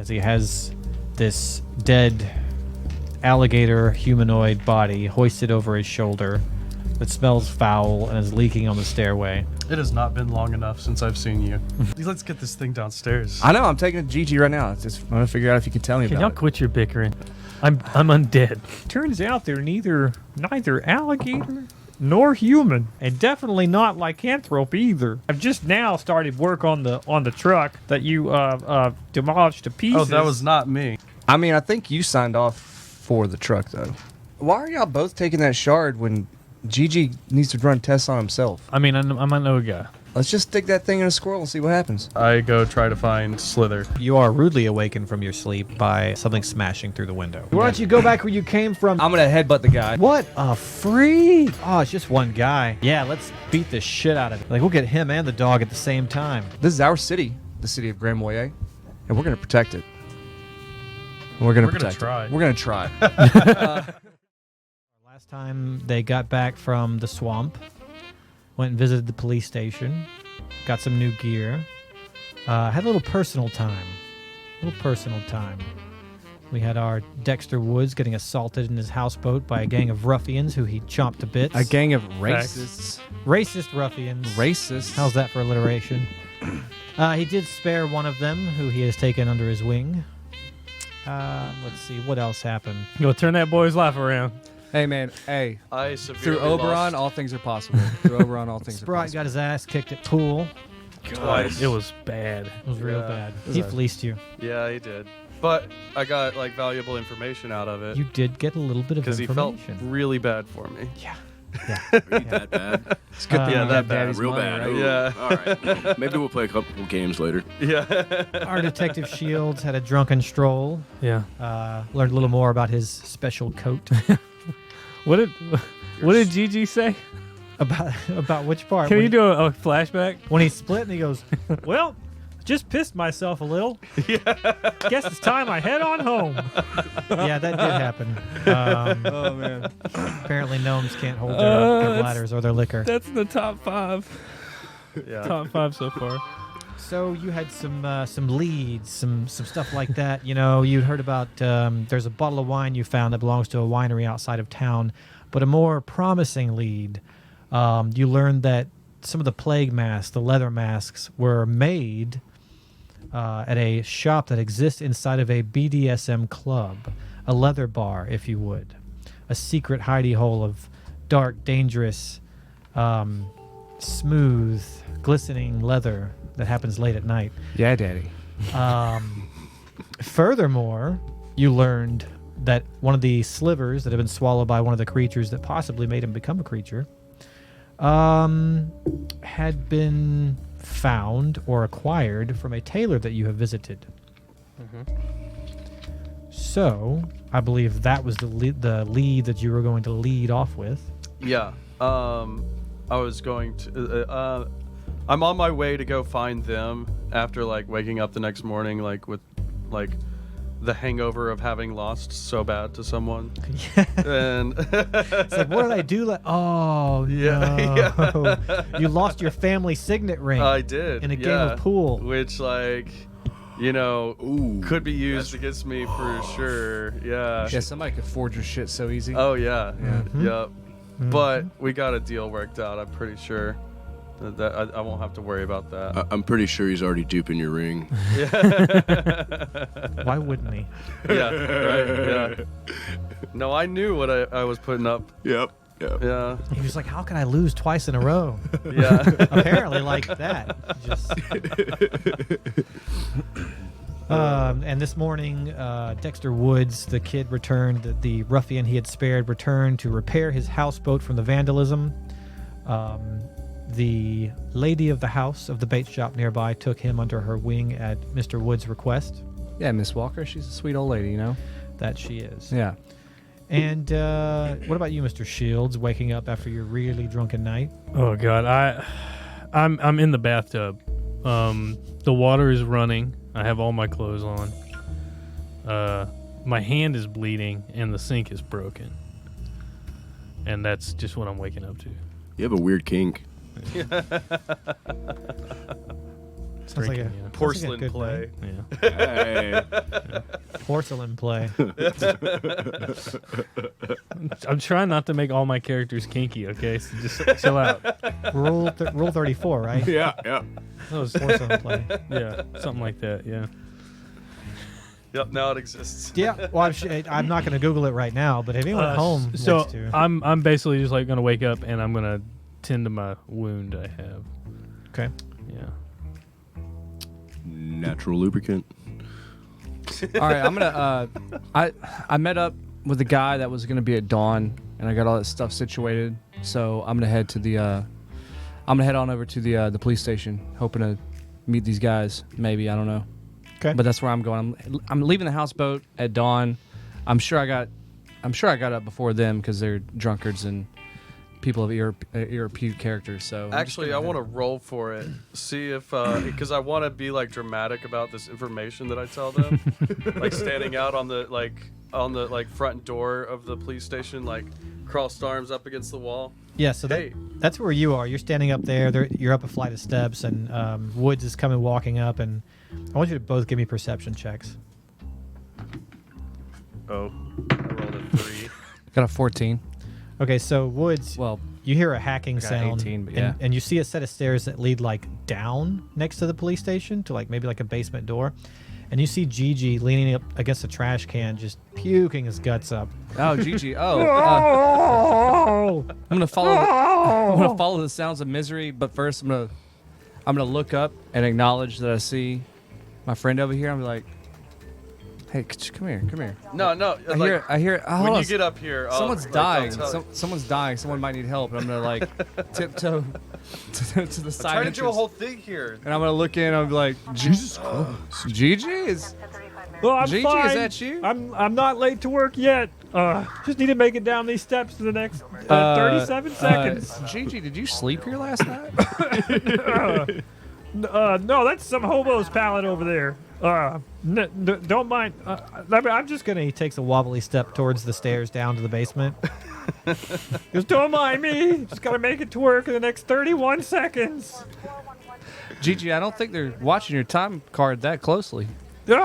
as he has this dead alligator humanoid body hoisted over his shoulder that smells foul and is leaking on the stairway. It has not been long enough since I've seen you. Let's get this thing downstairs. I know, I'm taking it to Gigi right now. I'm going to figure out if you can tell me Can about y'all it. quit your bickering? I'm undead. Turns out they're neither alligator nor human, and definitely not lycanthrope either. I've just now started work on the truck that you demolished to pieces. Oh, that was not me. I mean, I think you signed off for the truck, though. Why are y'all both taking that shard when Gigi needs to run tests on himself? I mean, I'm a no guy. Let's just stick that thing in a squirrel and see what happens. I go try to find Slither. You are rudely awakened from your sleep by something smashing through the window. Why don't you go back where you came from? I'm going to headbutt the guy. What a freak! Oh, it's just one guy. Yeah, let's beat the shit out of it. Like, we'll get him and the dog at the same time. This is our city, the city of Grand Moyer, and we're going to protect it. We're going to protect it. We're going to try. Last time they got back from the swamp, went and visited the police station, got some new gear, had a little personal time. We had our Dextar Woods getting assaulted in his houseboat by a gang of ruffians who he chomped to bits. A gang of racists. Racist ruffians. Racist. How's that for alliteration? He did spare one of them, who he has taken under his wing. Let's see, what else happened? Go turn that boy's life around. Hey, man. Hey. I severely Through Oberon, lost. all things are possible. Through Oberon, all things are Sprot possible. got his ass kicked at pool. Twice. It was bad. It was real Yeah. bad. Was He that- fleeced you. Yeah, he did. But I got like valuable information out of it You did get a little bit of because he felt information. really bad for me. Yeah. Really that bad? It's a good thing Yeah, you that got bad. daddy's Real money, bad. right? Ooh. Yeah. All right. Well, maybe we'll play a couple games later. Yeah. Our Detective Shields had a drunken stroll. Yeah. Learned a little more about his special coat. What did Gigi say? about which part? Can When- you do a flashback? When he split and he goes, well, just pissed myself a little. Guess it's time I head on home. Yeah, that did happen. Oh, man. Apparently gnomes can't hold their bladders or their liquor. That's in the top 5. Yeah. Top 5 so far. So you had some leads, some stuff like that. You know, you'd heard about there's a bottle of wine you found that belongs to a winery outside of town. But a more promising lead, you learned that some of the plague masks, the leather masks, were made at a shop that exists inside of a BDSM club, a leather bar, if you would. A secret hidey hole of dark, dangerous, smooth, glistening leather that happens late at night. Yeah, daddy. Furthermore, you learned that one of the slivers that had been swallowed by one of the creatures that possibly made him become a creature had been found or acquired from a tailor that you have visited. So, I believe that was the lead that you were going to lead off with. Yeah. I was going to. I'm on my way to go find them after like waking up the next morning, like with like the hangover of having lost so bad to someone. And It's like, what did I do? Oh, Yeah, no. You lost your family signet ring I did in a game of pool. which like, you know, Ooh, could be used against me for sure. Yeah. Yeah, somebody could forge your shit so easy. Oh yeah. Mhm. Yep. But we got a deal worked out. I'm pretty sure that I won't have to worry about that. I'm pretty sure he's already duping your ring. Why wouldn't he? Yeah. Right. Yeah. No, I knew what I was putting up. Yep. Yeah. He was like, how can I lose twice in a row? Yeah. Apparently like that. Just... and this morning, Dextar Woods, the kid, returned. The ruffian he had spared returned to repair his houseboat from the vandalism. The lady of the house of the bait shop nearby took him under her wing at Mr. Woods' request. Yeah, Miss Walker, she's a sweet old lady, you know? That she is. Yeah. And what about you, Mr. Shields, waking up after your really drunken night? Oh God, I'm in the bathtub. The water is running. I have all my clothes on. My hand is bleeding and the sink is broken. And that's just what I'm waking up to. You have a weird kink. Sounds like drinking, a you know. Porcelain good play. Yeah. Hey. Porcelain play. I'm trying not to make all my characters kinky, okay? So just chill out. Rule 34, right? Yeah, yeah. That was, Porcelain play. yeah, something like that, yeah. Yep, now it exists. Yeah. Well, I'm not going to Google it right now, but if anyone at home So wants to. I'm basically just like going to wake up and I'm going to tend to my wound I have. Okay. Yeah. Natural lubricant. All right, I'm gonna. I met up with the guy that was gonna be at dawn, and I got all that stuff situated. So I'm gonna head to the. I'm gonna head on over to the police station, hoping to meet these guys. Maybe, I don't know. Okay. But that's where I'm going. I'm leaving the houseboat at dawn. I'm sure I got up before them because they're drunkards and people of irrepute characters. So Actually, I want to roll for it. See if, because I want to be like dramatic about this information that I tell them, like standing out on the front door of the police station, like crossed arms up against the wall. Yeah, so Hey. that's where you are. You're standing up there. You're up a flight of steps, and Woods is coming walking up, and I want you to both give me perception checks. Oh, I rolled a 3. got a 14. Okay, so Woods, Well, you hear a hacking I got sound, 18, but yeah. and you see a set of stairs that lead like down next to the police station to like maybe like a basement door, and you see Gigi leaning up against a trash can, just puking his guts up. oh, Gigi. Oh, I'm gonna follow. I'm gonna follow the sounds of misery, but first I'm gonna look up and acknowledge that I see my friend over here. I'm like, hey, come here. No, I hear. Oh, hold when on. you get up here, Someone's I'll dying. tell- Someone's dying. Someone might need help. And I'm gonna like tiptoe to the side trying to entrance, do a whole thing here. and I'm gonna look in. I'm like, Jesus Christ, Gigi is. Well, I'm Gigi, fine. is that you? I'm not late to work yet. Just need to make it down these steps in the next 37 seconds. Gigi, did you sleep here last night? No, that's some hobo's pallet over there. Don't mind. I'm just gonna. He takes a wobbly step towards the stairs down to the basement. Just don't mind me. Just gotta make it to work in the next 31 seconds. Gigi, I don't think they're watching your time card that closely. But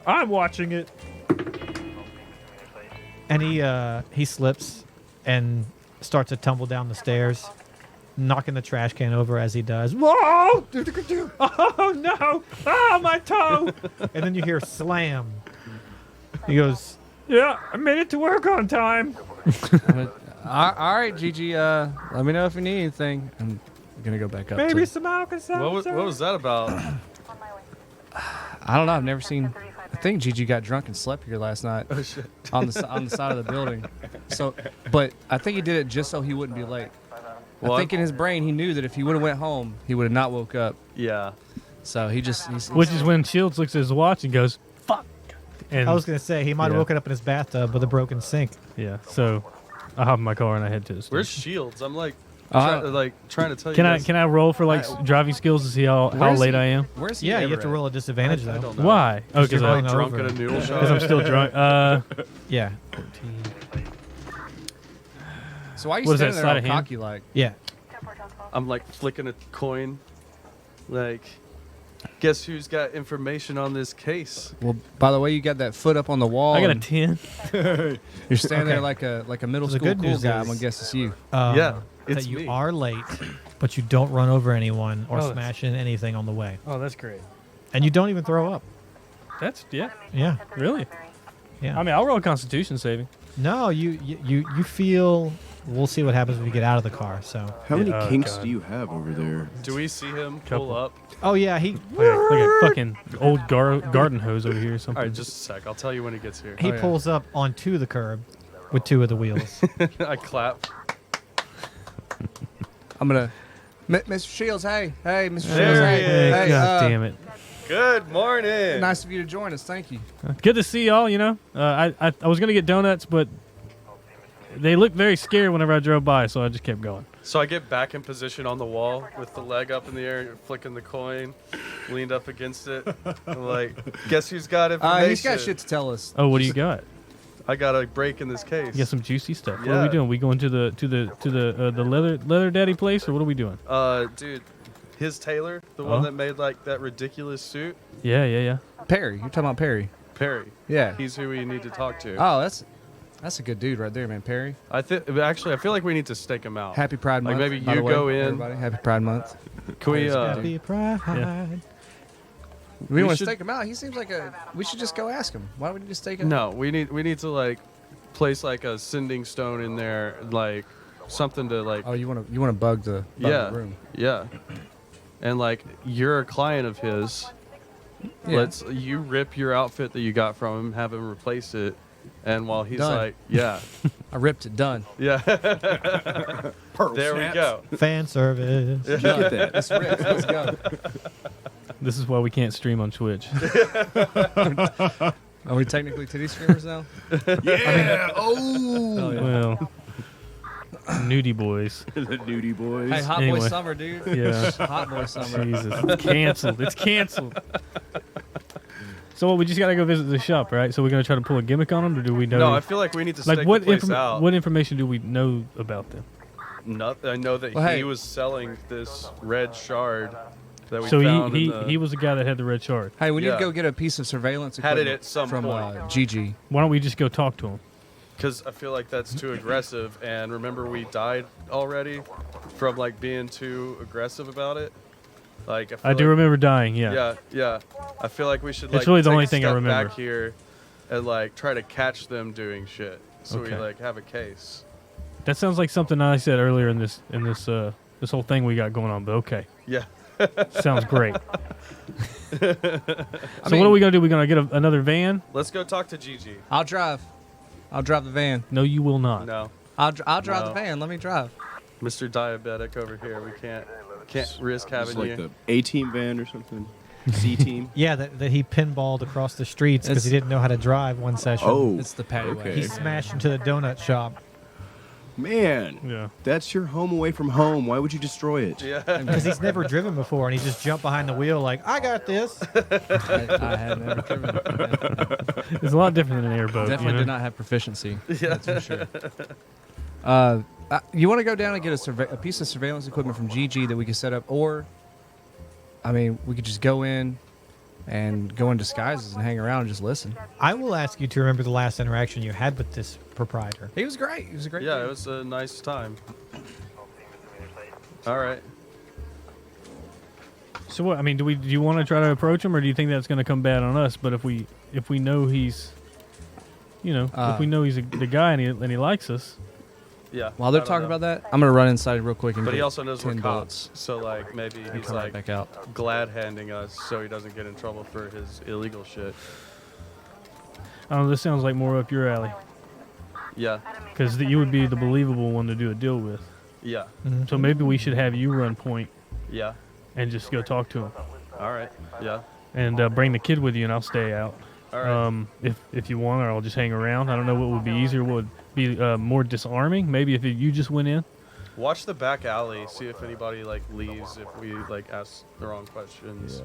I'm watching it. And he slips and starts to tumble down the stairs, knocking the trash can over as he does. Whoa! Oh no! Oh, my toe! And then you hear slam. He goes, Yeah, I made it to work on time. All right, Gigi. Let me know if you need anything. I'm gonna go back up. Maybe to, some Alka-Seltzer. What was that about? I don't know. I've never seen. I think Gigi got drunk and slept here last night Oh shit. on the side of the building. So, but I think he did it just so he wouldn't be late. Well, I think in his brain he knew that if he would have went home, he would have not woke up. Yeah. So he's Which is when Shields looks at his watch and goes, fuck. And I was going to say, he might have Yeah. woken up in his bathtub with a broken sink. yeah, so I hop in my car and I head to the Where's station. Shields? I'm like, Uh, trying to tell you. Can I guys. can I roll for like driving skills to see how Where's late he? I am? Where's he? Yeah, you ever have to at? roll a disadvantage, I though. don't know. Why? Oh, because you're Like going drunk over. at a noodle shop. I'm still drunk. Yeah. So why are you What is that, standing sleight there all of hand? cocky like? Yeah. I'm like flicking a coin. Like, guess who's got information on this case? Well, by the way, you got that foot up on the wall. I got a and 10. You're standing there Okay. like a middle The school good cool news guy. is- I'm gonna guess it's you. Yeah, it's that you me. are late, but you don't run over anyone or Oh, that's- smash in anything on the way. Oh, that's great. And you don't even throw up. That's, yeah, Yeah. really. Yeah. I mean, I'll roll a constitution saving. No, you feel. We'll see what happens when we get out of the car. So. How many Oh, kinks God. do you have over there? Do we see him Couple. pull up? Oh yeah, he Like a fucking old garden hose over here or something. All right, just a sec. I'll tell you when he gets here. he yeah. pulls up onto the curb with two of the wheels. I clap. I'm gonna, Mr. Shields. Hey, Mr. Shields. There Hey, he Hey, is. God damn it. Good morning. Nice of you to join us. Thank you. Good to see y'all, you know. I was going to get donuts, but they looked very scared whenever I drove by, so I just kept going. So I get back in position on the wall with the leg up in the air, flicking the coin, leaned up against it. I'm like, guess who's got information? He's got shit to tell us. Oh, what do you got? I got a break in this case. You got some juicy stuff. What are Yeah. we doing? We going to the leather daddy place, or what are we doing? Dude, His tailor, the one that made like that ridiculous suit. Yeah. Perry. You're talking about Perry. Perry. Yeah. He's who we need to talk to. Oh, that's a good dude right there, man. Perry. I feel like we need to stake him out. Happy Pride Like Month. maybe by you the way, go in. Everybody. Happy Pride Month. Can we? Happy Pride. Yeah. We want to should- stake him out. He seems like a. We should just go ask him. Why would you just stake him? No, we need to like place like a sending stone in there, like something to like. Oh, you want to bug the room? Yeah. And like you're a client of his. Yeah. You rip your outfit that you got from him, have him replace it, and while he's Done. like, yeah, I ripped it. Done. yeah, Pearl there we snaps. go. Fan service. Look at that. It's ripped. Let's go. This is why we can't stream on Twitch. Are we technically titty screamers now? Yeah. Oh, yeah. Well, nudie boys. The nudie boys. Hey, hot Anyway. boy summer, dude. Yeah. Hot boy summer. Jesus, it's canceled. It's canceled. So what, we just gotta go visit the shop, right? So we're gonna try to pull a gimmick on them, or do we know? No, I feel like we need to like stake what the place out. what information do we know about them? I know that Well, he hey. was selling this red shard that we So found. he was the guy that had the red shard. Hey, we need Yeah. to go get a piece of surveillance Had it equipment at some from point. Gigi. Why don't we just go talk to him? because I feel like that's too aggressive. And remember, we died already from like being too aggressive about it. Like I, feel I do like- remember dying. Yeah. Yeah. I feel like we should It's like really the take only a thing I step remember. back here and like try to catch them doing shit. So Okay. we like have a case. That sounds like something I said earlier in this this whole thing we got going on. But okay, Yeah. sounds great. So mean- what are we gonna do? We're gonna get another van? Let's go talk to Gigi. I'll drive the van. No, you will not. No, I'll drive No. the van. Let me drive. Mr. Diabetic over here. We can't risk It's having like you. the A-team van or something. C-team. Yeah, that he pinballed across the streets because he It's- didn't know how to drive one session. Oh, It's the paddy okay. He wagon. smashed into the donut shop man. Yeah. That's your home away from home. Why would you destroy it? Yeah. because he's never driven before, and he just jumped behind the wheel like, I got this. I had never driven. It's a lot different than an airboat. Definitely you know? did not have proficiency. Yeah. That's for sure. You want to go down and get a piece of surveillance equipment from GG that we can set up, or, I mean, we could just go in and go in disguises and hang around and just listen. I will ask you to remember the last interaction you had with this proprietor. He was great. He was a great. Yeah, dude. it was a nice time. All right. So what? I mean, do you want to try to approach him, or do you think that's going to come bad on us? But if we know he's, if we know he's the guy and he likes us, Yeah. While they're I don't talking know. about that, I'm gonna run inside real quick and But get he also knows 10 we're bullets cops, so like maybe and he's come right like back out. glad handing us so he doesn't get in trouble for his illegal shit. I don't know, this sounds like more up your alley Yeah. because you would be the believable one to do a deal with. Yeah. So maybe we should have you run point Yeah. and just go talk to him All right. Yeah. and bring the kid with you, and I'll stay out. All right. If you want, or I'll just hang around. I don't know what would be easier. What would be more disarming? Maybe if you just went in. Watch the back alley. See if anybody like leaves if we like ask the wrong questions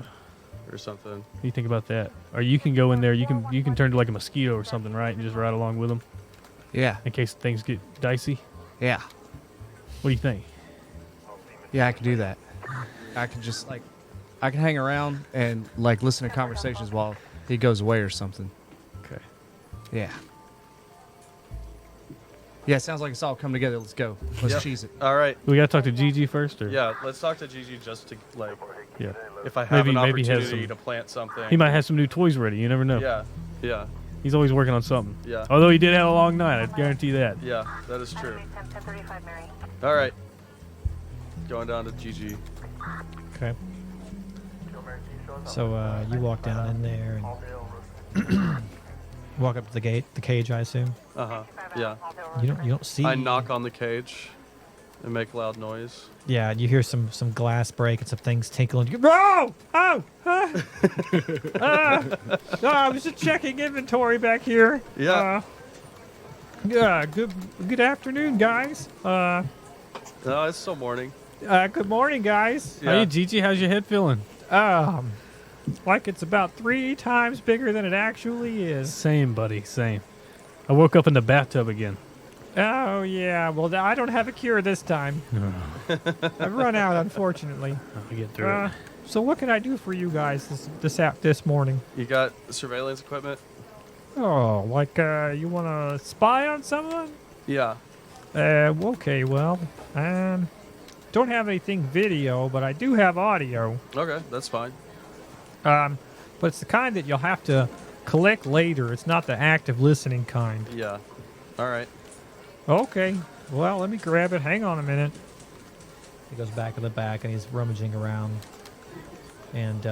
or something. What do you think about that? Or you can go in there. You can turn to like a mosquito or something, right? And just ride along with them Yeah, in case things get dicey. yeah, What do you think? yeah. I can do that. I can just I can hang around and like listen to conversations while he goes away or something. Okay. Yeah. Yeah, it sounds like it's all come together. Let's go. Let's Yep. cheese it. All right. We gotta talk to Gigi first, or Yeah. Let's talk to Gigi just to like yeah. if I have Maybe- an maybe he has opportunity some- to plant something. He might have some new toys ready. You never know. Yeah. Yeah. He's always working on something. Yeah. Although he did have a long night, I guarantee that. Yeah. That is true. All right. Going down to Gigi. Okay. So you walk down in there and walk up to the cage, I assume. Uh huh. Yeah. You don't see. I knock on the cage and make loud noise. Yeah, you hear some glass break and some things tinkle, and you go, "Oh, oh, No, I was just checking inventory back here. Yeah. Yeah. Good afternoon, guys. No, it's still morning. Good morning, guys. Yeah. Hey, Gigi, how's your head feeling? Like it's about 3 times bigger than it actually is. Same, buddy. Same. I woke up in the bathtub again. Oh, yeah. Well, I don't have a cure this time. I've run out, unfortunately. I'll get through it. So what can I do for you guys this morning? You got surveillance equipment? Oh, like, you want to spy on someone? Yeah. Okay, well, don't have anything video, but I do have audio. Okay, that's fine. But it's the kind that you'll have to collect later. It's not the active listening kind. Yeah. All right. Okay. Well, let me grab it. Hang on a minute. He goes back to the back and he's rummaging around. And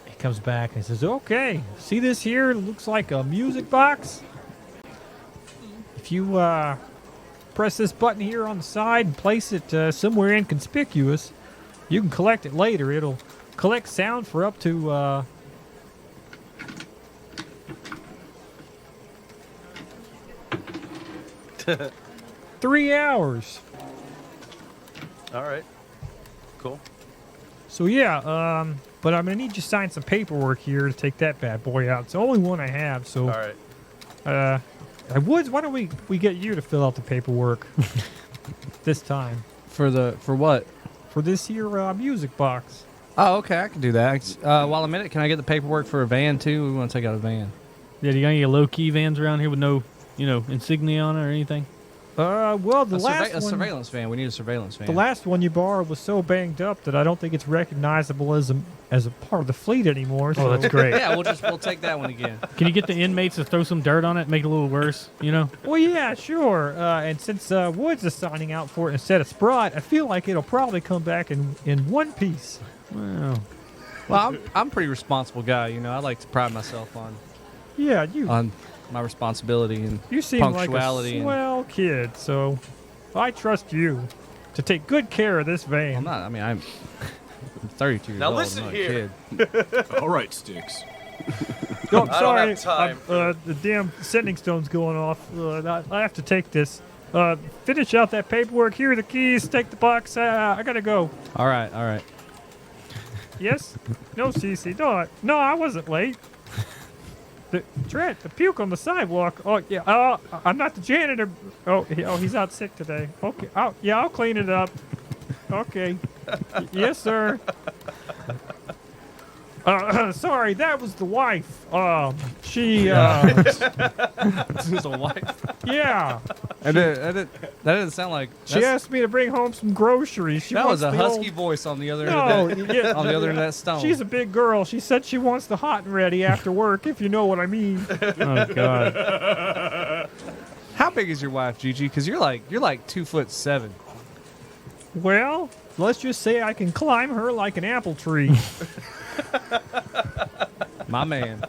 he comes back and he says, Okay. See this here? It looks like a music box. If you press this button here on the side and place it somewhere inconspicuous, you can collect it later. It'll collect sound for up to 3 hours. All right. Cool. So yeah, but I'm gonna need you to sign some paperwork here to take that bad boy out. It's the only one I have. So, All right. Woods, why don't we get you to fill out the paperwork this time For what? for this here music box? Oh, okay, I can do that. While I'm in it, can I get the paperwork for a van too? We want to take out a van. Yeah, do you got any low-key vans around here with no, insignia on it or anything? Well, the A last one, surveillance van. We need a surveillance van. the last one you borrowed was so banged up that I don't think it's recognizable as a part of the fleet anymore. So. Oh, that's great. Yeah, we'll take that one again. Can you get the inmates to throw some dirt on it, make it a little worse, Well, yeah, sure. And since Woods is signing out for it instead of Sprot, I feel like it'll probably come back in one piece. Well, Well, I'm a pretty responsible guy. I like to pride myself on Yeah, my responsibility and you seem like a punctuality. swell kid, so I trust you to take good care of this van. I'm not. I mean, I'm 32 years Now old. listen I'm not here. a kid. All right, Sticks. Oh, I'm I don't sorry. have time. The damn sending stone's going off. I have to take this. Finish out that paperwork. Here are the keys. Take the box. I gotta go. All right. Yes? No, Cece. No, I wasn't late. Trent, the puke on the sidewalk. Oh, yeah. I'm not the janitor. He's out sick today. Okay. Yeah, I'll clean it up. Okay. Yes, sir. Sorry, that was the wife. She, This is a wife. yeah. That didn't sound like. She asked me to bring home some groceries. That was a wants the husky old- voice on the other No, end of that. yeah, On the other end of that stone. she's a big girl. She said she wants the hot and ready after work, if you know what I mean. oh, God. How big is your wife, Gigi? Because you're like 2'7". Well, let's just say I can climb her like an apple tree. My man.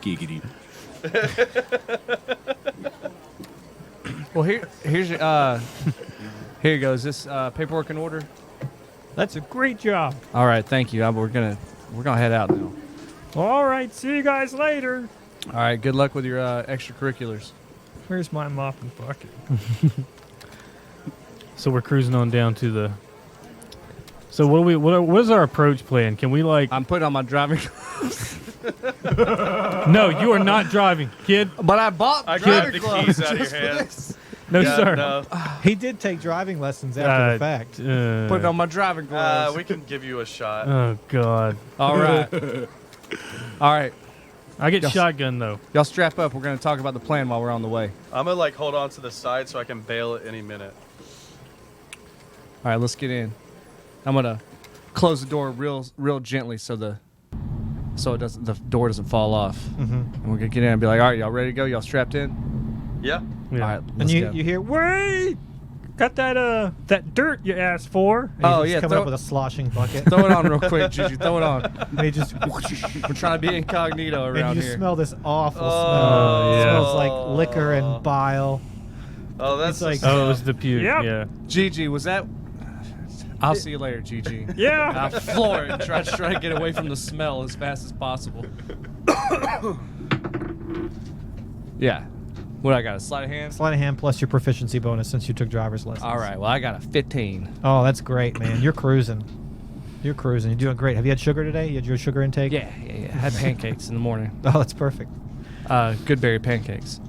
Giggity. Well, here's your here you go. Is this paperwork in order? That's a great job. All right, thank you. We're gonna head out now. All right, see you guys later. All right, good luck with your extracurriculars. Where's my mopping bucket? So we're cruising on down to the... So what is our approach plan? Can we I'm putting on my driving. No, you are not driving, kid. But I bought I driving grabbed the keys gloves out of your just for hand. this. No, Yeah, sir. No. He did take driving lessons after the fact. Putting on my driving gloves. We can give you a shot. Oh, God. All right. All right. I get Yes. shotgun, though. Y'all strap up. We're going to talk about the plan while we're on the way. I'm gonna hold on to the side so I can bail at any minute. All right, let's get in. I'm going to close the door real gently so the door doesn't fall off. Mm-hmm. And we're going to get in and be like, all right, y'all ready to go? Y'all strapped in? Yeah. Yeah. All right, And let's you go. hear, Wait! Got that dirt you asked for. and Oh, he's yeah, coming throw- up with a sloshing bucket. Throw it on real quick, Gigi. Throw it on. And he just, We're trying to be incognito and around you here. smell this awful Oh, smell. It yeah. smells like liquor and bile. Oh, that's It's like- Oh, it was the puke. Yep. Yeah. Gigi, was that... I'll see you later, Gigi. Yeah. I'll floor it and try to get away from the smell as fast as possible. Yeah. What, I got a sleight of hand? Sleight of hand plus your proficiency bonus since you took driver's lessons. All right, well, I got a 15. Oh, that's great, man. You're cruising. You're cruising. You're doing great. Have you had sugar today? You had your sugar intake? Yeah. I had pancakes in the morning. Oh, that's perfect. Good berry pancakes.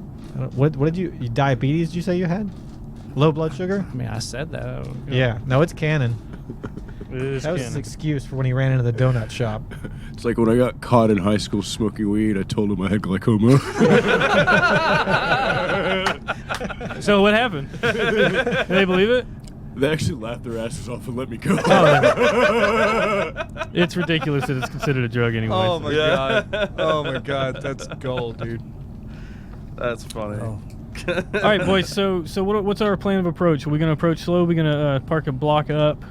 What did you diabetes? Did you say you had? Low blood sugar? I mean, I said that. I don't know. Yeah. No, it's canon. It is That was his canon. excuse for when he ran into the donut shop. It's like when I got caught in high school smoking weed, I told him I had glaucoma. So what happened? Did they believe it? They actually laughed their asses off and let me go. It's ridiculous that it's considered a drug anyway. Oh my Yeah. god. Oh my god. That's gold, dude. That's funny. Oh. All right, boys. So what's our plan of approach? Are we gonna approach slow? Are we gonna park a block up?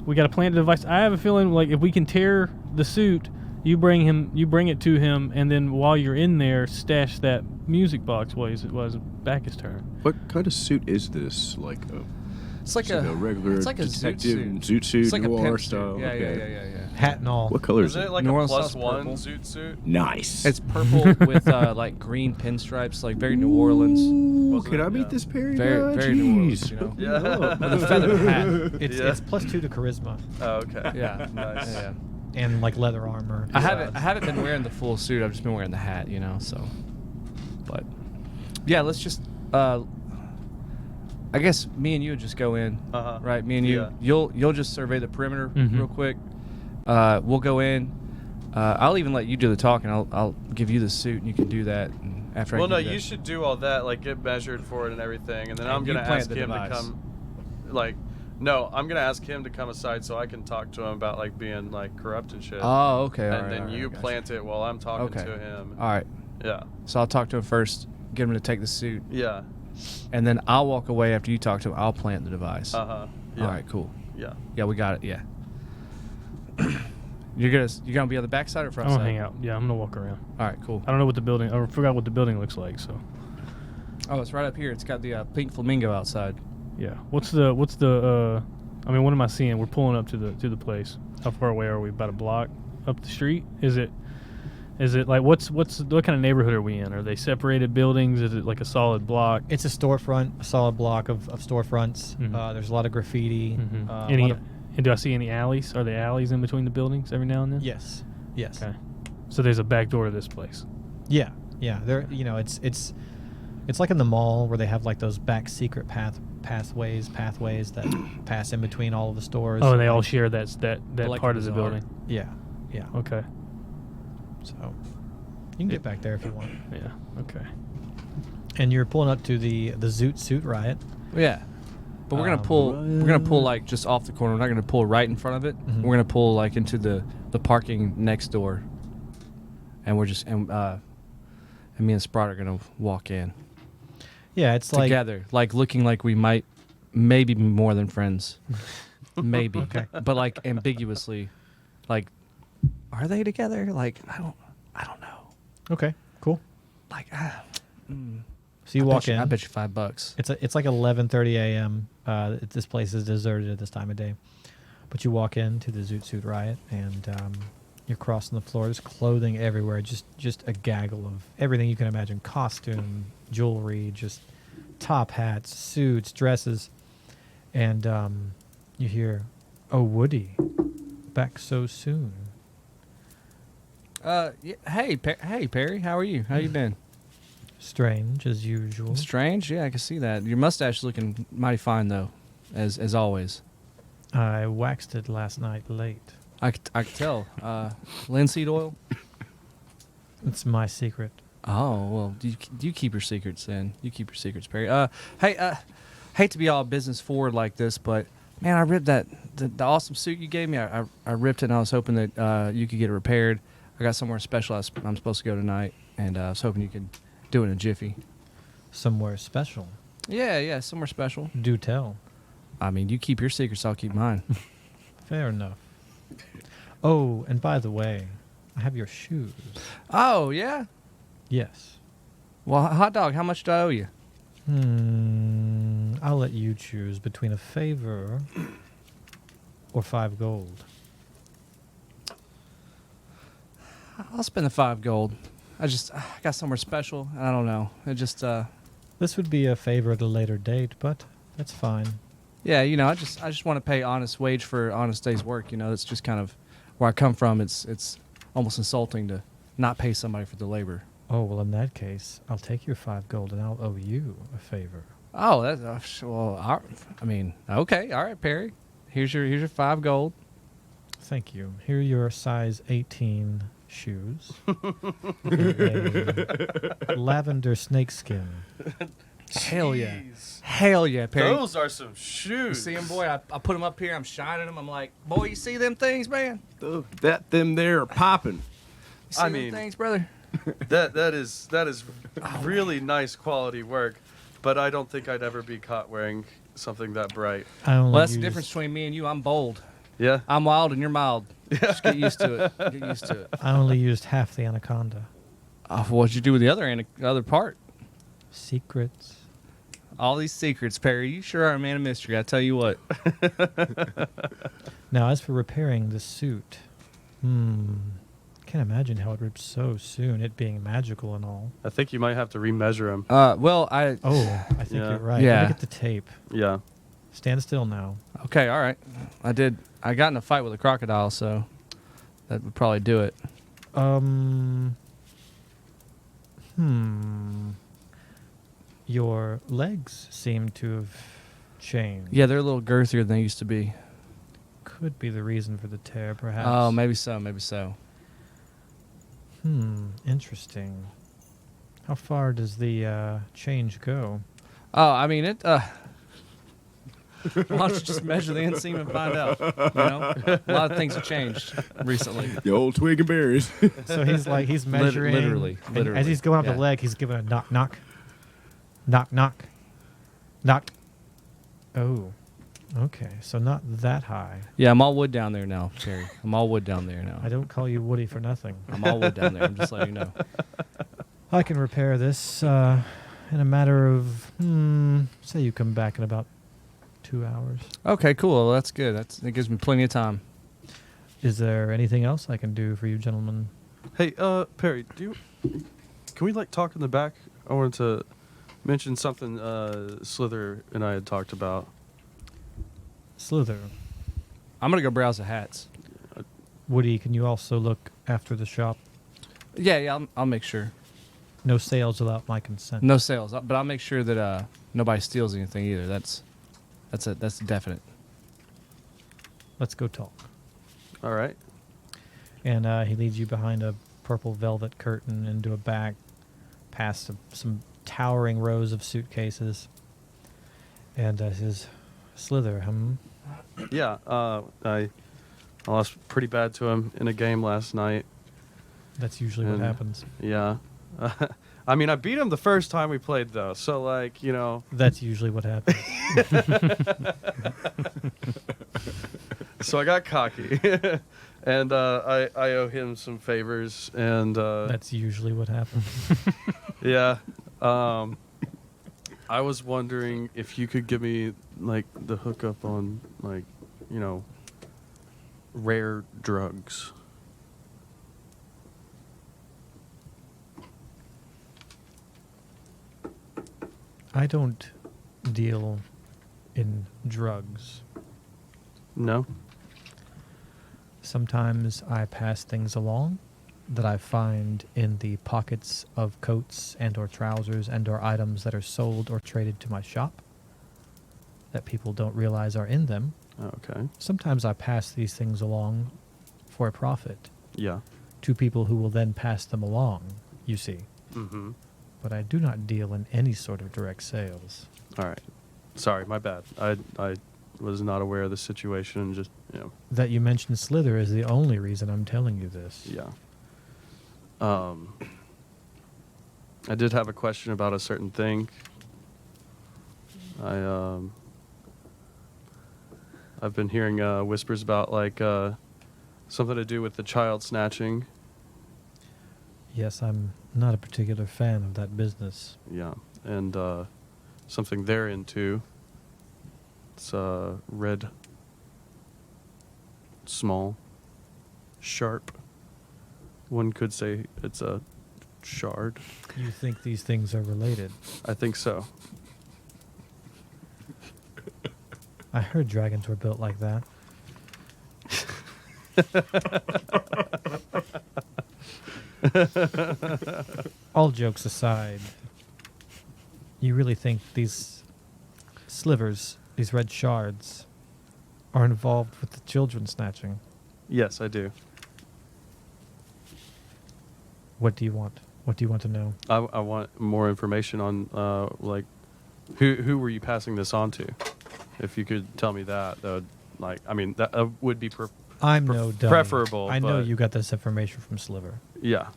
We got to plant the device. I have a feeling like if we can tear the suit, you bring it to him, and then while you're in there, stash that music box while his back is turned. What kind of suit is this? It's like a regular it's like a zoot detective suit. zoot suit, It's like a noir pimp style. suit. Yeah, Okay. yeah. Hat and all. What color is Isn't it? it like New a Orleans plus sauce one purple. zoot suit? Nice. It's purple with like green pinstripes, like very New Orleans. Ooh, can I meet Yeah. this Perry Very, guy? very New Orleans, Jeez. you know. Yeah. With a feathered hat. It's Yeah. it's +2 to charisma Oh, okay. Yeah. Nice. Yeah. and like leather armor. I haven't been wearing the full suit. I've just been wearing the hat, you know. So, but yeah, let's just. I guess me and you would just go in, Uh-huh. right? Me and you. Yeah. You'll just survey the perimeter Mhm. real quick. We'll go in. I'll even let you do the talking. I'll give you the suit, and you can do that. And after Well, I no, give you that. should do all that, like get measured for it and everything, and then And I'm you gonna plant ask the him device. to come. Like, no, I'm gonna ask him to come aside so I can talk to him about like being like corrupt and shit. Oh, okay. and all right, then all right, you gotcha. plant it while I'm talking Okay. to him. All right. Yeah. So I'll talk to him first. Get him to take the suit, Yeah. and then I'll walk away after you talk to him. I'll plant the device. Uh-huh. Yeah. All right. Cool. Yeah. Yeah, we got it. Yeah. You're gonna be on the back side or I'm front gonna side? hang out. Yeah, I'm gonna walk around. All right, cool. I don't know what the building. I forgot what the building looks like. So Oh, it's right up here. It's got the pink flamingo outside. yeah. What's the? I mean, what am I seeing? We're pulling up to the place. How far away are we? About a block up the street? Is it like what kind of neighborhood are we in? Are they separated buildings? Is it like a solid block? It's a storefront, a solid block of storefronts. Mhm. There's a lot of graffiti. Mhm. A Any? lot of- And do I see any alleys? Are there alleys in between the buildings every now and then? yes. Yes. Okay. So there's a back door to this place. Yeah. Yeah. There. You know, it's like in the mall where they have like those back secret pathways that pass in between all of the stores. Oh, and they all Like- share that Like a part of the bazaar. building. Yeah. Yeah. Okay. So you can get back there if you want. Yeah. Okay. And you're pulling up to the Zoot Suit Riot. Yeah. But we're gonna pull like just off the corner. We're not gonna pull right in front of it. Mhm. We're gonna pull like into the parking next door. And we're just and me and Sprot are gonna walk in Yeah, it's like together, like looking like we might maybe be more than friends. Maybe. Okay. But like ambiguously, like are they together? Like I don't know. okay, cool. Like So you walk in. I bet you $5. It's like 11:30 a.m. This place is deserted at this time of day, but you walk into the Zoot Suit Riot and you're crossing the floor. There's clothing everywhere, just a gaggle of everything you can imagine: costume, jewelry, just top hats, suits, dresses, and you hear, "Oh, Woody, back so soon." Yeah, hey Perry, how are you? How you been? Strange as usual. Strange? Yeah, I can see that. Your mustache is looking mighty fine though, as always. I waxed it last night late. I could tell. Linseed oil. It's my secret. Oh well, do you keep your secrets then? You keep your secrets, Perry. Hey, hate to be all business forward like this, but man, I ripped the awesome suit you gave me. I ripped it, and I was hoping that you could get it repaired. I got somewhere special I'm supposed to go tonight, and I was hoping you could do it in a jiffy. Somewhere special. Yeah, somewhere special. Do tell. I mean, you keep your secrets, I'll keep mine. Fair enough. Oh, and by the way, I have your shoes. Oh yeah. Yes. Well, hot dog, how much do I owe you? I'll let you choose between a favor or 5 gold. I'll spend the 5 gold. I got somewhere special. I don't know. It just This would be a favor at a later date, but that's fine. yeah, you know, I just want to pay honest wage for honest day's work. You know, it's just kind of where I come from. It's almost insulting to not pay somebody for the labor. Oh, well, in that case, I'll take your 5 gold and I'll owe you a favor. Oh, that's well. I mean, okay, all right, Perry. Here's your 5 gold. Thank you. Here are your size 18 shoes. And a lavender snakeskin. Hell yeah. Jeez. Hell yeah, Perry. Those are some You shoes. see them, boy? I put them up here. I'm shining them. I'm like, boy, you see them things, man? Them there are popping. You see I them mean- things, brother? That is really nice quality work, but I don't think I'd ever be caught wearing something that bright. I only Well, that's the used- difference between me and you. I'm bold. Yeah. I'm wild and you're mild. Just get used to it. Get used to it. I only used half the anaconda. What'd you do with the other part? Secrets. All these secrets, Perry. You sure are a man of mystery. I tell you what. Now, as for repairing the suit, can't imagine how it ripped so soon, it being magical and all. I think you might have to remeasure them. Well, Oh, I think Yeah. you're right. Yeah. Let me get the tape. Yeah. Stand still now. Okay, all right. I got in a fight with a crocodile, so that would probably do it. Your legs seem to have changed. Yeah, they're a little girthier than they used to be. Could be the reason for the tear, perhaps. Oh, maybe so. Maybe so. Interesting. How far does the change go? Oh, I mean it. Why don't you just measure the inseam and find out? You know, a lot of things have changed recently. The old twig and berries. So he's measuring. literally, and literally, as he's going up yeah. the leg, he's giving a knock, knock, knock, knock, knock. Oh, okay. So not that high. Yeah, I'm all wood down there now, Terry. I'm all wood down there now. I don't call you Woody for nothing. I'm all wood down there. I'm just letting you know. I can repair this in a matter of, say you come back in about 2 hours. Okay, cool. Well, that's good. That gives me plenty of time. Is there anything else I can do for you, gentlemen? Hey, Perry, can we talk in the back? I wanted to mention something Slither and I had talked about. Slither. I'm gonna go browse the hats. Woody, can you also look after the shop? Yeah, I'll make sure. No sales without my consent. No sales, but I'll make sure that nobody steals anything either. That's definite. Let's go talk. All right. And he leads you behind a purple velvet curtain into a back, past some towering rows of suitcases. And says, Slither, Yeah. I lost pretty bad to him in a game last night. That's usually what And- happens. Yeah. I mean, I beat him the first time we played, though. So, That's usually what happens. so I got cocky. And I owe him some favors. And That's usually what happens. yeah. I was wondering if you could give me, the hookup on, rare drugs. I don't deal in drugs. No? Sometimes I pass things along that I find in the pockets of coats and or trousers and or items that are sold or traded to my shop that people don't realize are in them. Okay. Sometimes I pass these things along for a profit Yeah. to people who will then pass them along, you see. Mm-hmm. But I do not deal in any sort of direct sales. All right. Sorry, my bad. I was not aware of the situation and just, That you mentioned Slither is the only reason I'm telling you this. yeah. I did have a question about a certain thing. I've been hearing whispers about something to do with the child snatching. Yes, I'm not a particular fan of that business. Yeah, and something they're into. It's red, small, sharp. One could say it's a shard. You think these things are related? I think so. I heard dragons were built like that. All jokes aside, you really think these slivers, these red shards, are involved with the children snatching? Yes, I do. What do you want? What do you want to know? I want more information on like who were you passing this on to? If you could tell me that would, like, I mean, that would be I'm no dummy. preferable. I know but you got this information from Sliver. Yeah,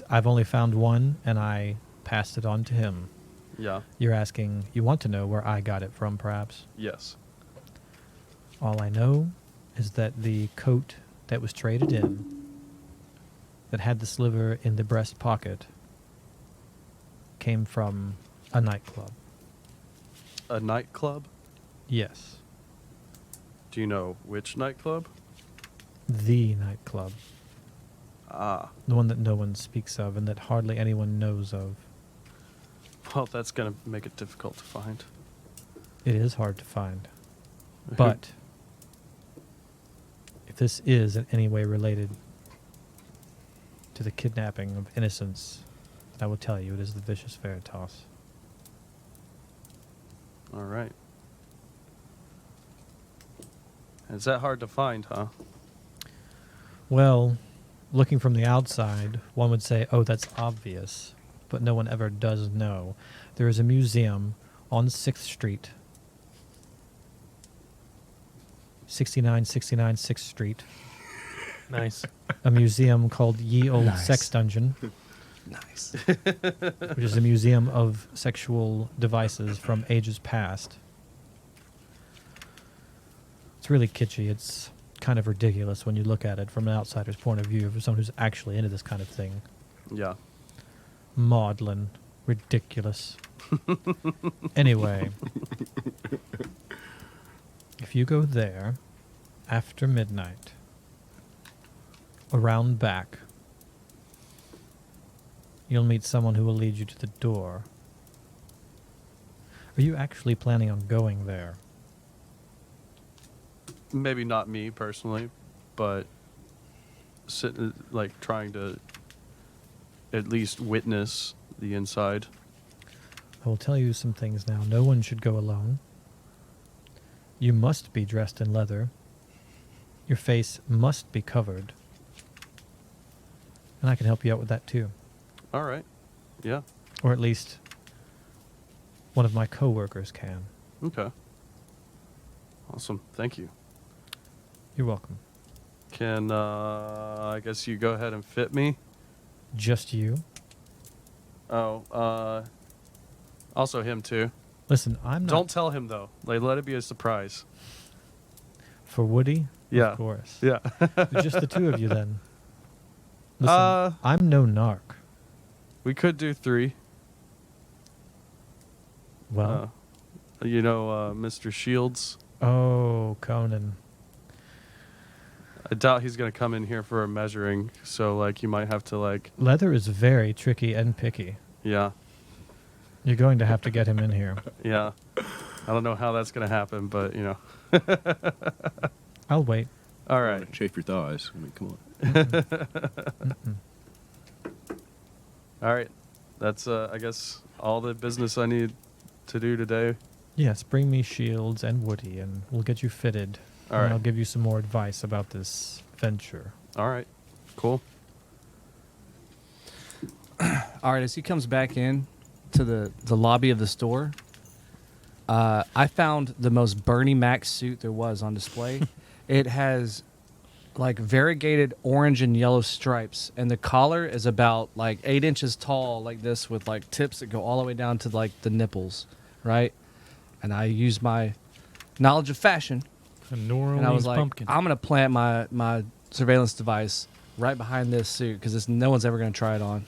I've only found one, and I passed it on to him. yeah, You're asking, you want to know where I got it from, perhaps? yes. All I know is that the coat that was traded in, that had the sliver in the breast pocket, came from a nightclub. A nightclub? Yes. Do you know which nightclub? The nightclub. Ah, The one that no one speaks of and that hardly anyone knows of. well, that's gonna make it difficult to find. It is hard to find. But if this is in any way related to the kidnapping of innocents, then I will tell you it is the Vicious Veritas. All right. Is that hard to find, huh? Well, looking from the outside, one would say, oh, that's obvious. But no one ever does know. There is a museum on 6th Street, 6969 6th Street, Nice. a museum called Ye Old Nice. Sex Dungeon, Nice. which is a museum of sexual devices from ages past. It's really kitschy. It's kind of ridiculous when you look at it from an outsider's point of view, for someone who's actually into this kind of thing. Yeah. Maudlin. Ridiculous. Anyway, if you go there after midnight, around back, you'll meet someone who will lead you to the door. Are you actually planning on going there? Maybe not me personally, but like trying to at least witness the inside. I will tell you some things now. No one should go alone. You must be dressed in leather. Your face must be covered. And I can help you out with that too. All right. Yeah. Or at least one of my coworkers can. Okay. Awesome. Thank you. You're welcome. Can I guess you go ahead and fit me? Just you? Oh, also him too. Listen, I'm not... Don't tell him though. Like, let it be a surprise. For Woody? Yeah. Of course. Yeah. Just the two of you then. Listen, I'm no narc. We could do 3. Well, You know, Mr. Shields. oh, Conan. I doubt he's gonna come in here for a measuring. So like, you might have to like, Leather is very tricky and picky. yeah, You're going to have to get him in here. yeah. I don't know how that's gonna happen, but you know. I'll wait. All right. Chafe your thighs. I mean, come on. Mm-mm. All right. That's I guess all the business I need to do today. Yes, bring me Shields and Woody, and we'll get you fitted. All and right. I'll give you some more advice about this venture. All right. Cool. All right, as he comes back in to the lobby of the store, I found the most Bernie Mac suit there was on display. It has like variegated orange and yellow stripes, and the collar is about like 8 inches tall, like this, with like tips that go all the way down to like the nipples, right? And I used my knowledge of fashion, A New Orleans and I was like, pumpkin. I'm gonna plant my surveillance device right behind this suit because no one's ever gonna try it on.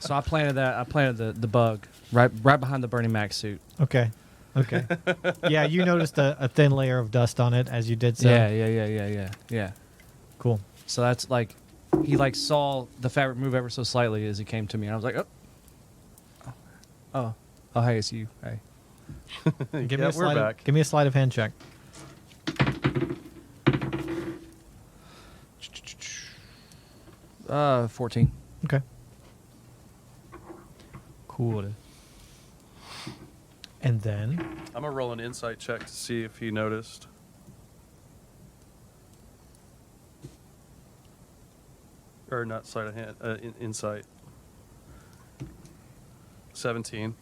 So I planted that. I planted the bug right behind the Bernie Mac suit. Okay. Okay. Yeah, you noticed a thin layer of dust on it as you did so. Yeah. Cool. So that's like, he like saw the fabric move ever so slightly as he came to me, and I was like, oh, hey, it's you. Hey. Give Yeah, me a we're sleight back. Give me a sleight of hand check. 14. Okay. Cool. And then I'm gonna roll an insight check to see if he noticed. Or not sleight of hand, insight. 17.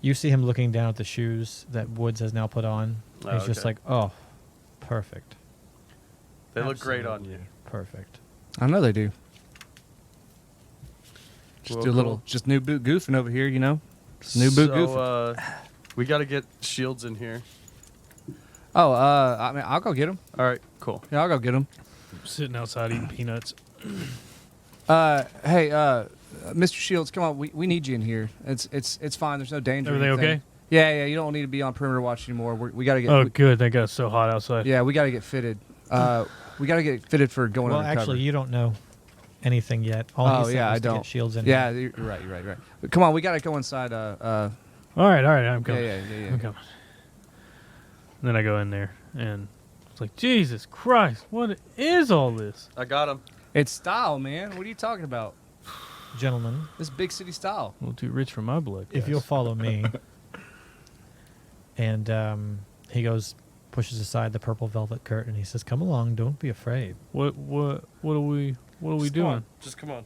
you see him looking down at the shoes that Woods has now put on. Oh, He's just okay. like, oh, perfect. They look great on you. Absolutely Perfect. I know they do. Just Well, do a little, cool. just new boot goofing over here, you know? Just new boot goofing. We got to get Shields in here. Oh, I mean, I'll go get him. All right, cool. Yeah, I'll go get him. Sitting outside eating peanuts. Hey, Mr. Shields, come on. We need you in here. It's fine. There's no danger. or Everything anything. okay? Yeah. You don't need to be on perimeter watch anymore. We gotta get. Oh, good. They got it so hot outside. Yeah, we gotta get fitted. We gotta get fitted for going Well, undercover. actually, you don't know anything yet. All Oh, he said yeah, was I to don't. get Shields in. Yeah, here. you're right. But come on, we gotta go inside. All right. I'm coming. Yeah. I'm coming. And then I go in there, and it's like, Jesus Christ, what is all this? I got him. It's style, man. What are you talking about? Gentlemen, This big city style. A little too rich for my blood. if guys. you'll follow me. And he goes, pushes aside the purple velvet curtain. He says, come along, don't be afraid. What are we Just come doing? on. Just come on.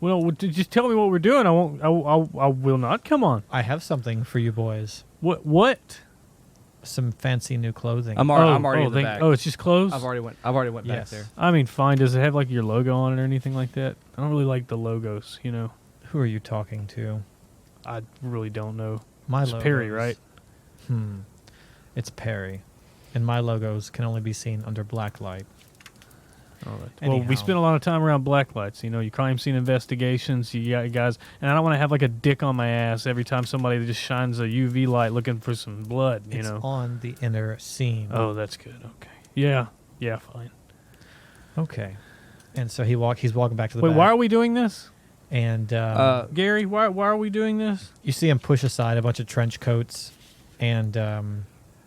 Well, just tell me what we're doing. I won't. I will not. Come on. I have something for you boys. What? Some fancy new clothing. I'm already in the back. Oh, it's just clothes. I've already went Yes. back there. I mean, fine. Does it have like your logo on it or anything like that? I don't really like the logos. You know, Who are you talking to? I really don't know. My It's logos. Perry, right? It's Perry. And my logos can only be seen under black light. All right. Well, we Anyhow. spend a lot of time around black lights. You know, your crime scene investigations. You got guys, and I don't want to have like a dick on my ass every time somebody just shines a UV light looking for some blood. You It's know. on the inner scene. Oh, that's good. Okay. Yeah. Yeah. Fine. Okay. And so he's walking back to the Wait, back. why are we doing this, And Gary? Why are we doing this? you see him push aside a bunch of trench coats. And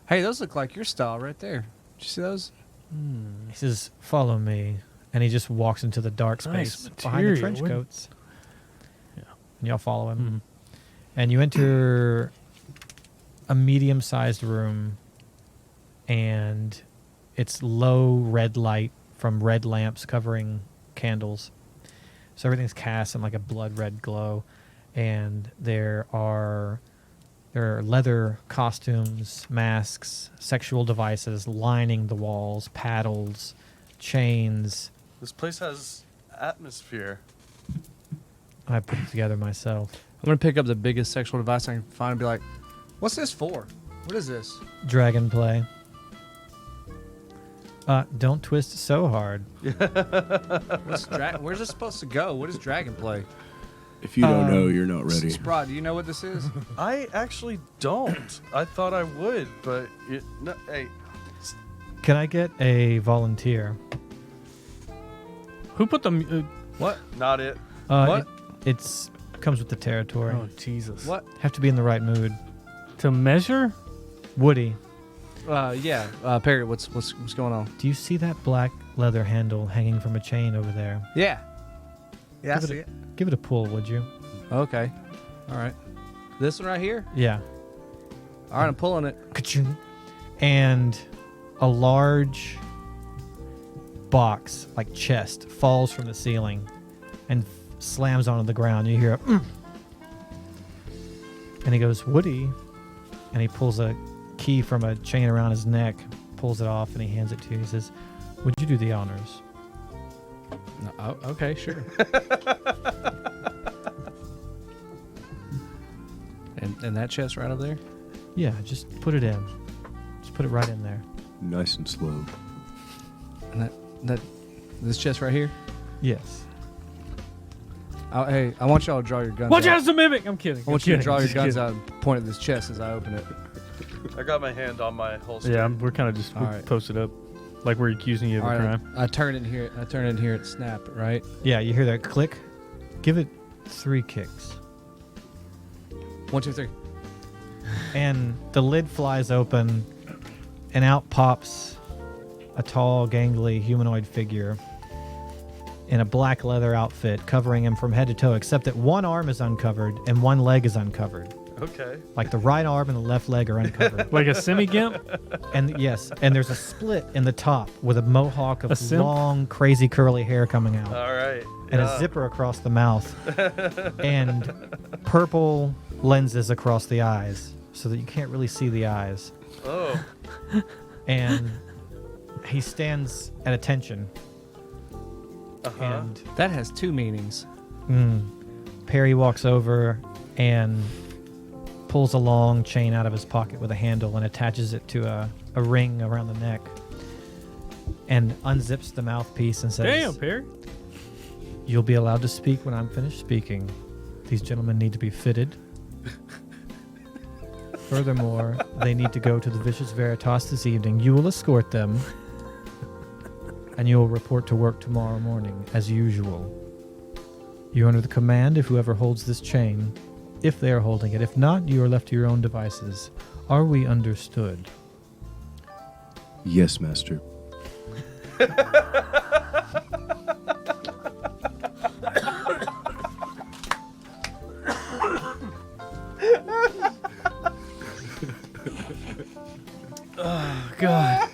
Hey, those look like your style right there. Did you see those? he says, follow me. And he just walks into the dark Nice space behind the material. trench Where- coats. Yeah. And y'all follow him. Mhm. And you enter a medium-sized room. And it's low red light from red lamps covering candles. So everything's cast in like a blood red glow. And there are leather costumes, masks, sexual devices lining the walls, paddles, chains. This place has atmosphere. I put it together myself. I'm gonna pick up the biggest sexual device I can find and be like, "What's this for? What is this?" Dragon play. Don't twist so hard. Where's this supposed to go? What is dragon play? If you don't know, you're not ready. Sprot, do you know what this is? I actually don't. I thought I would, but no, hey, Can I get a volunteer? Who put the? What? not it. What? It's comes with the territory. Oh Jesus! What? Have to be in the right mood. To measure? Woody, Yeah. Perry, what's going on? do you see that black leather handle hanging from a chain over there? Yeah. Yeah, I Give see it it. Give it a pull, would you? Okay. All right. This one right here. Yeah. All right, I'm pulling it. Ka-chung. And a large box, like chest, falls from the ceiling and slams onto the ground. You hear a and he goes, Woody. And he pulls a key from a chain around his neck, pulls it off, and he hands it to you. He says, would you do the honors? Oh, okay, sure. and that chest right over there? Yeah, just put it in. Just put it right in there. Nice and slow. And that this chest right here? Yes. Hey, I want y'all to draw your guns Watch out. out, it's a mimic! I'm kidding. I want you to draw your guns out and point at this chest as I open it. I got my hand on my holster. Yeah, we're kind of just All right. posted up, like we're accusing you of All a right, crime. I turn it in here. I turn it in here. It snap, right? Yeah, you hear that click? Give it 3 kicks. 1, 2, 3. And the lid flies open, and out pops a tall, gangly humanoid figure. in a black leather outfit covering him from head to toe, except that one arm is uncovered and one leg is uncovered. Okay. Like the right arm and the left leg are uncovered. Like a semi-gimp? And yes, and there's a split in the top with a mohawk A of simp? long, crazy curly hair coming out. All right. And a zipper across the mouth. And purple lenses across the eyes so that you can't really see the eyes. Oh. And he stands at attention. Uh-huh. And That has two meanings. Perry walks over and pulls a long chain out of his pocket with a handle and attaches it to a ring around the neck and unzips the mouthpiece and says, Damn, Perry. "You'll be allowed to speak when I'm finished speaking. These gentlemen need to be fitted. Furthermore, they need to go to the Vicious Veritas this evening. You will escort them, and you will report to work tomorrow morning, as usual. You're under the command of whoever holds this chain, if they are holding it. If not, you are left to your own devices. Are we understood?" Yes, master. Oh, God.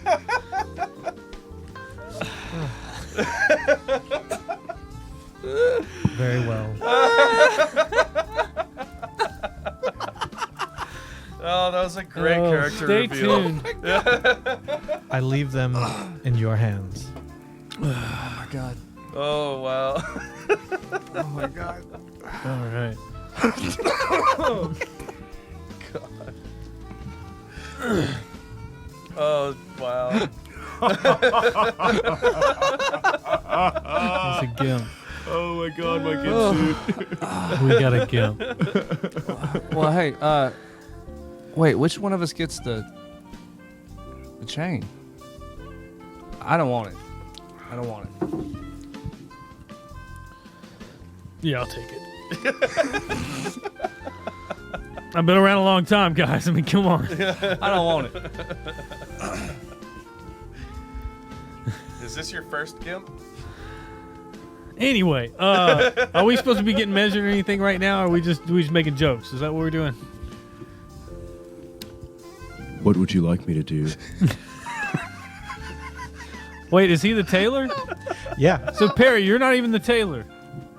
Very well. Oh, that was a great character Stay reveal. tuned. I leave them in your hands. Oh my god. Oh, wow. Oh my god. All right. Oh, wow. It's a gimp. Oh my god, my kid's We got a gimp. Well, hey, wait, which one of us gets the chain? I don't want it. I don't want it. Yeah, I'll take it. I've been around a long time, guys. I mean, come on. I don't want it. Is this your first Gimp? Anyway, are we supposed to be getting measured or anything right now, or are we just making jokes? Is that what we're doing? What would you like me to do? Wait, is he the tailor? Yeah. So Perry, you're not even the tailor.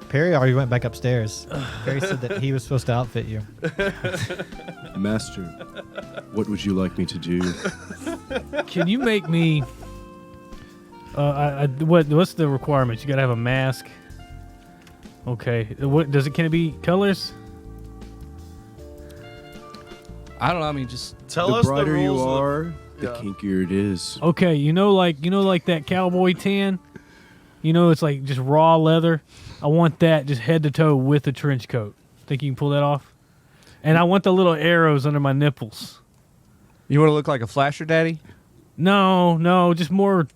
Perry already went back upstairs. Perry said that he was supposed to outfit you. Master, what would you like me to do? Can you make me? What's the requirements? You gotta have a mask. Okay. What does it? Can it be colors? I don't know. I mean, just Tell The us brighter the rules you of- are, the Yeah. kinkier it is. Okay. You know, like that cowboy tan. You know, it's like just raw leather. I want that just head to toe with a trench coat. Think you can pull that off? And I want the little arrows under my nipples. you want to look like a flasher daddy? No, just more.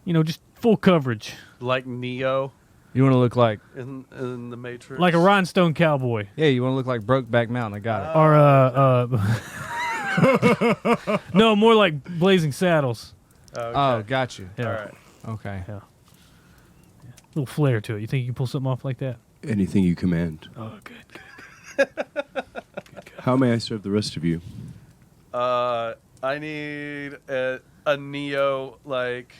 Just full coverage, Like Neo You want to look like in the Matrix. like a rhinestone cowboy. yeah? You want to look like Brokeback Mountain? I got it. Or no, more like Blazing Saddles. Okay. Oh, got you. Yeah. All right. Okay. Little flair to it. You think you can pull something off like that? Anything you command. Oh, good. How may I serve the rest of you? I need a Neo, like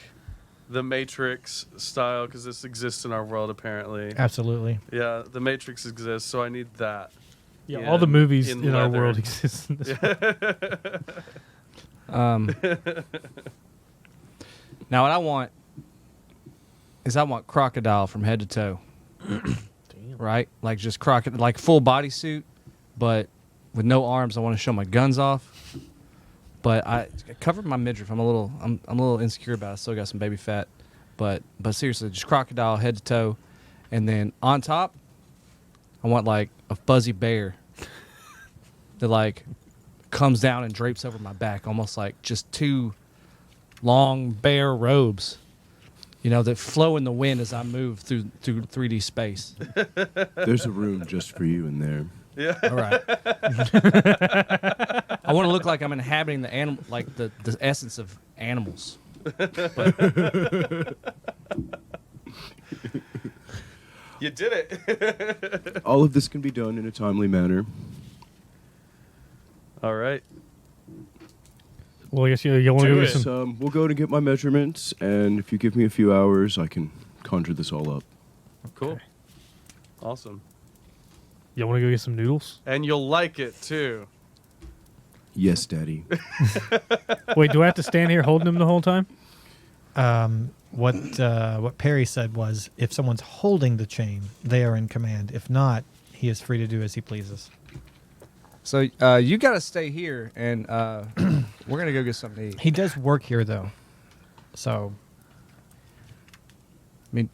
the Matrix style, because this exists in our world apparently. Absolutely. Yeah, the Matrix exists, so I need that. Yeah, all the movies in in our leather. world exist in this world. Now what I want is I want crocodile from head to toe. Damn. Right? Like just crocodile, like full bodysuit, but with no arms. I want to show my guns off. But I covered my midriff. I'm a little insecure about it. I still got some baby fat. But seriously, just crocodile head to toe. And then on top, I want like a fuzzy bear that like comes down and drapes over my back, almost like just two long bear robes, that flow in the wind as I move through 3D space. There's a room just for you in there. Yeah. All right. I want to look like I'm inhabiting the animal, like the essence of animals. You did it. All of this can be done in a timely manner. All right. Well, I guess you want to go get some. So, we'll go to get my measurements, and if you give me a few hours, I can conjure this all up. Cool. Okay. Awesome. You want to go get some noodles? And you'll like it too. Yes, Daddy. Wait, do I have to stand here holding him the whole time? What Perry said was, if someone's holding the chain, they are in command. If not, he is free to do as he pleases. So you got to stay here, and we're gonna go get something to eat. He does work here, though. So, I mean,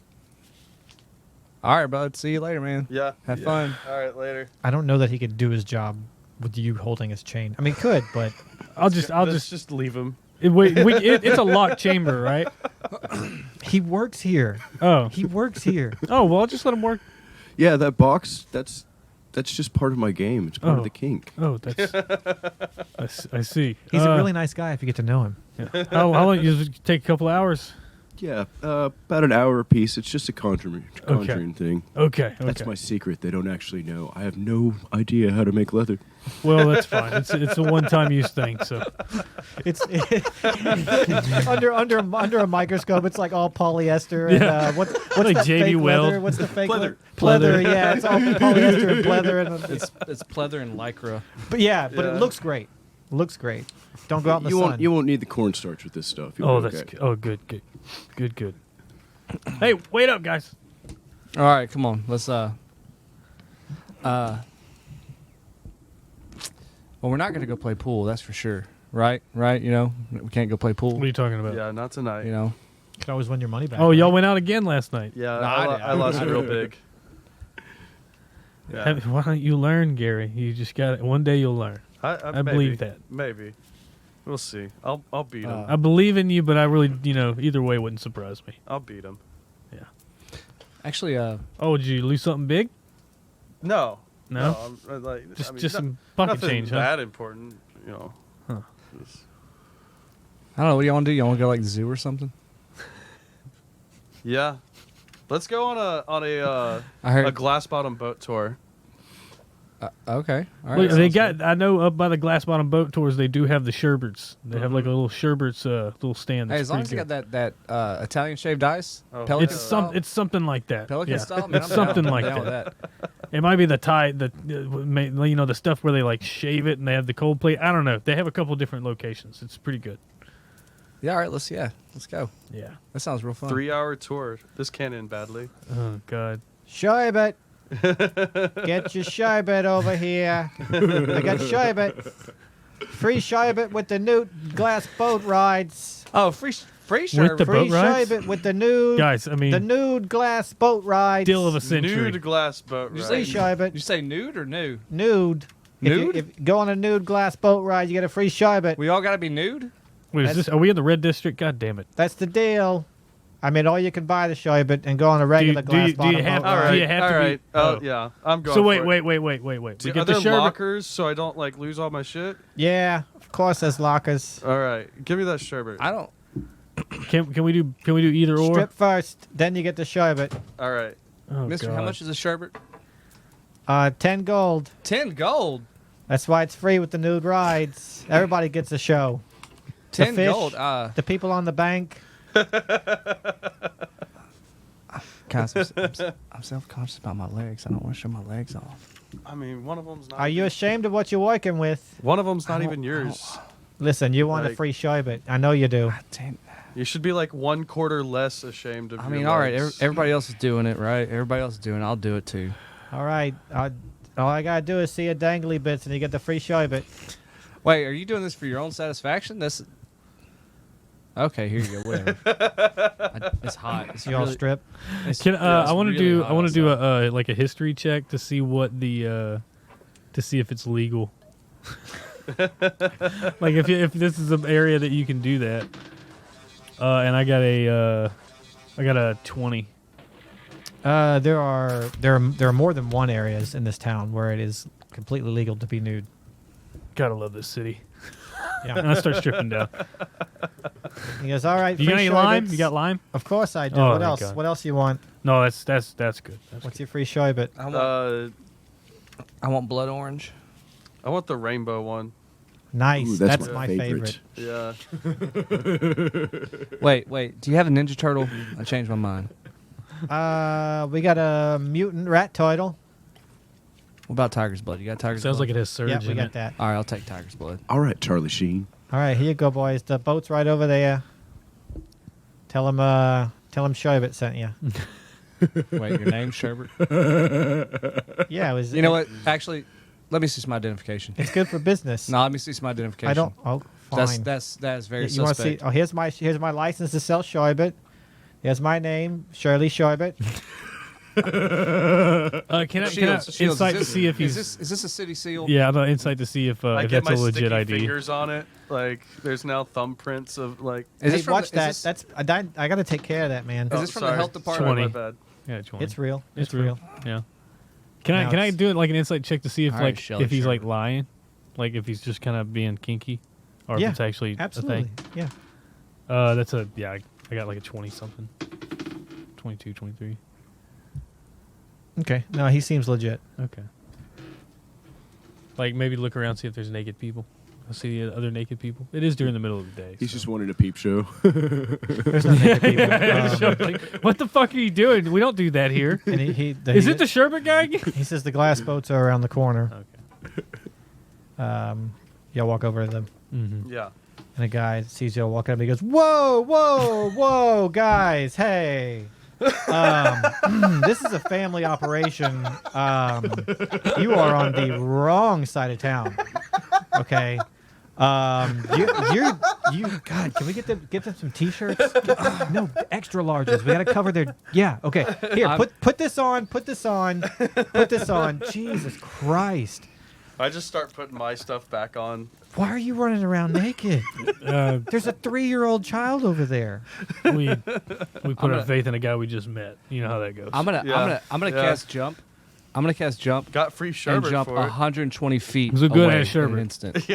all right, bud. See you later, man. Yeah. Have fun. All right, later. I don't know that he could do his job with you holding his chain. I mean, he could, but I'll Let's just leave him. It's a locked chamber, right? he works here. Oh. He works here. Oh, well, I'll just let him work. Yeah, that box, that's just part of my game. It's part Oh. of the kink. Oh, that's. I see. He's a really nice guy if you get to know him. Yeah. How long? You take a couple hours? Yeah, about an hour a piece. It's just a conjuring thing. Okay. That's my secret. They don't actually know. I have no idea how to make leather. Well, that's fine. It's a one-time use thing. So It's under a microscope. It's like all polyester. Yeah. And, what's Like that JB fake Weld. leather? What's the fake Pleather. Pleather. Yeah, it's all polyester and pleather. And It's pleather and lycra. but Yeah. it looks great. Looks great. Don't go out in the sun. You won't need the cornstarch with this stuff. You'll be okay. Good. Hey, wait up, guys. All right, come on. Let's Well, we're not gonna go play pool. That's for sure. Right. You know, we can't go play pool. What are you talking about? Yeah, not tonight. You know. You can always win your money back. Oh, y'all right? went out again last night. Yeah, No, I did. I lost real big. Yeah. Why don't you learn, Gary? You just got it. One day you'll learn. I I believe that. Maybe. We'll see. I'll beat him. I believe in you, but I really, either way wouldn't surprise me. I'll beat him. Actually, Oh, did you lose something big? No. No? I'm, like, Just some pocket nothing change, huh? that important, Huh. Just- I don't know. What do you want to do? You want to go like the zoo or something? Yeah. Let's go on a I heard. glass bottom boat tour. Okay. All right. Look, they sounds got. I know up by the glass bottom boat tours, they do have the sherbets. They have like a little sherbets, little stand. Hey, That's as long as pretty you got good. that Italian shaved ice, Oh, Pelican It's style. It's something like that. Pelican yeah. style. Man, It's I'm down. something I'm like down that. with that. It might be the the stuff where they like shave it and they have the cold plate. I don't know. They have a couple different locations. It's pretty good. Yeah. All right. Let's go. Yeah. That sounds real fun. 3-hour tour. This can't end badly. Oh God. Sherbet. Get your sherbet over here. I got sherbet. Free sherbet with the new glass boat rides. Oh, free With sherbet. the Free boat rides? sherbet with the nude. Guys, I mean, the nude glass boat rides. deal of a century. Nude glass boat You ride. Free sherbet. You say nude or new? Nude. Nude? If you go on a nude glass boat ride, you get a free sherbet. We all got to be nude. Wait, is this? Are we in the red district? God damn it! That's the deal. I mean, or you can buy the sherbet and go on a regular do you glass bottom have- boat All ride. right. Do you have to all be- right. oh. Yeah, I'm going So for wait. it. We Are get there the sherbet. lockers so I don't like lose all my shit? Yeah, of course, there's lockers. All right, give me that sherbet. I don't. Can we do either or? Strip first, then you get the sherbet. All right. Oh, Mister, how God. much is a sherbet? 10 gold. 10 gold. That's why it's free with the nude rides. Everybody gets a show. 10 fish. gold. The people on the bank. Guys, I'm self-conscious about my legs. I don't want to show my legs off. I mean, one of them's not. Are you ashamed of what you're working with? One of them's not I even don't- yours. Listen, you want a Like- free sherbet. I know you do. God damn. You should be like 1/4 less ashamed of. I your mean, all right. legs. Everybody else is doing it, right? Everybody else is doing it. I'll do it too. All right. All I got to do is see a dangly bits and you get the free sherbet. Wait, are you doing this for your own satisfaction? That's okay. Here you go. Whatever. It's hot. It's You all really, strip. it's- Can yeah, it's I want to really do hot I want to do outside. a like a history check to see what the to see if it's legal. Like if this is an area that you can do that. And I got a 20. There are more than one areas in this town where it is completely legal to be nude. Gotta love this city. Yeah. And I start stripping down. He goes, all right. You got free any lime? sherbets." You got lime? Of course I do. Oh, What thank else? God. What else you want? No, that's good. That's What's good. your free sherbet? I want blood orange. I want the rainbow one. Nice. Ooh, that's that's my my favorite. Yeah. Wait. Do you have a Ninja Turtle? I changed my mind. We got a mutant rat turtle. What about Tiger's Blood? You got Tiger's Sounds Blood? like it has surge Yeah, we in got it. that. All right, I'll take Tiger's Blood. All right, Charlie Sheen. All right, here you go, boys. The boat's right over there. Tell him Sherbet sent you. Wait, your name's Sherbert? Yeah, it was. You know what? Actually, let me see some identification. It's good for business. No, let me see some identification. I don't. Oh, fine. That is very You want to see? suspect. Oh, here's my license to sell Sherbet. Here's my name, Shirley Sherbet. Can I Shields, insight to is see if he's? Is this a city seal? Yeah, I'm gonna insight to see if I get that's my a legit sticky ID. fingers on it. Like, there's now thumbprints of like. Is Hey, this from watch the, that. Is this, That's I got to take care of that, man. Is this from the health department? 20. My bad. Yeah, 20. It's real. It's real. Yeah. Can I No, can I it's- do it like an insight check to see if All right, like Shelley, if he's sure. like lying, like if he's just kind of being kinky, or Yeah, if it's actually Absolutely. a thing. Yeah. That's a yeah. I got like a 20 something, 22, 23. Okay. No, he seems legit. Okay. Like maybe look around, see if there's naked people. I see other naked people. It is during the middle of the day. He's so. just wanted a peep show. There's no naked people. Like, what the fuck are you doing? We don't do that here. And Is it the sherbet guy again? He says the glass boats are around the corner. Okay. Y'all walk over to them, Mm-hmm. Yeah. and a guy sees y'all walking up. And he goes, "Whoa, whoa, whoa, guys! Hey, this is a family operation. You are on the wrong side of town. Okay." God, can we get them some T-shirts? No, extra larges. We gotta cover their. Yeah, okay. Here, put this on. Put this on. Jesus Christ! I just start putting my stuff back on. Why are you running around naked? There's a 3-year-old child over there. We put our faith in a guy we just met. You know how that goes. I'm gonna Yeah. cast jump. I'm gonna cast jump Got free and sherbet jump for it. 120 feet He's a good away ass sherbet. in an instant.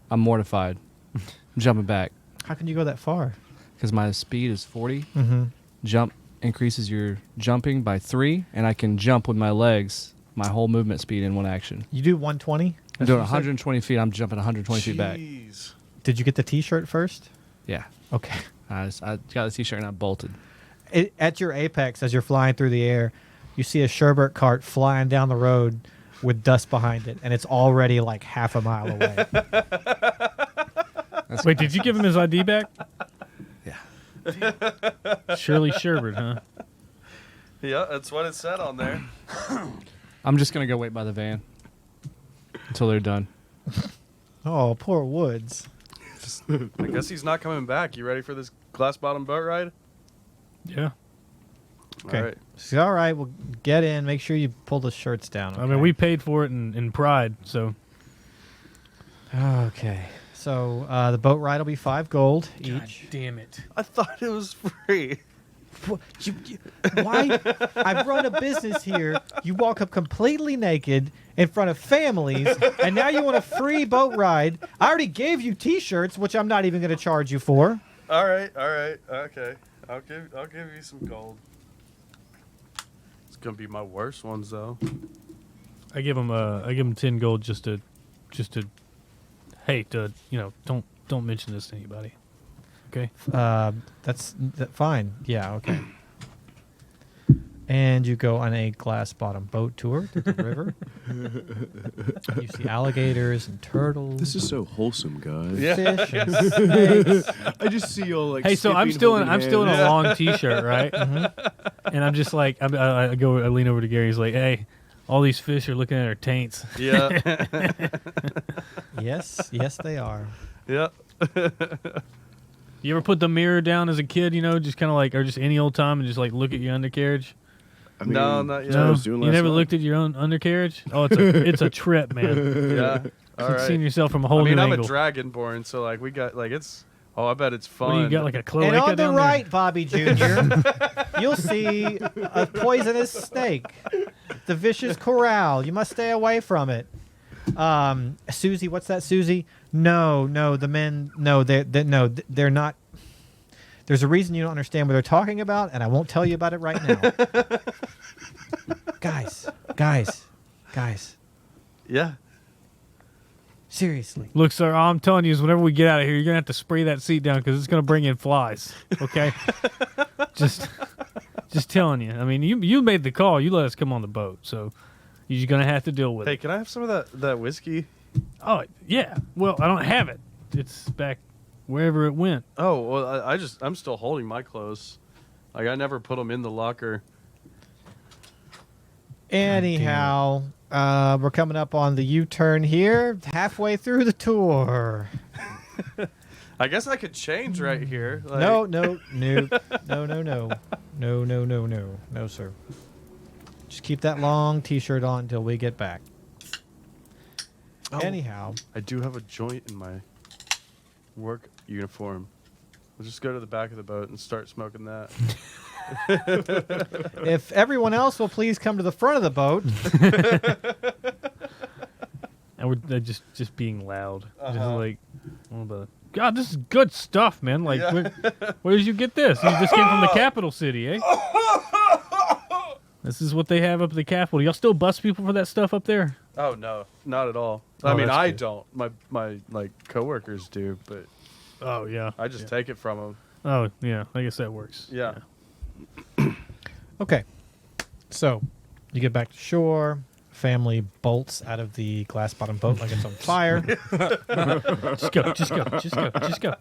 I'm mortified. I'm jumping back How can you go that far? because my speed is 40. Mm-hmm. Jump increases your jumping by 3, and I can jump with my legs, my whole movement speed in one action. You do 120. I'm doing 120 feet. I'm jumping 120 feet back. Jeez. Did you get the T-shirt first? Yeah. Okay. I got the T-shirt and I bolted. At your apex, as you're flying through the air, you see a sherbet cart flying down the road with dust behind it, and it's already like half a mile away. Wait, did you give him his ID back? Yeah. Shirley Sherbert, huh? Yeah, that's what it said on there. I'm just gonna go wait by the van until they're done. Oh, poor Woods. I guess he's not coming back. You ready for this glass bottom boat ride? Yeah. Okay. All right. So, all right, well, get in. Make sure you pull the shirts down. I mean, okay? we paid for it in pride, so. Okay. So the boat ride will be 5 gold each. Damn it. I thought it was free. Why? I've run a business here. You walk up completely naked in front of families, and now you want a free boat ride. I already gave you T-shirts, which I'm not even going to charge you for. All right. Okay. I'll give you some gold. It's gonna be my worst ones though. I give him 10 gold just to hey, don't mention this to anybody. Okay? That's fine. Yeah, okay. And you go on a glass-bottom boat tour through the river. You see alligators and turtles. This is so wholesome, guys. Fish and snakes. I just see y'all like. Hey, so I'm skipping, still in holding a hands. long T-shirt, right? And I'm just like I lean over to Gary. He's like, "Hey, all these fish are looking at our taints." Yeah. Yes, they are. Yeah. You ever put the mirror down as a kid? Just kind of like, or just any old time, and just like look at your undercarriage. I mean, No, not yet. that's what I No, was doing you last never night. looked at your own undercarriage. Oh, it's a trip, man. Yeah. All It's seeing right. yourself from a whole I mean, new I'm angle. a dragonborn, so like we got like it's. Oh, I bet it's fun. What do you got, like a cloaca And on the down right, Bobby Jr., you'll see a poisonous snake. The vicious corral. You must stay away from it. Susie, what's that, Susie? No, the men. No, they're not. There's a reason you don't understand what they're talking about, and I won't tell you about it right now. Guys. Yeah. Seriously. Look, sir, all I'm telling you is whenever we get out of here, you're gonna have to spray that seat down because it's gonna bring in flies. Okay. just telling you. I mean, you made the call. You let us come on the boat, so you're gonna have to deal with Hey, it. can I have some of that whiskey? Oh yeah. Well, I don't have it. It's back wherever it went. Oh, well, I'm still holding my clothes. Like, I never put them in the locker. Anyhow, we're coming up on the U-turn here, halfway through the tour. I guess I could change right here. Like, No, sir. Just keep that long T-shirt on until we get back. Oh. Anyhow, I do have a joint in my work uniform. We'll just go to the back of the boat and start smoking that. if everyone else will please come to the front of the boat. And we're just being loud. Just Uh-huh. like, God, this is good stuff, man. Like, Yeah. where did you get this? You just came from the capital city, eh? This is what they have up at the capital. Y'all still bust people for that stuff up there? Oh, no, not at all. Oh, I mean, that's I good. don't. My like coworkers do, but Oh yeah. I just take it from them. Oh yeah. I guess that works. Yeah. Okay. So, you get back to shore. Family bolts out of the glass-bottom boat like it's on fire. Just go.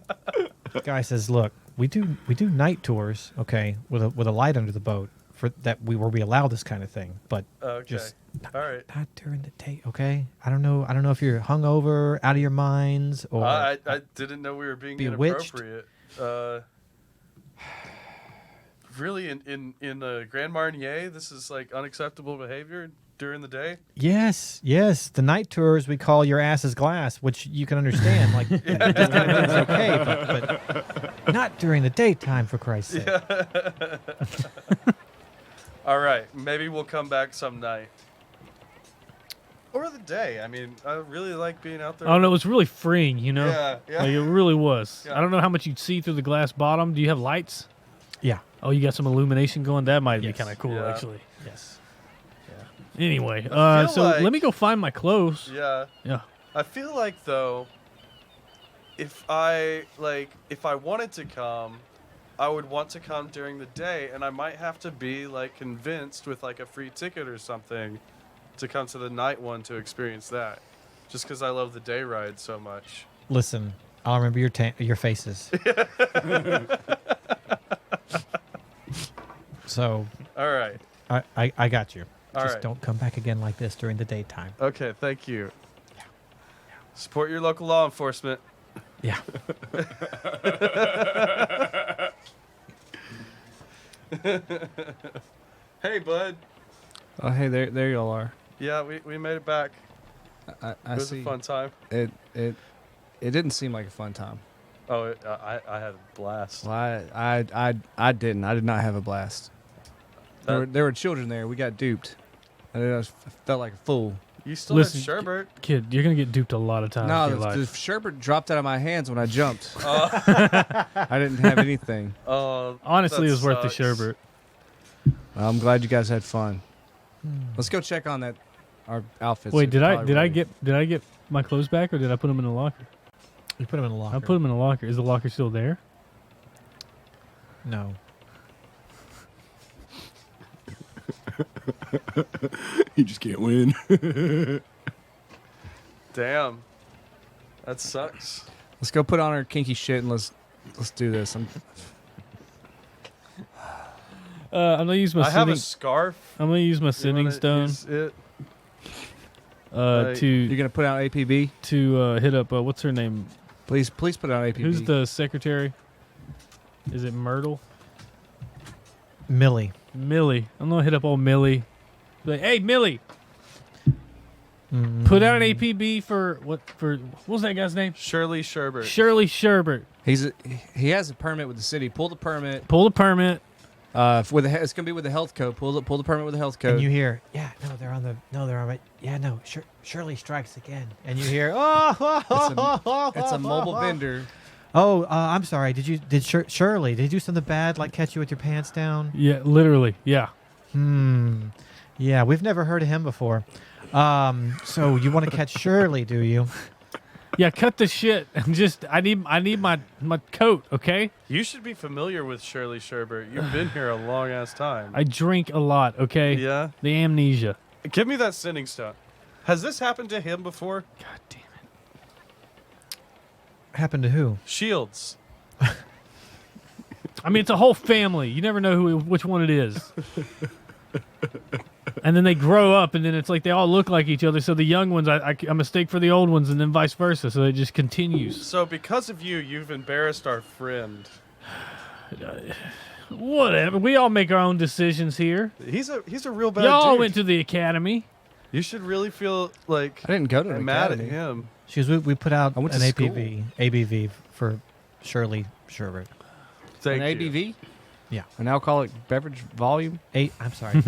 Guy says, "Look, we do night tours, okay, with a light under the boat for that where we allow this kind of thing, but Okay. just All right. not during the day, okay? I don't know if you're hungover, out of your minds, or I didn't know we were being Bewitched? inappropriate. Really, in Grand Marnier, this is like unacceptable behavior during the day. yes. The night tours we call your ass is glass, which you can understand. Like this kind of thing's okay, but not during the daytime, for Christ's sake. All right, maybe we'll come back some night. Or the day. I mean, I really like being out there. Oh no, it's really freeing, you know? Yeah. Like it really was. Yeah. I don't know how much you'd see through the glass bottom. Do you have lights? Yeah. Oh, you got some illumination going? That might be Yes. kind of cool, Yeah. actually. Yes. Anyway, feel so like- let me go find my clothes. Yeah. Yeah. I feel like though, if I wanted to come, I would want to come during the day, and I might have to be like convinced with like a free ticket or something to come to the night one to experience that. Just because I love the day ride so much. Listen, I'll remember your faces. So All right. I got you. All Just right. don't come back again like this during the daytime. Okay. Thank you. Support your local law enforcement. Yeah. Hey, bud. Oh, hey, there y'all are. Yeah, we made it back. I It was see. a fun time. It didn't seem like a fun time. Oh, I had a blast. Well, I didn't. I did not have a blast. There were children there. We got duped. I felt like a fool. You still Listen, had sherbet. Kid, you're going to get duped a lot of times in No, your life. the sherbet dropped out of my hands when I jumped. I didn't have anything. Honestly, it that was worth the sucks. sherbet. I'm glad you guys had fun. Let's go check on our outfits. Wait, They're did I probably ready. get my clothes back, or did I put them in the locker? You put them in a locker. I put them in the locker. Is the locker still there? No. You just can't win. Damn. That sucks. Let's go put on our kinky shit and let's do this. I'm gonna use my I have a sitting. scarf. I'm gonna use my You sitting wanna stone use it? You're to gonna put out APB? hit up. What's her name? Please put out APB. Who's the secretary? Is it Myrtle? Millie. Millie. I'm gonna hit up old Millie. Be like, hey Millie, put out an APB for what was that guy's name? Shirley Sherbert. Shirley Sherbert. He has a permit with the city. Pull the permit. Pull the permit. It's gonna be with the health code. Pull the permit with the health code. And you hear, yeah, no, they're on right. Yeah, no, Shirley strikes again. And you hear, oh, it's a mobile vendor. Oh, I'm sorry. Did Shirley? Did you do something bad, like catch you with your pants down? Yeah, literally. Yeah. Yeah, we've never heard of him before. So you want to catch Shirley, do you? Yeah, cut the shit. I need my coat, okay? You should be familiar with Shirley Sherbert. You've been here a long ass time. I drink a lot, okay? Yeah. The amnesia. Give me that sending stone. Has this happened to him before? God damn it. Happened to who? Shields. I mean, it's a whole family. You never know which one it is. And then they grow up, and then it's like they all look like each other. So the young ones, I mistake for the old ones, and then vice versa. So it just continues. So because of you, you've embarrassed our friend. Whatever. We all make our own decisions here. He's a real bad Y'all dude. went to the academy. You should really feel like I didn't go to the mad academy. at him. We put out I went an to ABV for Shirley Sherbert. Thank An you. ABV? Yeah. An alcoholic beverage volume? I'm sorry.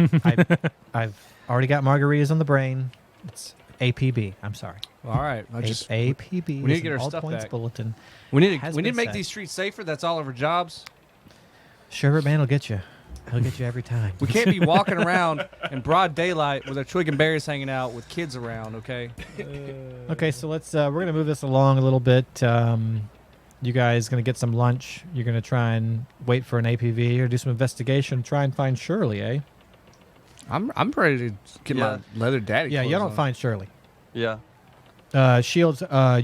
I've already got margaritas on the brain. It's APB. I'm sorry. All right. APB. we need to is get an our all stuff points back. bulletin. We need Has to been make said. these streets safer. That's all of our jobs. Sherbert man will get you. He'll get you every time. We can't be walking around in broad daylight with our twig and berries hanging out with kids around, okay? Okay, so let's. We're gonna move this along a little bit. You guys gonna get some lunch. You're gonna try and wait for an APV or do some investigation. Try and find Shirley, eh? I'm ready to get my leather daddy Yeah, you clothes don't on. find Shirley. Yeah. Shields, I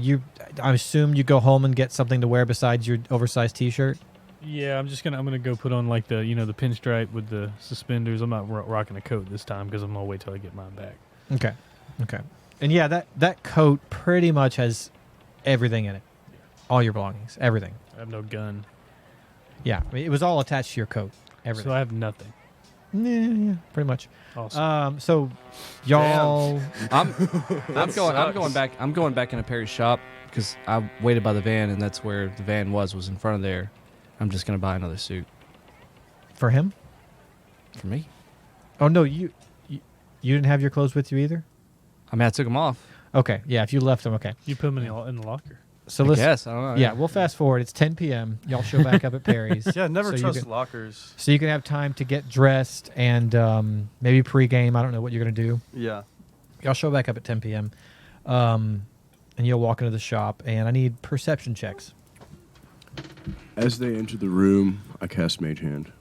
assume you go home and get something to wear besides your oversized T-shirt. Yeah, I'm gonna go put on like the the pinstripe with the suspenders. I'm not rocking a coat this time because I'm gonna wait till I get mine back. Okay. And yeah, that coat pretty much has everything in it. All your belongings, everything. I have no gun, Yeah, I mean, it was all attached to your coat. Everything. so I have nothing. Yeah, pretty much. Awesome. So y'all. I'm going back into Perry's shop because I waited by the van and that's where the van was in front of there. I'm just gonna buy another suit For him? for me. Oh no, you didn't have your clothes with you either. I mean, I took them off. Okay, yeah. If you left them, okay. You put them in the locker. So I let's. guess I don't know. Yeah, we'll fast forward. It's 10 p.m. Y'all show back up at Perry's. Yeah, never So you trust can- lockers. So you can have time to get dressed and maybe pregame. I don't know what you're gonna do. Yeah. Y'all show back up at 10 p.m. And you'll walk into the shop, and I need perception checks. As they enter the room, I cast Mage Hand.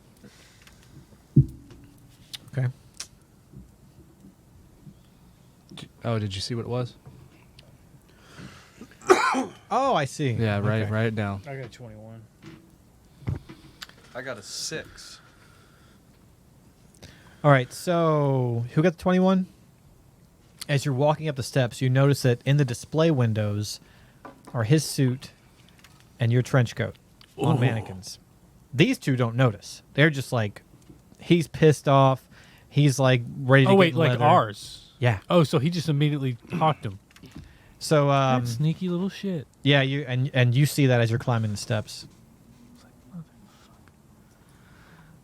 Okay. Oh, did you see what it was? Oh, I see. Yeah, Okay. write it down. I got 21. I got a 6. All right. So who got the 21? As you're walking up the steps, you notice that in the display windows are his suit and your trench coat on mannequins. These two don't notice. They're just like, he's pissed off. He's like ready to Oh get wait, in like leather. ours. Yeah. Oh, so he just immediately hawked him. So That sneaky little shit. yeah, you and you see that as you're climbing the steps.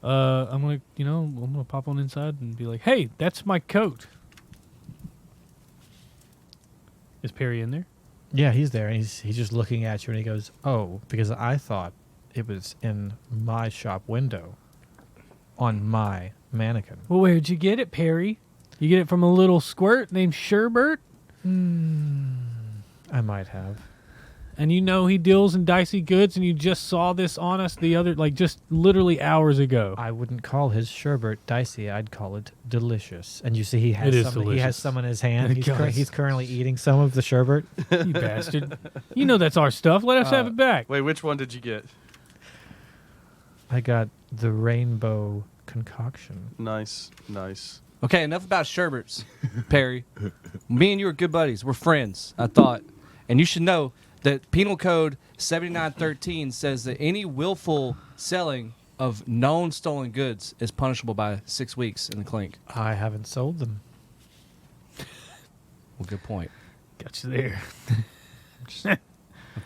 I'm gonna pop on inside and be like, "Hey, that's my coat." Is Perry in there? Yeah, he's there. And he's just looking at you, and he goes, "Oh, because I thought it was in my shop window, on my mannequin." Well, where'd you get it, Perry? You get it from a little squirt named Sherbert? I might have. And you know he deals in dicey goods, and you just saw this on us just literally hours ago. I wouldn't call his sherbet dicey. I'd call it delicious. And you see, he has It is some. He delicious. has some in his hand. It does. He's currently eating some of the sherbet. You bastard. You know that's our stuff. Let us have it back. Wait, which one did you get? I got the rainbow concoction. Nice. Okay, enough about Sherberts, Perry. Me and you are good buddies. We're friends, I thought. And you should know that Penal Code 7913 says that any willful selling of known stolen goods is punishable by 6 weeks in the clink. I haven't sold them. Well, good point. Got you there. I'm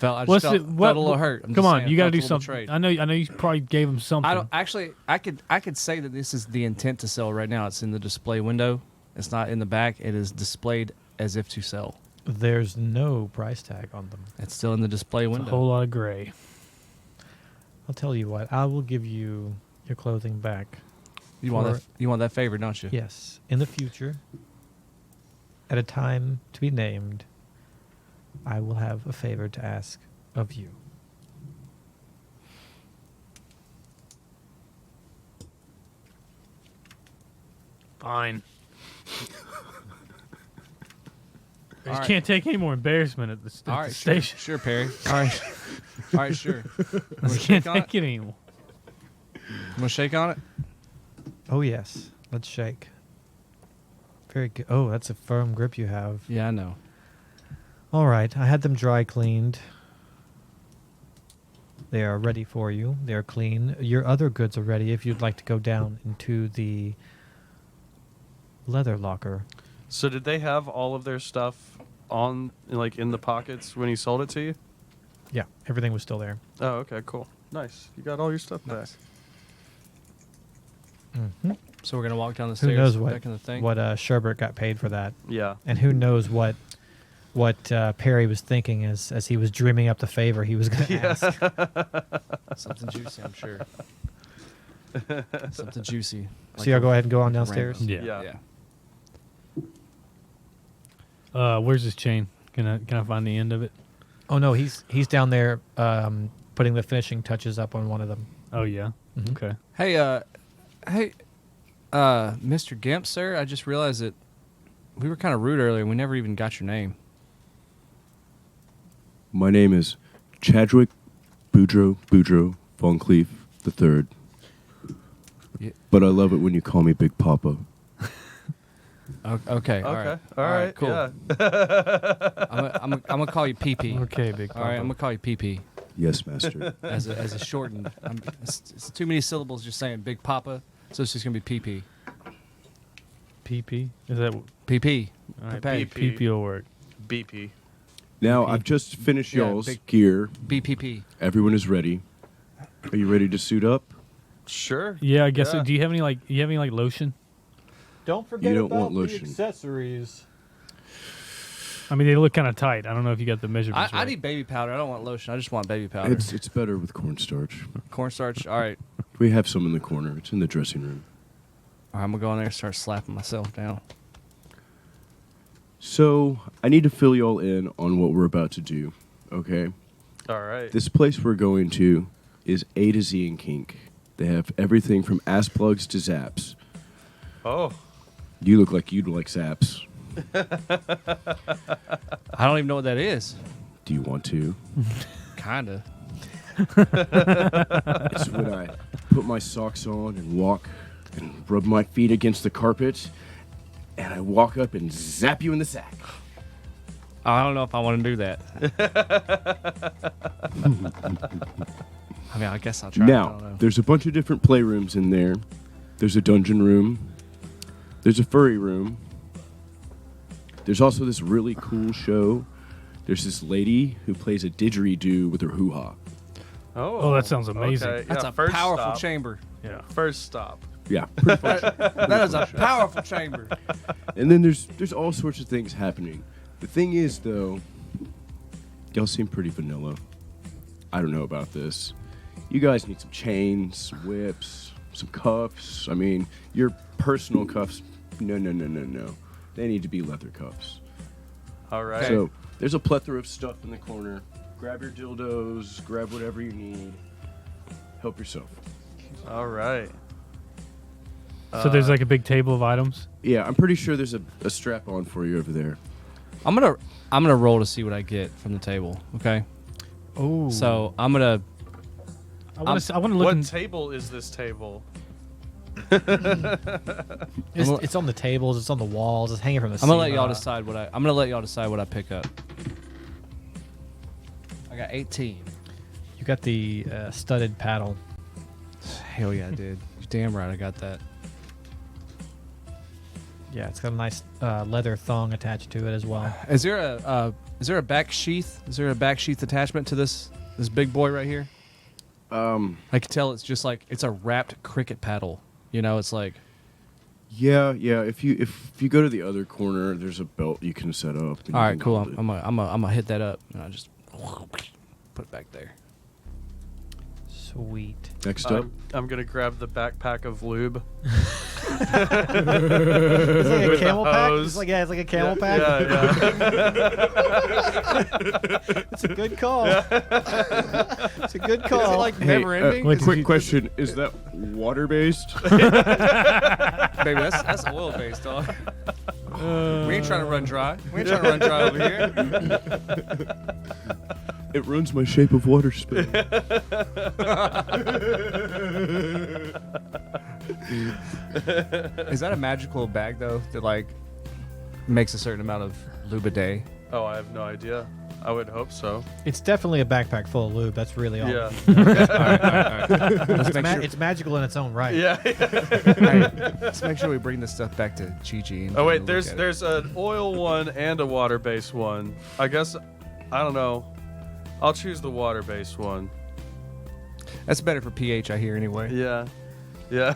I just What's felt, it? What? felt a little hurt. I'm Come just on, saying, you got to felt a do little something. betrayed. I know you probably gave him something. I don't actually. I could say that this is the intent to sell right now. It's in the display window. It's not in the back. It is displayed as if to sell. There's no price tag on them. It's still in the display It's a window. whole lot of gray. I'll tell you what. I will give you your clothing back. You want for- that? You want that favor, don't you? Yes, in the future, at a time to be named, I will have a favor to ask of you. Fine. I All just right. can't take any more embarrassment at the, All at right, the sure, station. sure, Perry. All right, all right, sure. I Wanna can't shake on it? take it anymore. Want to shake on it? Oh yes, let's shake. Very good. Oh, that's a firm grip you have. Yeah, I know. All right, I had them dry cleaned. They are ready for you. They are clean. Your other goods are ready if you'd like to go down into the leather locker. So did they have all of their stuff on, like, in the pockets when he sold it to you? Yeah, everything was still there. Oh, okay, cool. Nice. You got all your stuff back. Mm-hmm. So we're gonna walk down the Who stairs. knows what back in the thing. Sherbert got paid for that, Yeah. and who knows what Perry was thinking as he was dreaming up the favor he was going to ask. Something juicy, I'm sure. Something juicy. So y'all go ahead and go on like a downstairs. rainbow. Yeah. Yeah. Where's this chain? Can I find the end of it? Oh no, he's down there putting the finishing touches up on one of them. Oh yeah. Mhm. Okay. Hey, Mr. Gimp, sir. I just realized that we were kind of rude earlier. We never even got your name. My name is Chadwick Boudreaux Von Cleef III. Yeah. But I love it when you call me Big Papa. Okay. All right. All right. Cool. Yeah. I'm gonna call you PP. Okay, big. All right. I'm gonna call you PP Yes, master. as a shortened. It's too many syllables. Just saying Big Papa. So it's just gonna be PP. PP. Is that PP. all right? Pepe. PP. PP will work. BP. Now, I've just finished Yeah, y'all's big- gear. BPP. Everyone is ready. Are you ready to suit up? Sure. Yeah, I guess. Yeah. So. Do you have any lotion? Don't forget don't want about the lotion. accessories. I mean, they look kind of tight. I don't know if you got the measurements I right. need baby powder. I don't want lotion. I just want baby powder. It's better with cornstarch. Cornstarch. All right. We have some in the corner. It's in the dressing room. All right. I'm gonna go in there and start slapping myself down. So, I need to fill y'all in on what we're about to do, okay? All right. This place we're going to is A to Z in kink. They have everything from ass plugs to zaps. Oh. You look like you'd like zaps. I don't even know what that is. Do you want to? Kinda. It's when I put my socks on and walk and rub my feet against the carpet, and I walk up and zap you in the sack. I don't know if I want to do that. I mean, I guess I'll try. I Now, don't know. there's a bunch of different playrooms in there. There's a dungeon room. There's a furry room. There's also this really cool show. There's this lady who plays a didgeridoo with her hoo-ha. Oh, that sounds amazing. Okay. That's yeah, a first powerful stop. chamber. Yeah. First stop. Yeah, pretty fun. That is a powerful chamber. And then there's all sorts of things happening. The thing is, though, y'all seem pretty vanilla. I don't know about this. You guys need some chains, some whips, some cuffs. I mean, your personal cuffs. No. They need to be leather cuffs. All right. So there's a plethora of stuff in the corner. Grab your dildos. Grab whatever you need. Help yourself. All right. So there's like a big table of items. Yeah, I'm pretty sure there's a strap on for you over there. I'm gonna roll to see what I get from the table. Okay. Oh, So I'm gonna. I want to look. What in, table is this table? it's on the tables. It's on the walls. It's hanging from the. I'm gonna let ceiling. y'all decide what I'm gonna let y'all decide what I pick up. I got 18. You got the studded paddle. Hell yeah, dude. You're damn right I got that. Yeah, it's got a nice leather thong attached to it as well. Is there a back sheath? Is there a back sheath attachment to this big boy right here? I can tell it's just like it's a wrapped cricket paddle. You know, it's like. Yeah. If you go to the other corner, there's a belt you can set up. All right, cool. I'm gonna hit that up. And I just put it back there. Sweet. Next up, I'm gonna grab the backpack of lube. It's like a With camel the pack. hose. It's like a camel pack. Yeah. It's a good call. It's a good call. Is it like never ending? quick question: is that water based? Baby, that's oil based, dog. We ain't trying to run dry. Over here. It runs my shape of water spell. Is that a magical bag though that like makes a certain amount of lube a day? Oh, I have no idea. I would hope so. It's definitely a backpack full of lube. That's really all. Yeah. All right. Let's make sure. It's magical in its own right. Yeah. All right, let's make sure we bring this stuff back to Gigi. And Oh wait, look there's at it. there's an oil one and a water-based one. I guess I don't know. I'll choose the water-based one. That's better for pH, I hear anyway. Yeah. Yeah.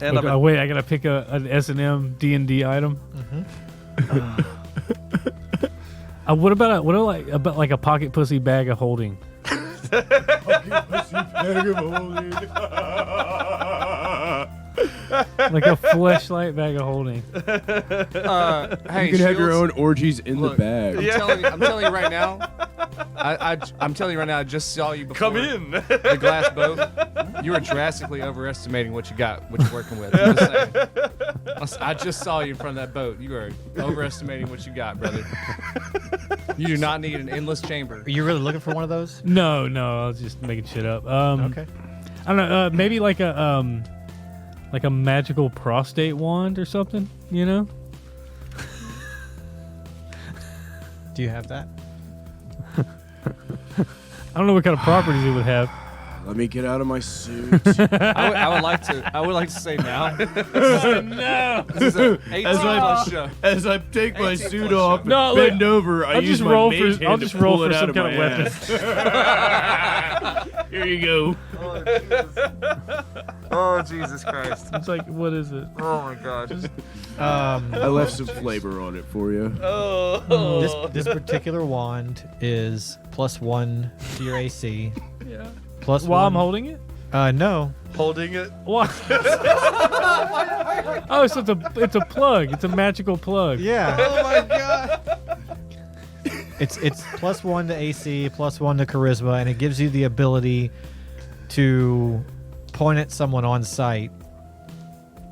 And Okay, wait, I gotta pick an S&M D&D item. What about like a pocket pussy bag of holding? Like a fleshlight bag of holding. Hey, You can have your Shields, own orgies in look, the bag. I'm telling you right now. I'm telling you right now. I just saw you before. come in. The glass boat. You were drastically overestimating what you're working with. I'm just saying. I just saw you in front of that boat. You are overestimating what you got, brother. You do not need an endless chamber. Are you really looking for one of those? No, I was just making shit up. Okay. I don't know. Maybe like a magical prostate wand or something. You know? Do you have that? I don't know what kind of properties it would have. Let me get out of my suit. I would like to say now. No. This is an 18+ show. As I take my 18 suit plus off, No, and bend look, over, I I'll use just my roll mage for hand to pull it out some of kind my of weapon. ass. Here you go. Oh Jesus Christ! It's like, what is it? Oh my God! I left some flavor on it for you. This particular wand is +1 to your AC. Yeah. Plus While one. I'm holding it? No. Holding it. What? Oh, so it's a plug. It's a magical plug. Yeah. Oh my god. It's +1 to AC, +1 to charisma, and it gives you the ability to point at someone on sight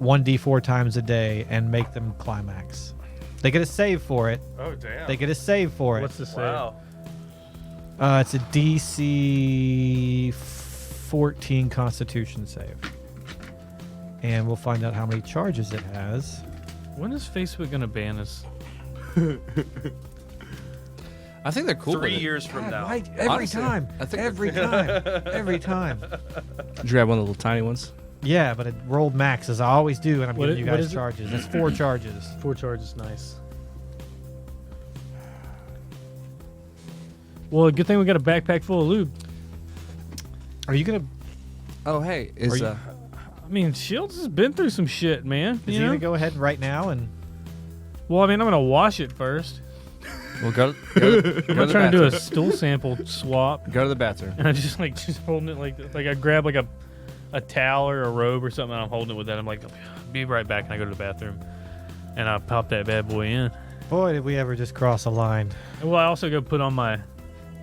1d4 times a day and make them climax. They get a save for it. Oh damn. They get a save for it. What's the save? Wow. It's a DC 14 Constitution save. And we'll find out how many charges it has. When is Facebook gonna ban us? I think they're cool. 3 with it. years from now. Right, every Honestly, time. I think Every time. Every time. Did you have one of the little tiny ones? Yeah, but it rolled max as I always do, and I'm What giving you what guys is it? charges. It's 4 charges. 4 charges, nice. Well, good thing we got a backpack full of lube. Are you gonna? Oh hey, Are is you- I mean, Shields has been through some shit, man. Is You he know? gonna go ahead right now and? Well, I mean, I'm gonna wash it first. well go to I'm the not trying to do a bathroom. stool sample swap, Go to the bathroom. and I just holding it like I grab like a towel or a robe or something, and I'm holding it with that. I'm like, be right back, and I go to the bathroom, and I pop that bad boy in. Boy, did we ever just cross a line. Well, I also go put on my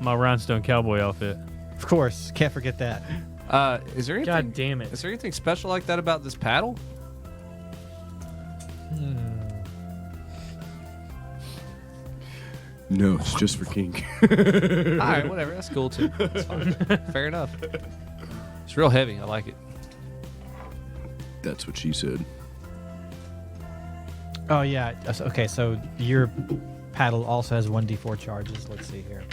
rhinestone cowboy outfit. Of course, can't forget that. Is there anything? God damn it! Is there anything special like that about this paddle? No, it's just for kink. All right, whatever. That's cool too. That's fine. Fair enough. It's real heavy. I like it. That's what she said. Oh yeah. Okay, so your paddle also has 1d4 charges. Let's see here.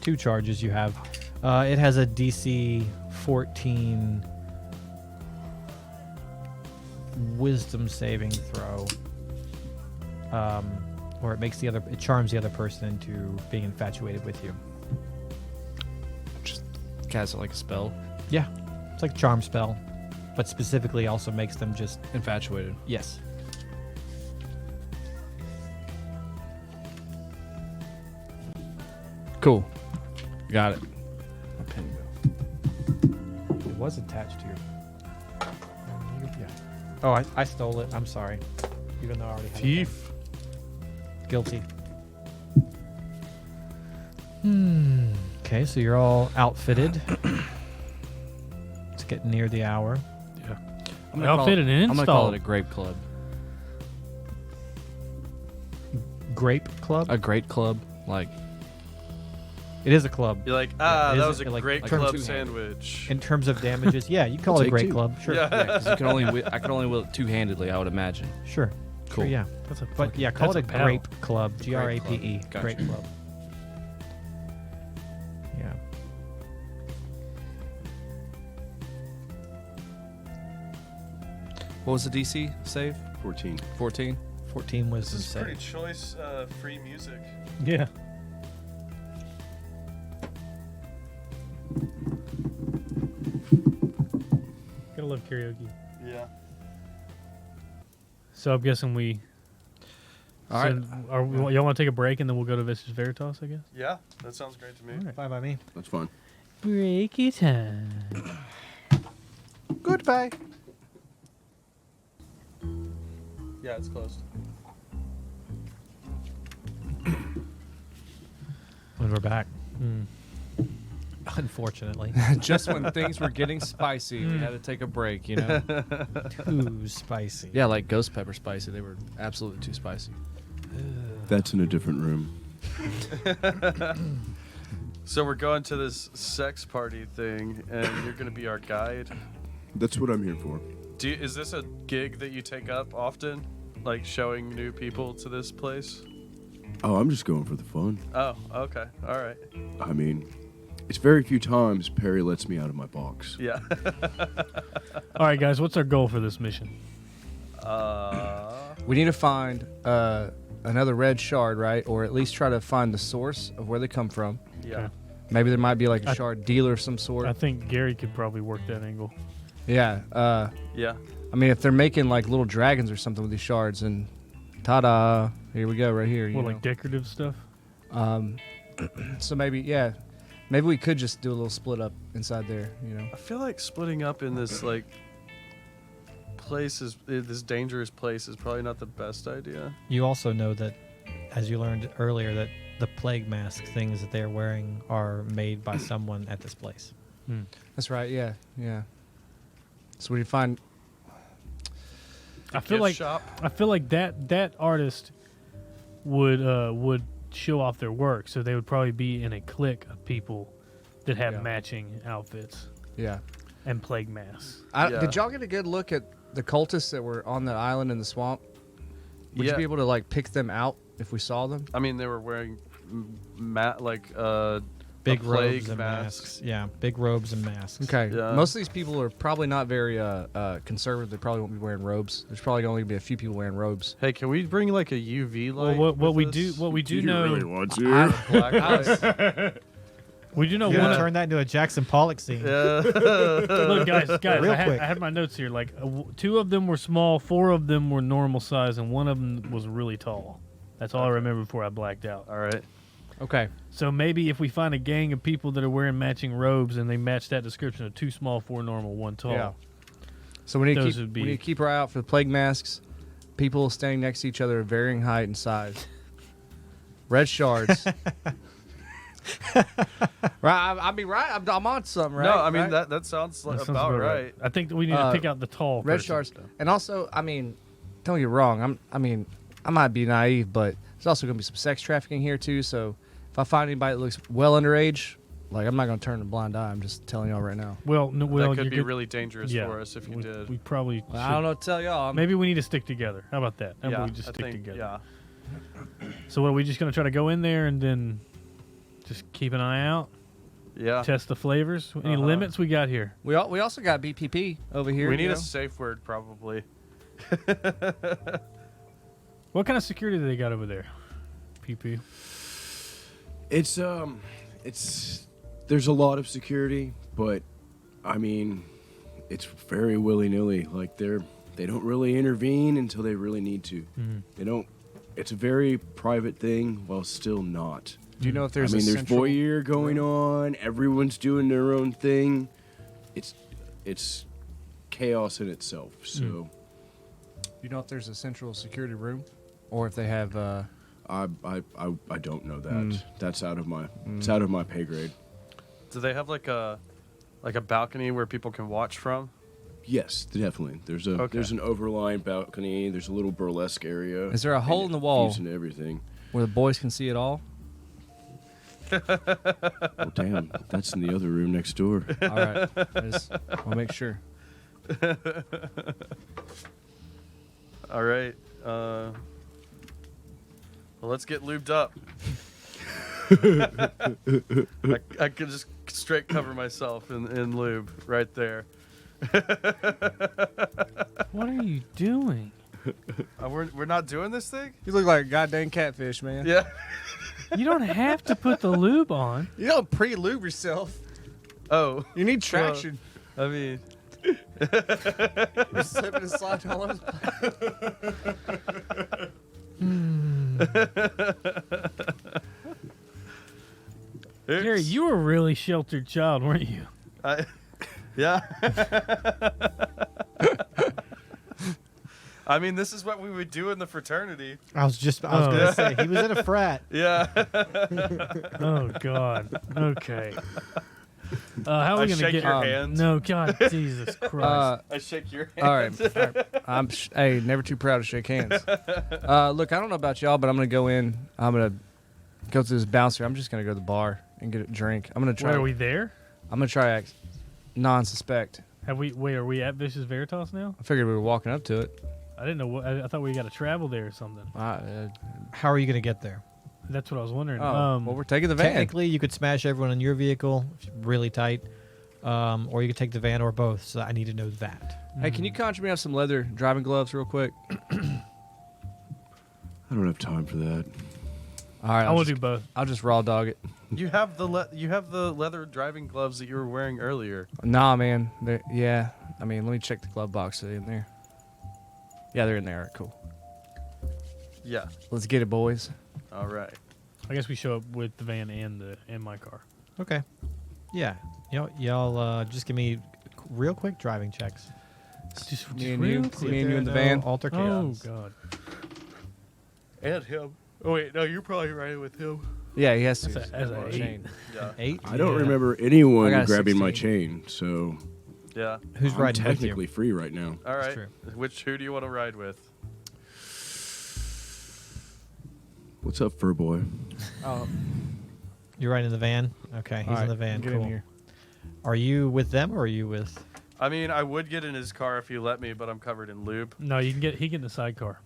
2 charges you have. It has a DC 14 wisdom saving throw. Or it charms the other person into being infatuated with you. Just cast it like a spell. Yeah. It's like a charm spell. But specifically also makes them just... Infatuated. Yes. Cool. Got it. My pen go. It was attached to your... Yeah. Oh, I stole it. I'm sorry. Even though I already had it. Thief. Guilty. Okay, so you're all outfitted. It's getting near the hour. Yeah. I'm gonna Outfitted and I'm gonna call it installed. a grape club. Grape club? A great club, like It is a club. You're like, it that is was a like- great like club two-handed. sandwich. In terms of damages, yeah, you call it a Take great 2. club. Sure. Yeah. because you can only I can only wield it two-handedly, I would imagine. Sure. Cool. Sure, yeah. That's a But fucking- yeah, call that's it a pal. grape club. Grape. Gotcha. Grape club. Yeah. What was the DC save? 14. 14. 14 This wisdom is save. pretty choice free music. Yeah. Gotta love karaoke. Yeah. So I'm guessing we. All right. Y'all want to take a break and then we'll go to Vicious Veritas, I guess? Yeah, that sounds great to me. All right. Fine by me. That's fine. Break it time. Goodbye. Yeah, it's closed. When we're back. Hmm. Unfortunately. Just when things were getting spicy, we had to take a break, you know? Too spicy. Yeah, like ghost pepper spicy. They were absolutely too spicy. That's in a different room. So we're going to this sex party thing, and you're going to be our guide. That's what I'm here for. Is this a gig that you take up often? Like showing new people to this place? Oh, I'm just going for the fun. Oh, okay. All right. I mean, it's very few times Perry lets me out of my box. Yeah. All right, guys, what's our goal for this mission? We need to find another red shard, right? Or at least try to find the source of where they come from. Yeah. Maybe there might be like a shard dealer of some sort. I think Gary could probably work that angle. Yeah. Yeah. I mean, if they're making like little dragons or something with these shards, and ta-da, here we go, right here. You Well, know? like decorative stuff. So maybe we could just do a little split up inside there. You know. I feel like splitting up in this like this dangerous place is probably not the best idea. You also know that, as you learned earlier, that the plague mask things that they're wearing are made by someone at this place. That's right. Yeah. So we need to find. I feel Gift like shop. that artist would show off their work, so they would probably be in a clique of people that have Yeah. matching outfits Yeah. and plague masks. Yeah. Did y'all get a good look at the cultists that were on the island in the swamp? Would you Yeah. be able to like pick them out if we saw them? I mean, they were wearing Big a plague robes and mask. masks. Yeah, big robes and masks. Okay. Yeah. Most of these people are probably not very conservative. They probably won't be wearing robes. There's probably only be a few people wearing robes. Hey, can we bring like a UV light? Well, what with we this? do know, want Black light. we do know You one. want to turn that into a Jackson Pollock scene? Look, guys, Real I quick. had my notes here. Like, 2 of them were small, 4 of them were normal size, and 1 of them was really tall. That's all I remember before I blacked out. All right. Okay. So maybe if we find a gang of people that are wearing matching robes and they match that description of 2 small, 4 normal, 1 tall. Yeah. So we need Those to would we be- need to keep our eye out for the plague masks. People standing next to each other of varying height and size. Red shards. Right. I mean, right. I'm on something, right? No, I mean Right? that sounds That sounds about right. I think that we need to pick out the tall red person. shards. And also, I mean, don't get me wrong. I might be naive, but there's also going to be some sex trafficking here too. So if I find anybody that looks well underage, like I'm not going to turn a blind eye. I'm just telling y'all right now. Well, no, well, That could you're be good. really dangerous Yeah. for us if you we, did. We probably Well, I should- don't know what to tell y'all. Maybe we need to stick together. How about that? How about yeah, we just I stick think, together? Yeah. So what, are we just going to try to go in there and then Just keep an eye out. Yeah. Test the flavors. Any limits we got here? We also got BPP over here. We need you a know? safe word, probably. What kind of security do they got over there? PP. It's there's a lot of security, but I mean, it's very willy-nilly. Like they don't really intervene until they really need to. They don't. It's a very private thing, while still not. Do you know if there's I mean, a there's central voyeur going on. Everyone's doing their own thing. It's chaos in itself. So Do you know if there's a central security room, or if they have? I don't know that. That's out of my it's out of my pay grade. Do they have like a balcony where people can watch from? Yes, definitely. There's an overlying balcony. There's a little burlesque area. Is there a hole and in the wall views and everything? where the boys can see it all? Well, damn, that's in the other room next door. All right, I'll make sure. All right. Well, let's get lubed up. I could just straight cover myself in lube right there. What are you doing? We're not doing this thing? You look like a goddamn catfish, man. Yeah. You don't have to put the lube on. You don't pre-lube yourself. Oh. You need traction. I mean, You're slipping and sliding all over the place. Gary, you were a really sheltered child, weren't you? Yeah. I mean, this is what we would do in the fraternity. I was gonna say he was in a frat. Yeah. Oh God. Okay. How are we I gonna shake get? your hand. No, God, Jesus Christ. I shake your hand. All right. I'm hey, never too proud to shake hands. Look, I don't know about y'all, but I'm gonna go in. I'm gonna go to this bouncer. I'm just gonna go to the bar and get a drink. I'm gonna try. Where are we there? I'm gonna try to act non-suspect. Wait, are we at Vicious Veritas now? I figured we were walking up to it. I didn't know. I thought we got to travel there or something. How are you gonna get there? That's what I was wondering. Well, we're taking the van. Technically, you could smash everyone in your vehicle, if you're really tight, or you could take the van, or both. So I need to know that. Hey, can you conjure me up some leather driving gloves real quick? I don't have time for that. All right, I will do both. I'll just raw dog it. You have the leather driving gloves that you were wearing earlier. Nah, man. Yeah. I mean, let me check the glove box. Are they in there? Yeah, they're in there. All right, cool. Yeah. Let's get it, boys. All right. I guess we show up with the van and my car. Okay. Yeah. Y'all just give me real quick driving checks. Just Me and real you. quick. Me and you in the No van. Oh altercations. God. And him. Oh wait, no, you're probably riding with him. Yeah, he has to. That's a 8. chain. Yeah. 8. I don't Yeah. remember I anyone got a grabbing my 16. chain, so Yeah. Who's I'm riding with technically you? free right now. All right. true. Who do you want to ride with? What's up, fur boy? Oh, You're riding in the van. Okay, he's all right, in the van. Get Cool. in here. Are you with them or are you with? I mean, I would get in his car if you let me, but I'm covered in lube. No, he can get in the sidecar.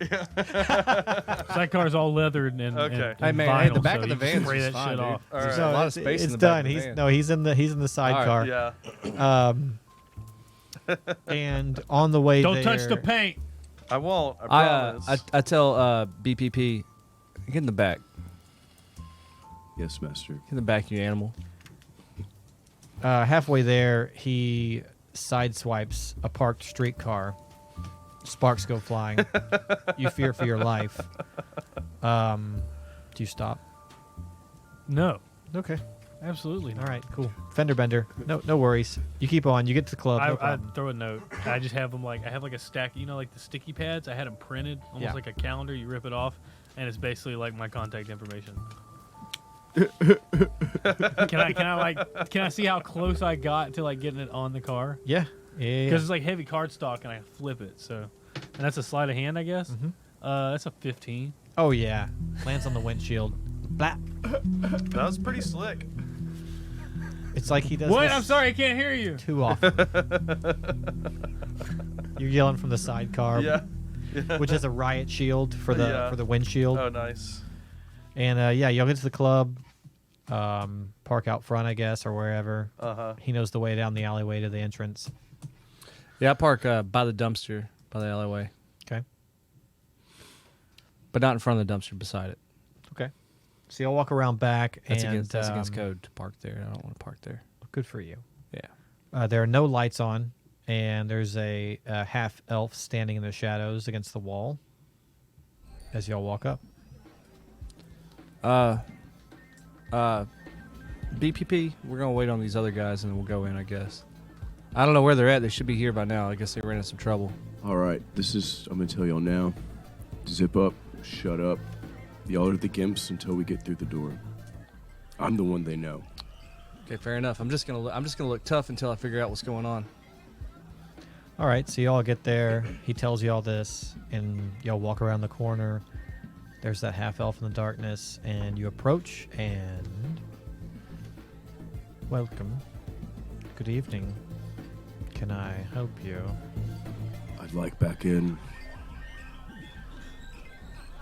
Sidecar's all leathered and Okay. and Hey, man, vinyl, hey, the back so of the you can van's spray just that fine, shit dude. off. All There's right. a lot of space it's in the done. back of the van. He's in the sidecar. Yeah. And on the way Don't there, touch the paint. I won't. I promise. I tell BPP, get in the back. Yes, master. Get in the back, you animal. Halfway there, he sideswipes a parked streetcar. Sparks go flying. You fear for your life. Do you stop? No, Okay. absolutely All not. right. Cool. Fender bender. No worries. You keep on. You get to the club. No I problem. throw a note. I just have them I have like a stack, like the sticky pads. I had them printed, almost Yeah. like a calendar. You rip it off, and it's basically like my contact information. Can I see how close I got to like getting it on the car? Yeah. Yeah. Because it's like heavy cardstock, and I flip it. So, and that's a sleight of hand, I guess. Mhm. That's a 15. Oh yeah. Lands on the windshield. Blap. That was pretty slick. It's like he does. What? this I'm sorry, I can't hear you. Too often. You're yelling from the sidecar. Yeah. Which is a riot shield for the Yeah. windshield. Oh, nice. And yeah, y'all get to the club. park out front, I guess, or wherever. He knows the way down the alleyway to the entrance. Yeah, I park by the dumpster, by the alleyway. Okay. But not in front of the dumpster, beside it. Okay. So you'll walk around back. That's and against code to park there. I don't want to park there. Good for you. Yeah. There are no lights on, and there's a half elf standing in the shadows against the wall as y'all walk up. BPP, we're going to wait on these other guys and then we'll go in, I guess. I don't know where they're at. They should be here by now. I guess they ran into some trouble. All right, I'm going to tell y'all now. Zip up, shut up. Y'all are the Gimps until we get through the door. I'm the one they know. Okay, fair enough. I'm just gonna look tough until I figure out what's going on. All right, so y'all get there. He tells you all this, and y'all walk around the corner. There's that half elf in the darkness, and you approach, and welcome. Good evening. Can I help you? I'd like back in.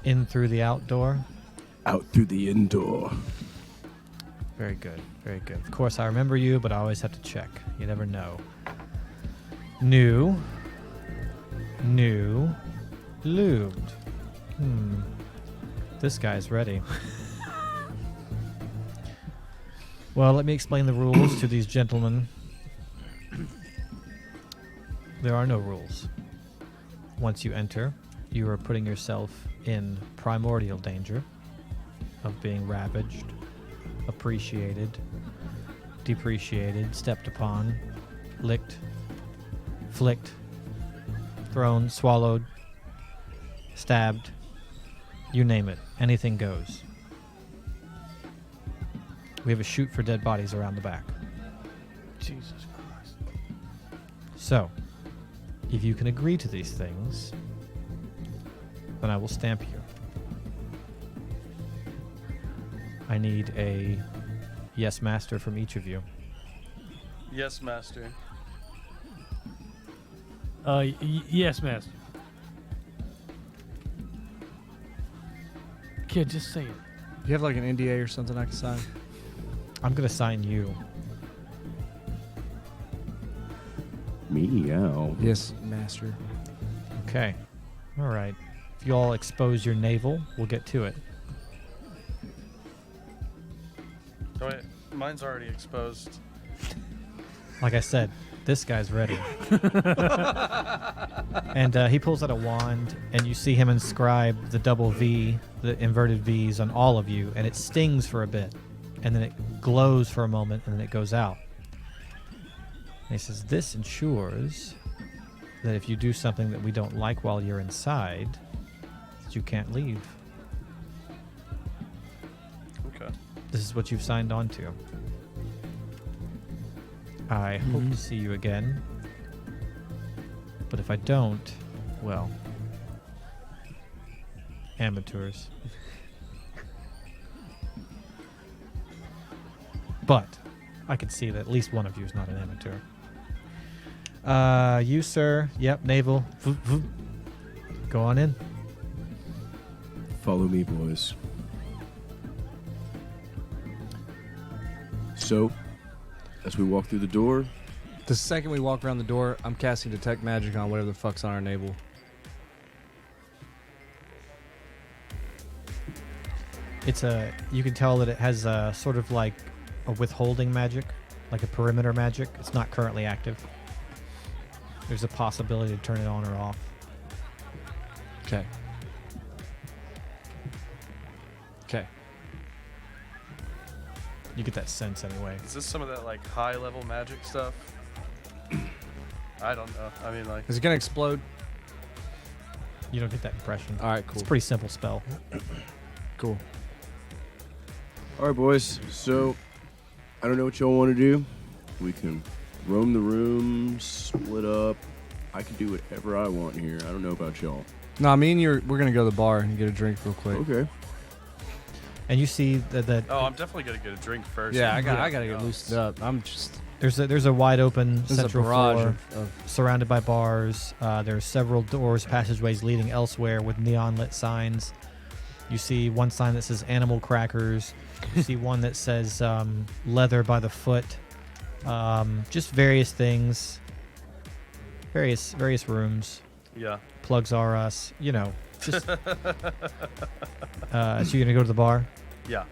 In through the outdoor? Out through the indoor. Very good, very good. Of course, I remember you, but I always have to check. You never know. New, lubed. This guy's ready. Well, let me explain the rules to these gentlemen. There are no rules. Once you enter, you are putting yourself in primordial danger of being ravaged, appreciated, depreciated, stepped upon, licked, flicked, thrown, swallowed, stabbed, you name it. Anything goes. We have a chute for dead bodies around the back. Jesus Christ. So, if you can agree to these things, then I will stamp you. I need a yes master from each of you. Yes, master. Yes, master. Kid, just say it. Do you have like an NDA or something I can sign? I'm going to sign you. Meow. Yes, master. Okay. All right. If you all expose your navel, we'll get to it. Oh, wait, mine's already exposed. Like I said, this guy's ready. And he pulls out a wand, and you see him inscribe the double V, the inverted V's on all of you, and it stings for a bit, and then it glows for a moment, and then it goes out. And he says, this ensures that if you do something that we don't like while you're inside, that you can't leave. Okay. This is what you've signed on to. I hope to see you again. But if I don't, well, amateurs. But I can see that at least one of you is not an amateur. You, sir. Yep, naval. Voop, voop. Go on in. Follow me, boys. So, as we walk through the door, The second we walk around the door, I'm casting detect magic on whatever the fuck's on our navel. You can tell that it has a sort of like a withholding magic, like a perimeter magic. It's not currently active. There's a possibility to turn it on or off. Okay. Okay. You get that sense anyway. Is this some of that like high level magic stuff? I don't know. I mean, like, Is it gonna explode? You don't get that impression. All right, cool. It's a pretty simple spell. Cool. all right, boys. So, I don't know what y'all want to do. We can roam the room, split up. I can do whatever I want here. I don't know about y'all. No, me and we're gonna go to the bar and get a drink real quick. Okay. And you see that oh, I'm definitely gonna get a drink first. Yeah, I Everything gotta get else. loosened up. I'm just there's a wide open this is a central barrage floor of surrounded by bars. There are several doors, passageways leading elsewhere with neon lit signs. You see one sign that says animal crackers. You see one that says leather by the foot. Just various things. Various rooms. Yeah. Plugs are us. You know, just. So you're gonna go to the bar Yeah.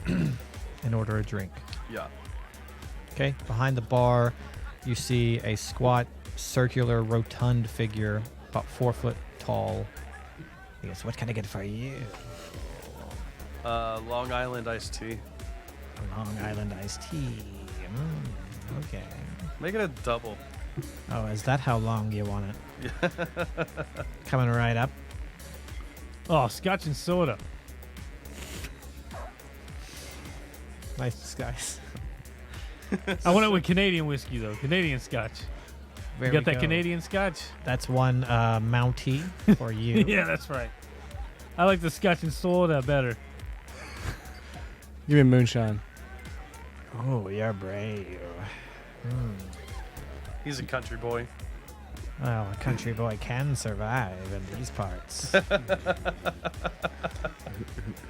and order a drink. Yeah. Okay. Behind the bar, you see a squat, circular, rotund figure, about 4 foot tall. He goes, "What can I get for you?" Long Island iced tea. Long Island iced tea. Okay. Make it a double. Oh, is that how long you want it? Yeah. Coming right up. Oh, scotch and soda. Nice disguise. I want it with Canadian whiskey though. Canadian scotch. There You got we that go. Canadian scotch? That's one Mountie for you. Yeah, that's right. I like the scotch and soda better. Give me moonshine. Oh, you're brave. He's a country boy. Well, a country boy can survive in these parts.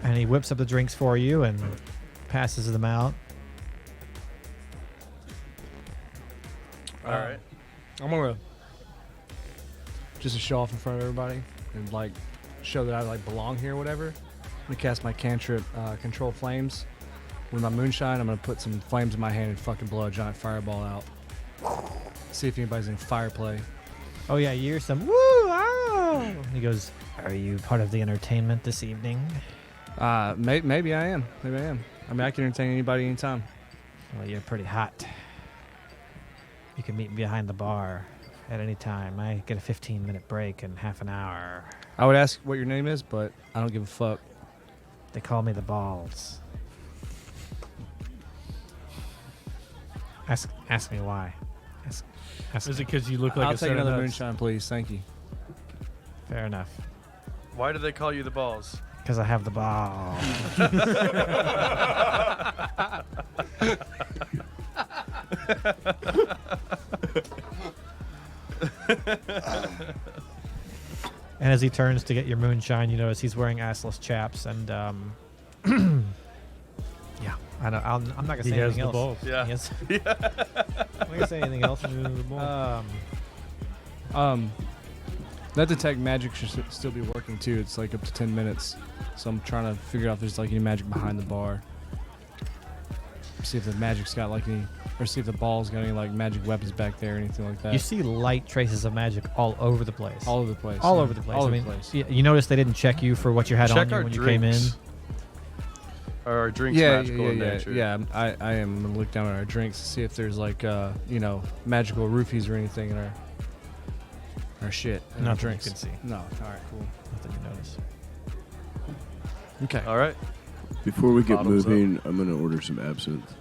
And he whips up the drinks for you and passes them out. All right. I'm gonna just to show off in front of everybody and like show that I like belong here or whatever. I'm gonna cast my cantrip, control flames. With my moonshine, I'm gonna put some flames in my hand and fucking blow a giant fireball out. See if anybody's in fire play. Oh, yeah, you hear some woo! Oh! He goes, "Are you part of the entertainment this evening?" Maybe I am. Maybe I am. I mean, I can entertain anybody anytime. Well, you're pretty hot. You can meet me behind the bar at any time. I get a 15-minute break in half an hour. I would ask what your name is, but I don't give a fuck. They call me the Balls. Ask me why. Ask Is me. it because you look like I'll a take set of another nuts? moonshine, please. Thank you. Fair enough. Why do they call you the balls? Because I have the ball. And as he turns to get your moonshine, you notice he's wearing assless chaps, and yeah, I know. I'm not gonna He say has anything the else. balls. Yeah. He has- I'm not gonna say anything else. That detect magic should still be working too. It's like up to 10 minutes. So I'm trying to figure out if there's like any magic behind the bar. See if the magic's got like any, or see if the ball's got any like magic weapons back there or anything like that. You see light traces of magic all over the place. all over the place. All yeah. over the place. All I over mean, the place. you notice they didn't check you for what you had Check on you our when you drinks. came in. Are our drinks Yeah, magical in nature? yeah. I am gonna look down at our drinks to see if there's like magical roofies or anything in our shit. In our Nothing you drinks. can see. No. All right. Cool. Nothing you notice. Okay. All right. Before we get Bottoms up. moving, I'm gonna order some absinthe.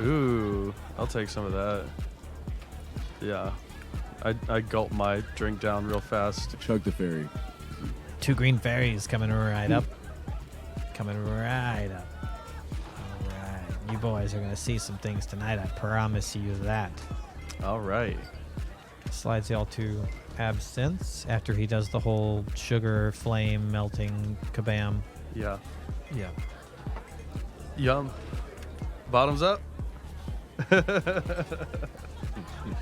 Ooh, I'll take some of that. Yeah. I gulp my drink down real fast. Chug the ferry. 2 green fairies coming right up. Coming right up. All right. You boys are going to see some things tonight. I promise you that. All right. Slides y'all to absinthe after he does the whole sugar flame melting kabam. Yeah. Yeah. Yum. Bottoms up.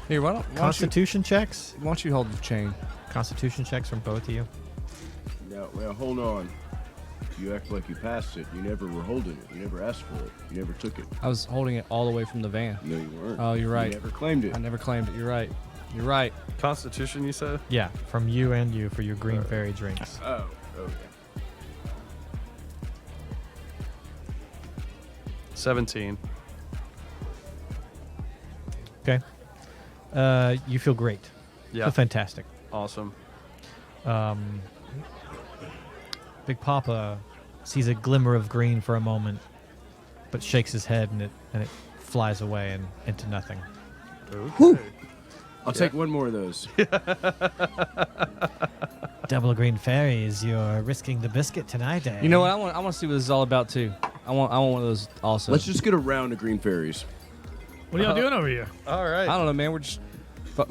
Here, why don't you, Constitution checks? why don't you hold the chain? Constitution checks from both of you. Now, well, hold on. You act like you passed it. You never were holding it. You never asked for it. You never took it. I was holding it all the way from the van. No, you weren't. Oh, you're right. You never claimed it. I never claimed it. You're right. You're right. Constitution, you said? Yeah, from you and you for your green fairy drinks. Oh, okay. 17. Okay. You feel great. Yeah. Feel fantastic. Awesome. Big Papa sees a glimmer of green for a moment, but shakes his head and it flies away and into nothing. Okay. I'll take one more of those. Double green fairies, you're risking the biscuit tonight, eh? You know what? I want to see what this is all about too. I want one of those also. Let's just get a round of green fairies. What are y'all doing over here? All right. I don't know, man. We're just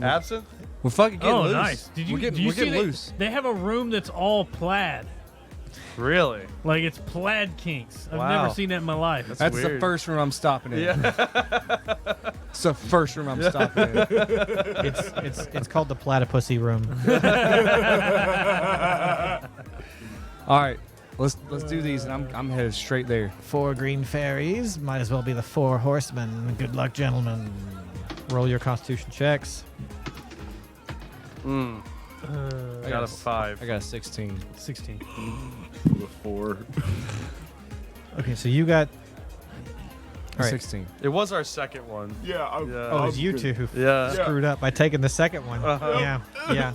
Absinthe? we're fucking getting Oh, loose. nice. Did you, we're getting, do you we're see getting they, loose. They have a room that's all plaid. Really? Like it's plaid kinks. I've Wow. never seen that in my life. That's the weird. first room I'm stopping in. Yeah. It's the first room I'm stopping in. It's called the platypussy room. All right, let's do these, and I'm headed straight there. 4 green fairies. Might as well be the 4 horsemen. Good luck, gentlemen. Roll your constitution checks. I got a 5. I got a 16. 16. A 4. Okay, so you got. All right. 16. It was our second one. Yeah. Oh, it was you two who Yeah. screwed up by taking the second one. Uh-huh. Yeah.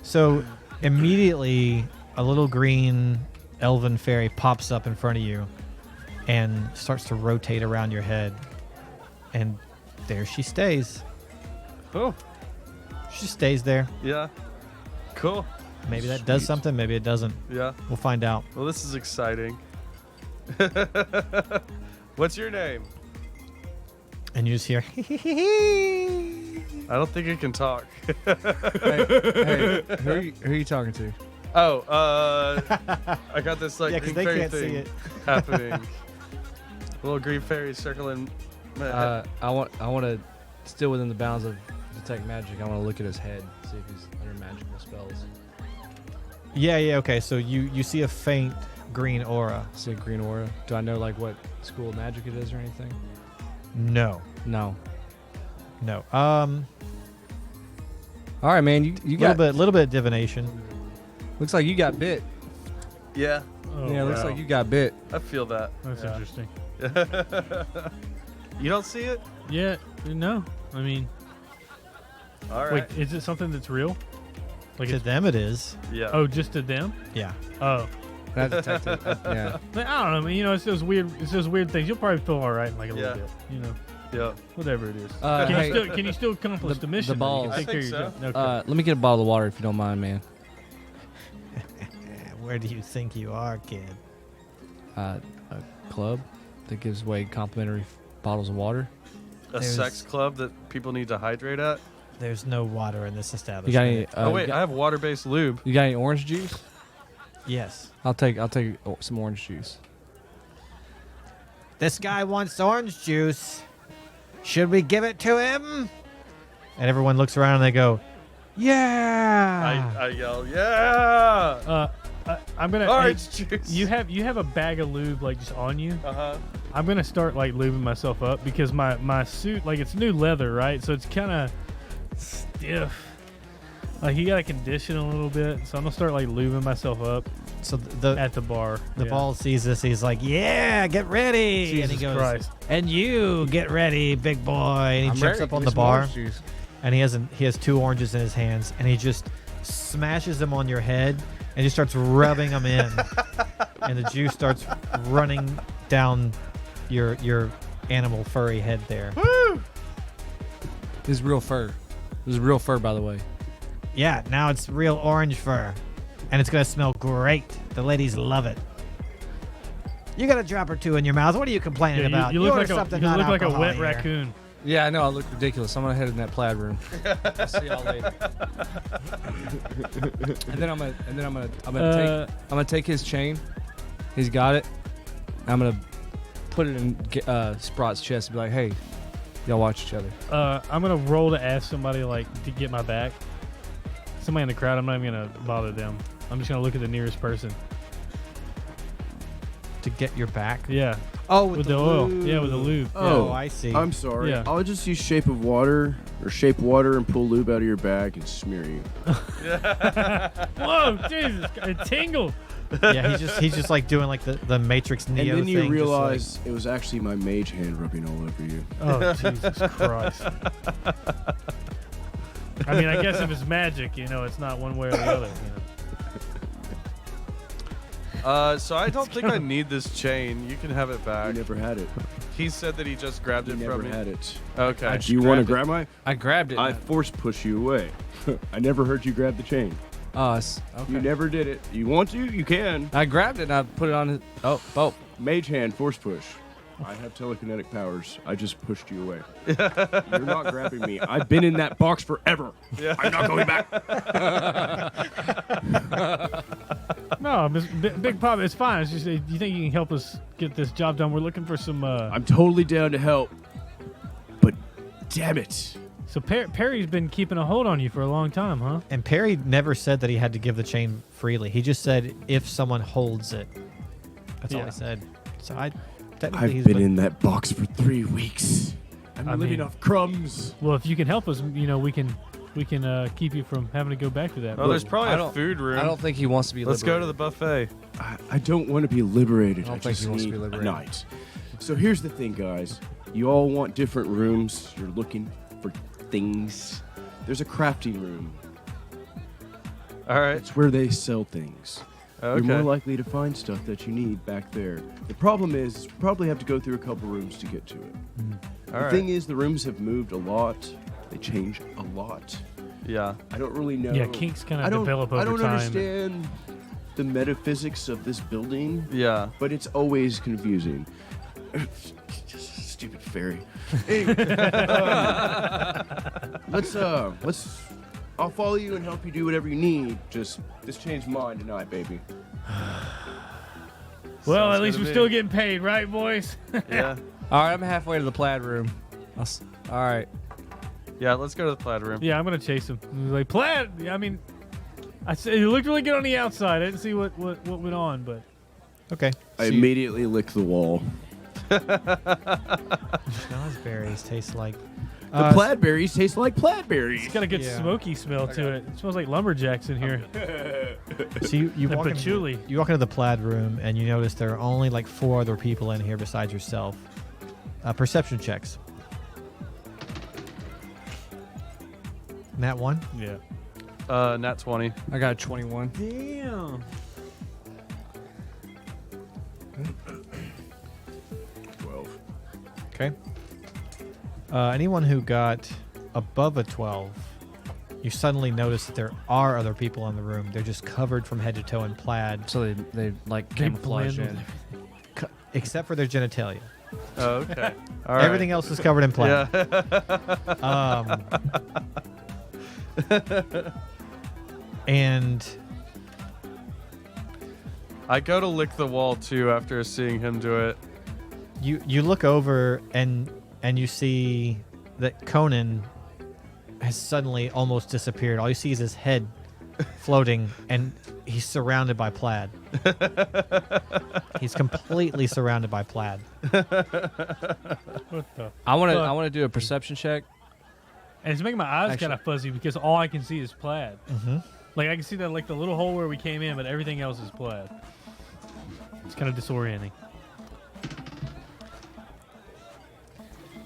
So immediately, a little green elven fairy pops up in front of you and starts to rotate around your head. And there she stays. Oh. She stays there. Yeah. Cool. Maybe that does Sweet. something, maybe it doesn't. Yeah. We'll find out. Well, this is exciting. What's your name? And you just hear, I don't think it can talk. Hey, who are you talking to? Oh, I got this like yeah, because green they fairy can't see thing it. happening. Little green fairy circling. I want to, still within the bounds of detect magic. I want to look at his head, see if he's under magical spells. Yeah, okay. So you see a faint green aura. See a green aura. Do I know like what school of magic it is or anything? No. No. All All right, man. You got little bit of divination. looks like you got bit. Yeah, Oh, Yeah, looks wow. like you got bit. I feel that. That's Yeah. interesting. You don't see it? Yeah. No. I mean, All right. wait. Is it something that's real? Like To it's them, it is. Yeah. oh, just to them? Yeah. Oh. That detective. Yeah. Like, I don't know. I mean, it's those weird. It's those weird things. You'll probably feel all right in like a little Yeah. bit. You know, Yeah. whatever it is. Hey, Can you still accomplish the mission? the though? You can balls. take I care think of yourself? so. Okay. let me get a bottle of water if you don't mind, man. Where do you think you are, kid? A club that gives away complimentary bottles of water. A There's- sex club that people need to hydrate at. There's no water in this establishment. You got any? Oh wait, you I got, have water-based lube. you got any orange juice? Yes. I'll take some orange juice. This guy wants orange juice. Should we give it to him? And everyone looks around and they go, "Yeah." I yell, yeah! I'm gonna. Orange hey, juice. you have a bag of lube like just on you. Uh-huh. I'm gonna start like lubing myself up because my suit, like, it's new leather, right? So it's kind of stiff. Like, you gotta condition a little bit. So I'm gonna start like lubing myself up So the at the bar. Yeah. ball sees this. He's like, "Yeah, get ready." Jesus and he goes, Christ. "And you get ready, big boy." And he I'm jumps ready. up on Give the me some bar, orange juice. and he has 2 oranges in his hands, and he just smashes them on your head, and he starts rubbing them in, and the juice starts running down your animal furry head there. This is real fur. This is real fur, by the way. Yeah, now it's real orange fur, and it's gonna smell great. The ladies love it. You got a drop or 2 in your mouth. What are you complaining Yeah, about? you look order like something you look like a non-alcohol wet here. raccoon. Yeah, I know. I look ridiculous. I'm gonna head in that plaid room. I'll see y'all later. and then I'm gonna take his chain. He's got it. I'm gonna put it in Sprot's chest and be like, "Hey, y'all watch each other." I'm gonna roll to ask somebody like to get my back. Somebody in the crowd. I'm not even gonna bother them. I'm just gonna look at the nearest person. To get your back. Yeah, Oh, with the oil. Yeah, with the lube. Oh, I see. I'm sorry. Yeah. I'll just use shape water and pull lube out of your bag and smear you. Whoa, Jesus! It tingled. Yeah, he's just like doing like the Matrix Neo And then thing. you just realize it was actually my mage hand rubbing all over you. Oh, Jesus Christ! I mean, I guess if it's magic, it's not one way or the other. So I don't think I need this chain. You can have it You back. never had it. He said that he just grabbed You it never from me. had it. Okay. Do you want to grabbed grab my? I grabbed it. I force push you away. I never heard you grab the chain. Okay. You never did it. You want to? You can. I grabbed it and I put it on his. Oh. Mage hand, force push. I have telekinetic powers. I just pushed you away. You're not grabbing me. I've been in that box forever. Yeah. I'm not going back. No, Big Papa, it's fine. It's just, do you think you can help us get this job done? We're looking for some. I'm totally down to help. But damn it. So Perry's been keeping a hold on you for a long time, huh? And Perry never said that he had to give the chain freely. He just said if someone holds it. That's all Yeah. he said. So technically I've he's been in that box for 3 weeks. I'm I living mean- off crumbs. Well, if you can help us, we can keep you from having to go back to that. Oh, there's probably I a don't- food room. I don't think he wants to be. Let's go to the liberated. buffet. I don't want to be liberated. I don't I think just he wants to need be a liberated. night. So here's the thing, guys. You all want different rooms. You're looking for things. There's a crafting room. All right. It's where they sell things. Okay. You're more likely to find stuff that you need back there. The problem is, you probably have to go through a couple rooms to get to it. All The right. thing is, the rooms have moved a lot. They change a lot. Yeah. I don't really know. Yeah, kinks kind I of don't, develop over I don't time. understand the metaphysics of this building, Yeah. but it's always confusing. Stupid fairy. Anyway, let's. I'll follow you and help you do whatever you need. Just changed mine tonight, baby. Well, Sounds at least good we're to still me. getting paid, right, boys? Yeah. All right, I'm halfway to the plaid room. All right. Yeah. Let's go to the plaid room. Yeah, I'm gonna chase him. He's like plaid. I mean, I said it looked really good on the outside. I didn't see what went on, but okay. I So you- immediately lick the wall. Schnozberries taste like. The plaidberries taste like plaidberries. it's got a good Yeah. smoky smell to it. It smells like lumberjacks in here. So you The walk patchouli. you walk into the plaid room and you notice there are only like 4 other people in here besides yourself. Perception checks. Nat 1. Yeah. Nat 20. I got a 21. Damn. 12. Okay. Anyone who got above a 12, you suddenly notice that there are other people in the room. They're just covered from head to toe in plaid, So they like They camouflage blend in. except for their genitalia. Oh, okay. All right. Everything else is covered in plaid. Yeah. And I go to lick the wall too after seeing him do it. you look over and you see that Conan has suddenly almost disappeared. All you see is his head floating, and he's surrounded by plaid. He's completely surrounded by plaid. What the? I want Fuck. to do a perception check. And it's making my eyes Actually- kind of fuzzy because all I can see is plaid. Mm-hmm. Like I can see that like the little hole where we came in, but everything else is plaid. It's kind of disorienting.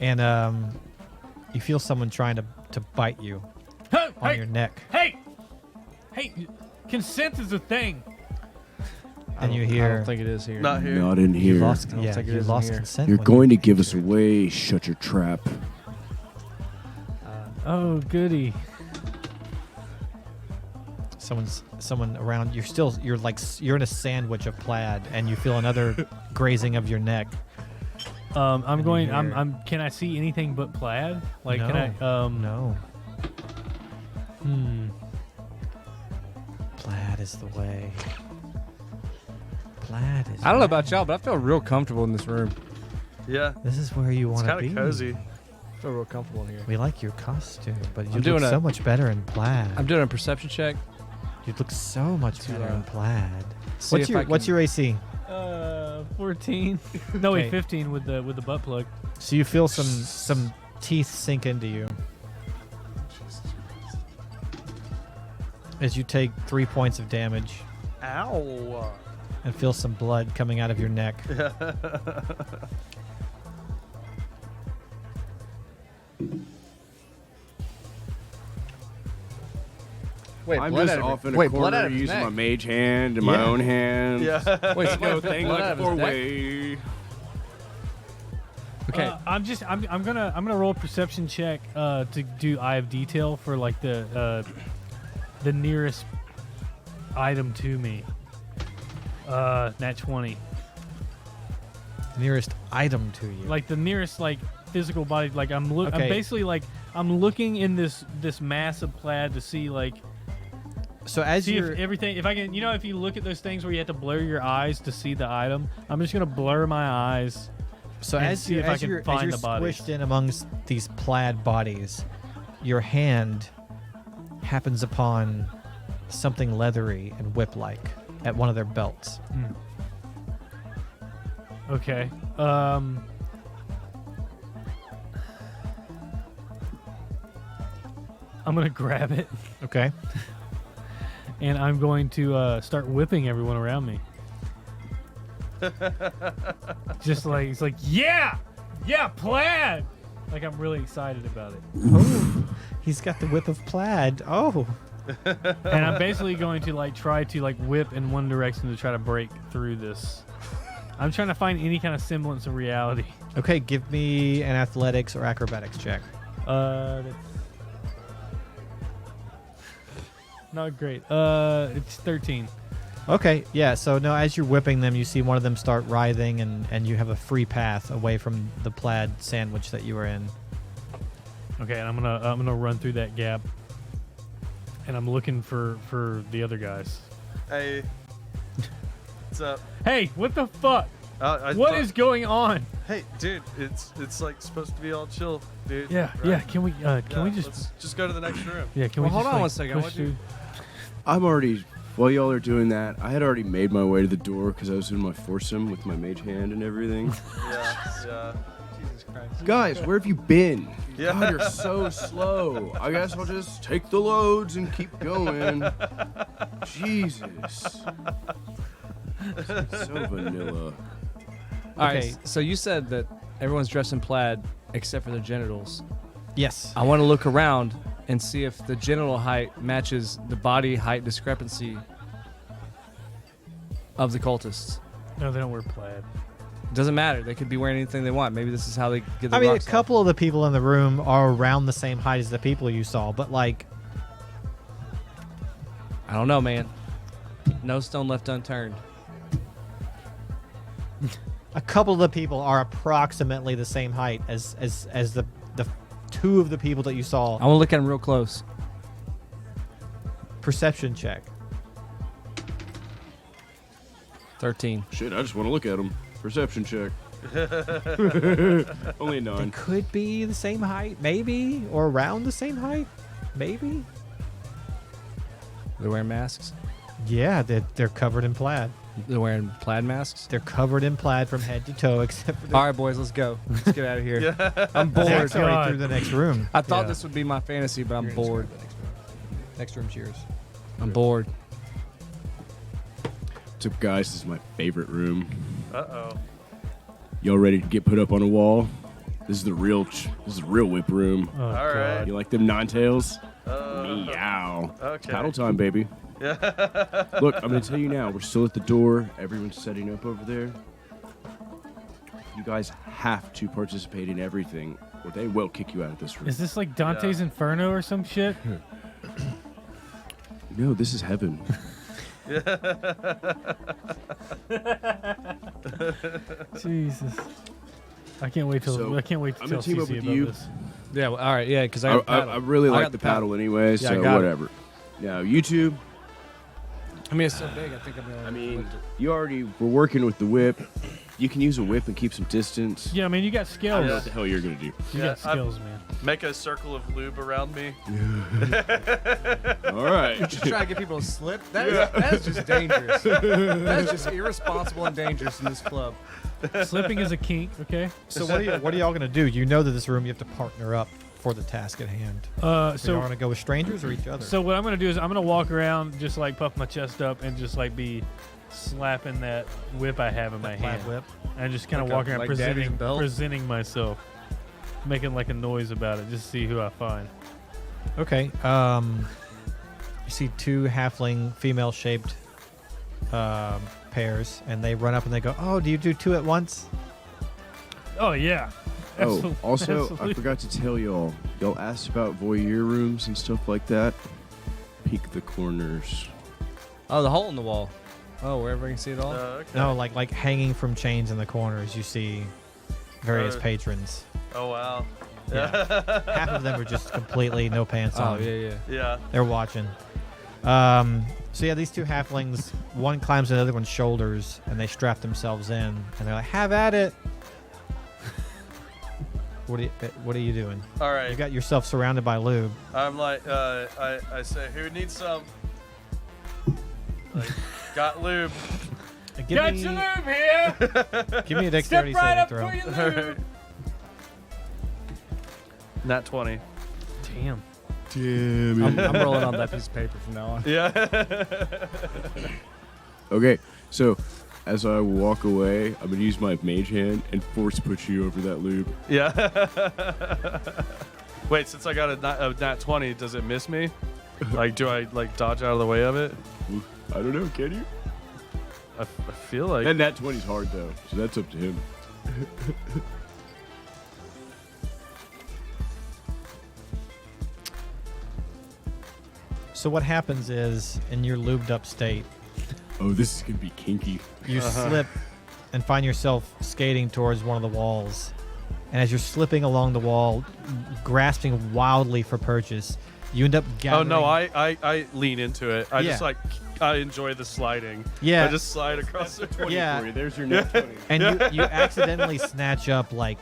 And you feel someone trying to bite you Hey, on your neck, hey, consent is a thing. and you I hear don't think it is here. Not here. Not in you here. lost. don't Yeah, think it you is in lost here. consent. You're when going to you- give us away. Shut your trap. Oh, goody. Someone around. You're in a sandwich of plaid, and you feel another grazing of your neck. I'm And going. you hear- I'm. Can I see anything but plaid? Like, No. can I? No, Hmm. plaid is the way. Plaid is. I don't know way. about y'all, but I feel real comfortable in this room. Yeah. This is where you It's want to kind be. of cozy. I feel real comfortable in here. We like your costume, but you doing look a- so much better in plaid. I'm doing a perception check. You look so much To, better in plaid. See if I What's can- your AC? 14. No, wait, Okay. 15 with the butt plug. So you feel some teeth sink into you as you take 3 points of damage Ow. and feel some blood coming out of your neck. Wait, I'm blood just out of off it. in a Wait, blood corner out of his using my neck. mage hand and my Yeah. own hands. Yeah. Wait, No somebody thing blood like out of his neck? four-way. Okay. I'm gonna roll a perception check to do eye of detail for like the nearest item to me. Nat 20. Nearest item to you. Like the nearest like physical body. Like I'm Okay. basically like I'm looking in this mass of plaid to see like So as See you're if everything, if I can, if you look at those things where you have to blur your eyes to see the item, I'm just gonna blur my eyes. So and as see you if I as can you're, find as you're the bodies. squished in amongst these plaid bodies, your hand happens upon something leathery and whip-like at one of their belts. Okay. I'm gonna grab it Okay. and I'm going to start whipping everyone around me. Just like it's like, yeah, plaid. Like I'm really excited about it, Oh, he's got the whip of plaid. Oh, and I'm basically going to try to whip in one direction to try to break through this. I'm trying to find any kind of semblance of reality. okay. Give me an athletics or acrobatics check. That's not great. It's 13. Okay, yeah. So no, as you're whipping them, you see one of them start writhing, and you have a free path away from the plaid sandwich that you were in. Okay, and I'm gonna run through that gap, and I'm looking for the other guys. Hey, what's up? Hey, what the fuck? I What thought- is going on? Hey, dude, it's like supposed to be all chill, dude. Yeah, right? yeah. Can we just? let's just go to the next room? Yeah, can Well, we hold just on one second, push what do you- through? I'm already. While y'all are doing that, I had already made my way to the door because I was in my foursome with my mage hand and everything. Yeah. Jesus Christ. Guys, where have you been? Yeah. God, you're so slow. I guess I'll just take the loads and keep going. Jesus. So vanilla. All right, Okay. so you said that everyone's dressed in plaid except for their genitals. Yes. I want to look around and see if the genital height matches the body height discrepancy of the cultists. No, they don't wear plaid. Doesn't matter. They could be wearing anything they want. Maybe this is how they get the I mean, a rocks off. couple of the people in the room are around the same height as the people you saw, but like, I don't know, man. No stone left unturned. a couple of the people are approximately the same height as the two of the people that you saw. I want to look at them real close. Perception check. 13. Shit, I just want to look at them. Perception check. Only a They 9. could be the same height, maybe, or around the same height, maybe. They're wearing masks. Yeah, they're covered in plaid. They're wearing plaid masks. They're covered in plaid from head to toe, except for the All right, boys, let's go. Let's get out of here. I'm bored. Zach's already God. through the next room. I thought Yeah. this would be my fantasy, but I'm bored. Next room's yours. I'm bored. What's up, guys? This is my favorite room. Uh-oh. Y'all ready to get put up on a wall? This is the real whip room. Oh, All right. God. You like them nine-tails? Uh, Meow. okay. Paddle time, baby. Yeah. Look, I'm going to tell you now. We're still at the door. Everyone's setting up over there. You guys have to participate in everything, or they will kick you out of this room. Is this like Dante's Inferno or some shit? No, this is heaven. Jesus. I can't wait till So, I can't wait to I'm tell gonna team up CC with about you. this. Yeah, well, all right, yeah, because I, got the paddle. I really I like got the paddle anyway, Yeah, I so got it. whatever. Now, you two, I mean, it's so big. I think I'm gonna. I mean, lift it. you already were working with the whip. You can use a whip and keep some distance. Yeah, I mean, you got I skills. don't know what the hell you're going to do. You Yeah, got skills, man. Make a circle of lube around me. All right. Just try to get people to slip. That's just dangerous. That's just irresponsible and dangerous in this club. Slipping is a kink, okay? So what are y'all gonna do? You know that this room you have to partner up for the task at hand. So y'all So gonna go with strangers or each other? so what I'm gonna do is I'm gonna walk around, just like puff my chest up, and just like be slapping that whip I have in my plaid hand, whip. and just kind of Like a- walking around like Daddy's belt? presenting myself, making like a noise about it, just to see who I find. Okay. You see two halfling female-shaped pairs, and they run up and they go, "Oh, do you do two at once?" Oh yeah. Oh, Absol- also, I absolutely. forgot to tell y'all. Y'all asked about voyeur rooms and stuff like that. Peek the corners. Oh, the hole in the wall. Oh, wherever I can see it all. Okay. No, like hanging from chains in the corners. You see various patrons. Oh wow. Yeah. Half of them are just completely no pants Oh, on. yeah, yeah. Yeah. They're watching. So yeah, these two halflings, one climbs on the other one's shoulders, and they strap themselves in, and they're like, "Have at it." What are you doing? All right. You got yourself surrounded by lube. I'm like, I say, who needs some? Like, got lube. Got your lube here. Give me a dexterity Step right saving up throw. for your All lube. right. Nat 20. Damn. Damn it. I'm rolling on that piece of paper from now on. Yeah. Okay, so as I walk away, I'm gonna use my mage hand and force push you over that lube. Yeah. Wait, since I got a nat 20, does it miss me? Like, do I like dodge out of the way of it? I don't know, can you? I feel like. And that 20's hard though, so that's up to him. So what happens is, in your lubed up state, Oh, this is gonna be kinky. you slip and find yourself skating towards one of the walls. And as you're slipping along the wall, grasping wildly for purchase, you end up Oh gathering. no, I lean into it. I just Yeah. like I enjoy the sliding. Yeah. I just slide across the 20 Yeah. for you. There's your net 20. And you accidentally snatch up like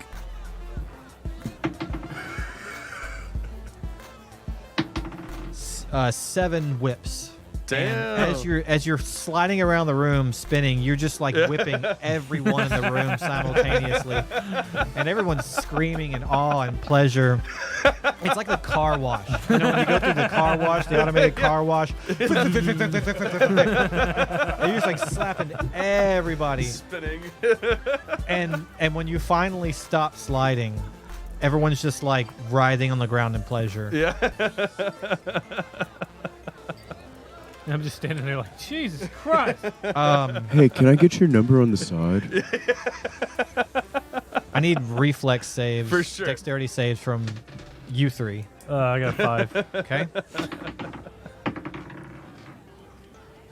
seven whips. Damn. And as you're sliding around the room, spinning, you're just like whipping everyone in the room simultaneously, and everyone's screaming in awe and pleasure. It's like a car wash. You know, when you go through the car wash, the automated car wash, and you're just like slapping everybody. Spinning. And when you finally stop sliding, everyone's just like writhing on the ground in pleasure. Yeah. And I'm just standing there like, Jesus Christ. Hey, can I get your number on the side? I need reflex saves, For sure. dexterity saves from you three. I got 5. Okay.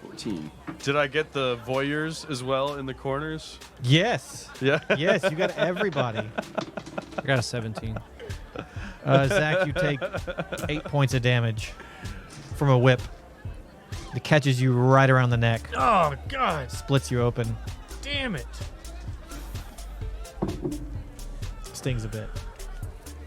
14. Did I get the voyeurs as well in the corners? Yes. Yeah. Yes, you got everybody. I got a 17. Zach, you take 8 points of damage from a whip. It catches you right around the neck, Oh, God. splits you open, Damn it. stings a bit.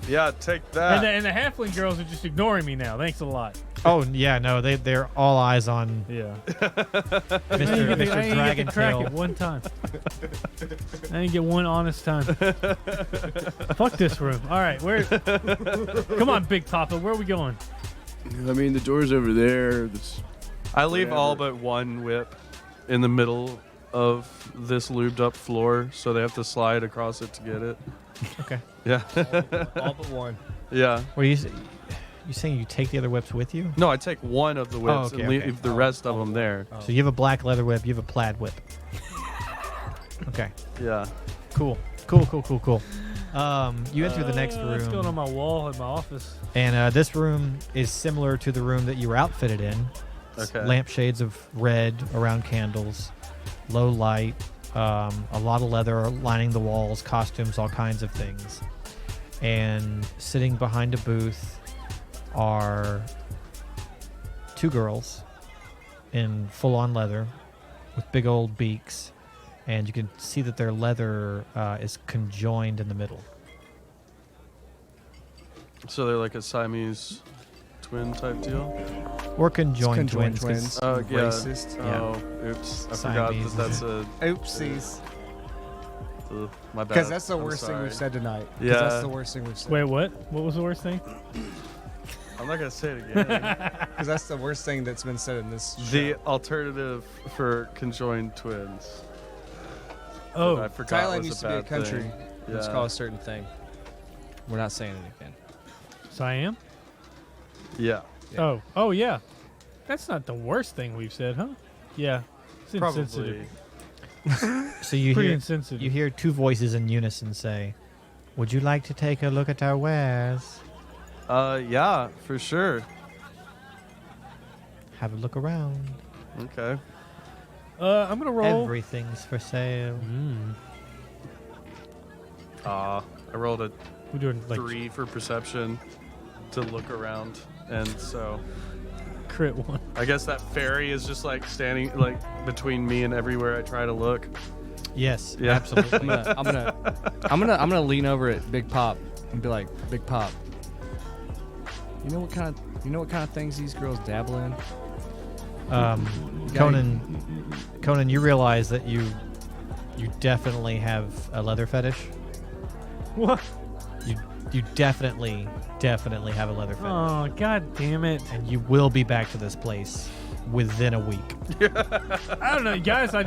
Yeah, take that. And the halfling girls are just ignoring me now. Thanks a lot. Oh yeah, no, they're all eyes on Yeah. Mr. Mr. Dragon crack Tail. it one time. I didn't get one honest time. Fuck this room. All right, where? Come on, Big Papa. Where are we going? I mean, the door's over there. I leave Whatever. all but one whip in the middle of this lubed up floor, so they have to slide across it to get it. Okay. Yeah. All but one. Yeah. What are you saying? You take the other whips with you? No, I take one of the whips okay, and leave okay. the rest of them there. So you have a black leather whip. You have a plaid whip. Okay. Yeah. Cool. You enter the next What's going on room, my wall in my office? and this room is similar to the room that you were outfitted in. Okay. Lampshades of red around candles, low light, a lot of leather lining the walls, costumes, all kinds of things. And sitting behind a booth are two girls in full-on leather with big old beaks, and you can see that their leather is conjoined in the middle. So they're like a Siamese twin type deal? Or conjoined conjoined twins. 'cause- Oh, yeah. Racist. Yeah. Oh, oops. I Siamese. forgot that that's a. Oopsies. My bad. Because that's the I'm worst thing we've sorry. said tonight. 'Cause Yeah. that's the worst thing we've said. Wait, what? What was the worst thing? I'm not going to say it again. Because that's the worst thing that's been said in this show. The alternative for conjoined twins. that I Oh, forgot Thailand was used a to be a bad country. thing. It's Yeah. called a certain thing. We're not saying it again. Siam? Yeah. Yeah. Oh, yeah. That's not the worst thing we've said, huh? Yeah. It's insensitive. Probably. So you Pretty hear insensitive. you hear two voices in unison say, "Would you like to take a look at our wares? Yeah, for sure. Have a look around. Okay. I'm gonna roll. Everything's for sale." I rolled a We're doing like 3 for perception to look around, and so crit one. I guess that fairy is just like standing like between me and everywhere I try to look. Yes, Yeah. absolutely. I'm gonna lean over at Big Pop and be like, Big Pop, you know what kind of things these girls dabble in? Conan, you realize that you definitely have a leather fetish. What? You definitely have a leather fetish. Oh, god damn it. And you will be back to this place within a week. I don't know, guys. I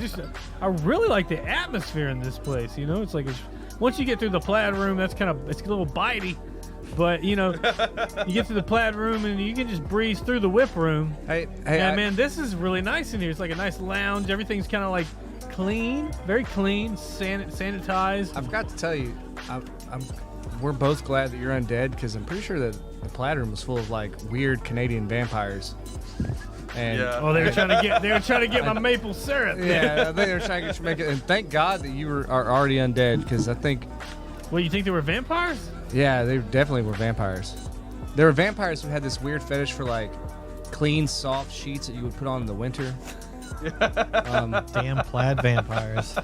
really like the atmosphere in this place. You know, it's like once you get through the plaid room, it's a little bitey. But you know, you get to the plaid room and you can just breeze through the whip room. Hey, Man, this is really nice in here. It's like a nice lounge. Everything's kind of like clean, very clean, sanitized. I've got to tell you, we're both glad that you're undead because I'm pretty sure that the plaid room was full of like weird Canadian vampires. And Yeah. Oh, they were trying to get my maple syrup. yeah, they were trying to get you make it. And thank God that you are already undead because I think, Well, you think they were vampires? yeah, they definitely were vampires. There were vampires who had this weird fetish for like clean, soft sheets that you would put on in the winter. Damn plaid vampires.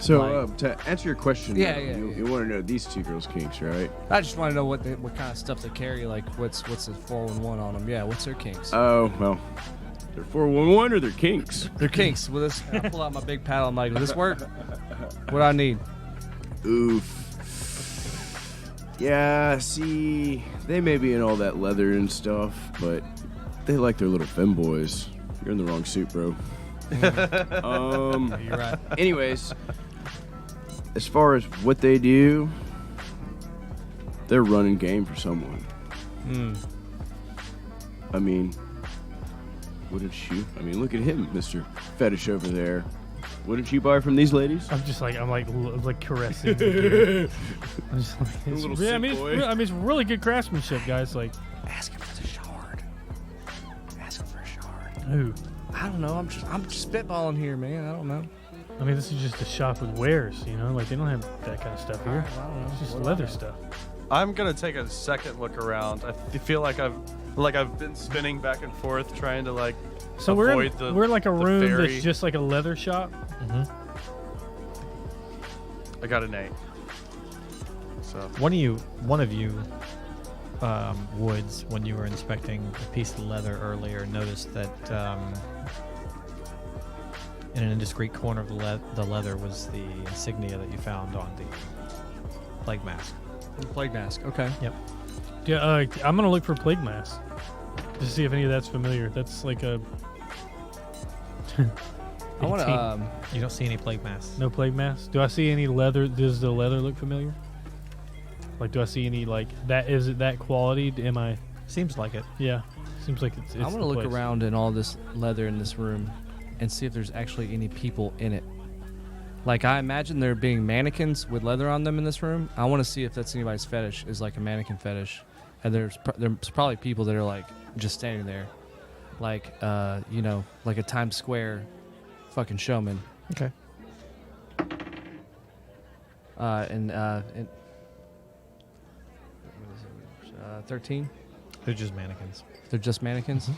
So to answer your question, Yeah, you want to know these two girls' kinks, right? I just want to know what kind of stuff they carry. Like what's the 411 on them? Yeah, what's their kinks? Oh well, they're 411 or they're kinks. Their kinks. Will this? I pull out my big paddle. I'm like, will this work? What do I need? Oof. Yeah, see, they may be in all that leather and stuff, but they like their little femboys. You're in the wrong suit, bro. You're right. Anyways, as far as what they do, they're running game for someone. I mean, wouldn't you? I mean, look at him, Mr. Fetish over there. Wouldn't you buy from these ladies? I'm like caressing. the I'm just like, little yeah, sick boy. it's really good craftsmanship, guys. Like, Ask him for the shard. Ask him for a shard. ooh. I don't know. I'm just spitballing here, man. I don't know. I mean, this is just a shop with wares, you know? Like, they don't have that kind of stuff here. I don't know. It's just What leather about stuff. I'm gonna take a second look around. I feel like I've been spinning back and forth trying to like So avoid we're like a the room fairy. that's just like a leather shop. I got an 8. So One of you, Woods, when you were inspecting a piece of leather earlier, noticed that in an indiscreet corner of the leather was the insignia that you found on the plague mask. Plague mask. Okay. Yep. Yeah, I'm gonna look for plague mask to see if any of that's familiar. That's like a. I want 18. to. You don't see any plague masks. No plague mask. Do I see any leather? Does the leather look familiar? Like, do I see any like that? Is it that quality? Am I? Seems like it. Yeah. Seems like it's. I want to look around in all this leather in this room and see if there's actually any people in it. Like, I imagine there being mannequins with leather on them in this room. I want to see if that's anybody's fetish, is like a mannequin fetish. And there's probably people that are like just standing there. Like, you know, like a Times Square fucking showman. Okay. And 13? They're just mannequins. They're just mannequins?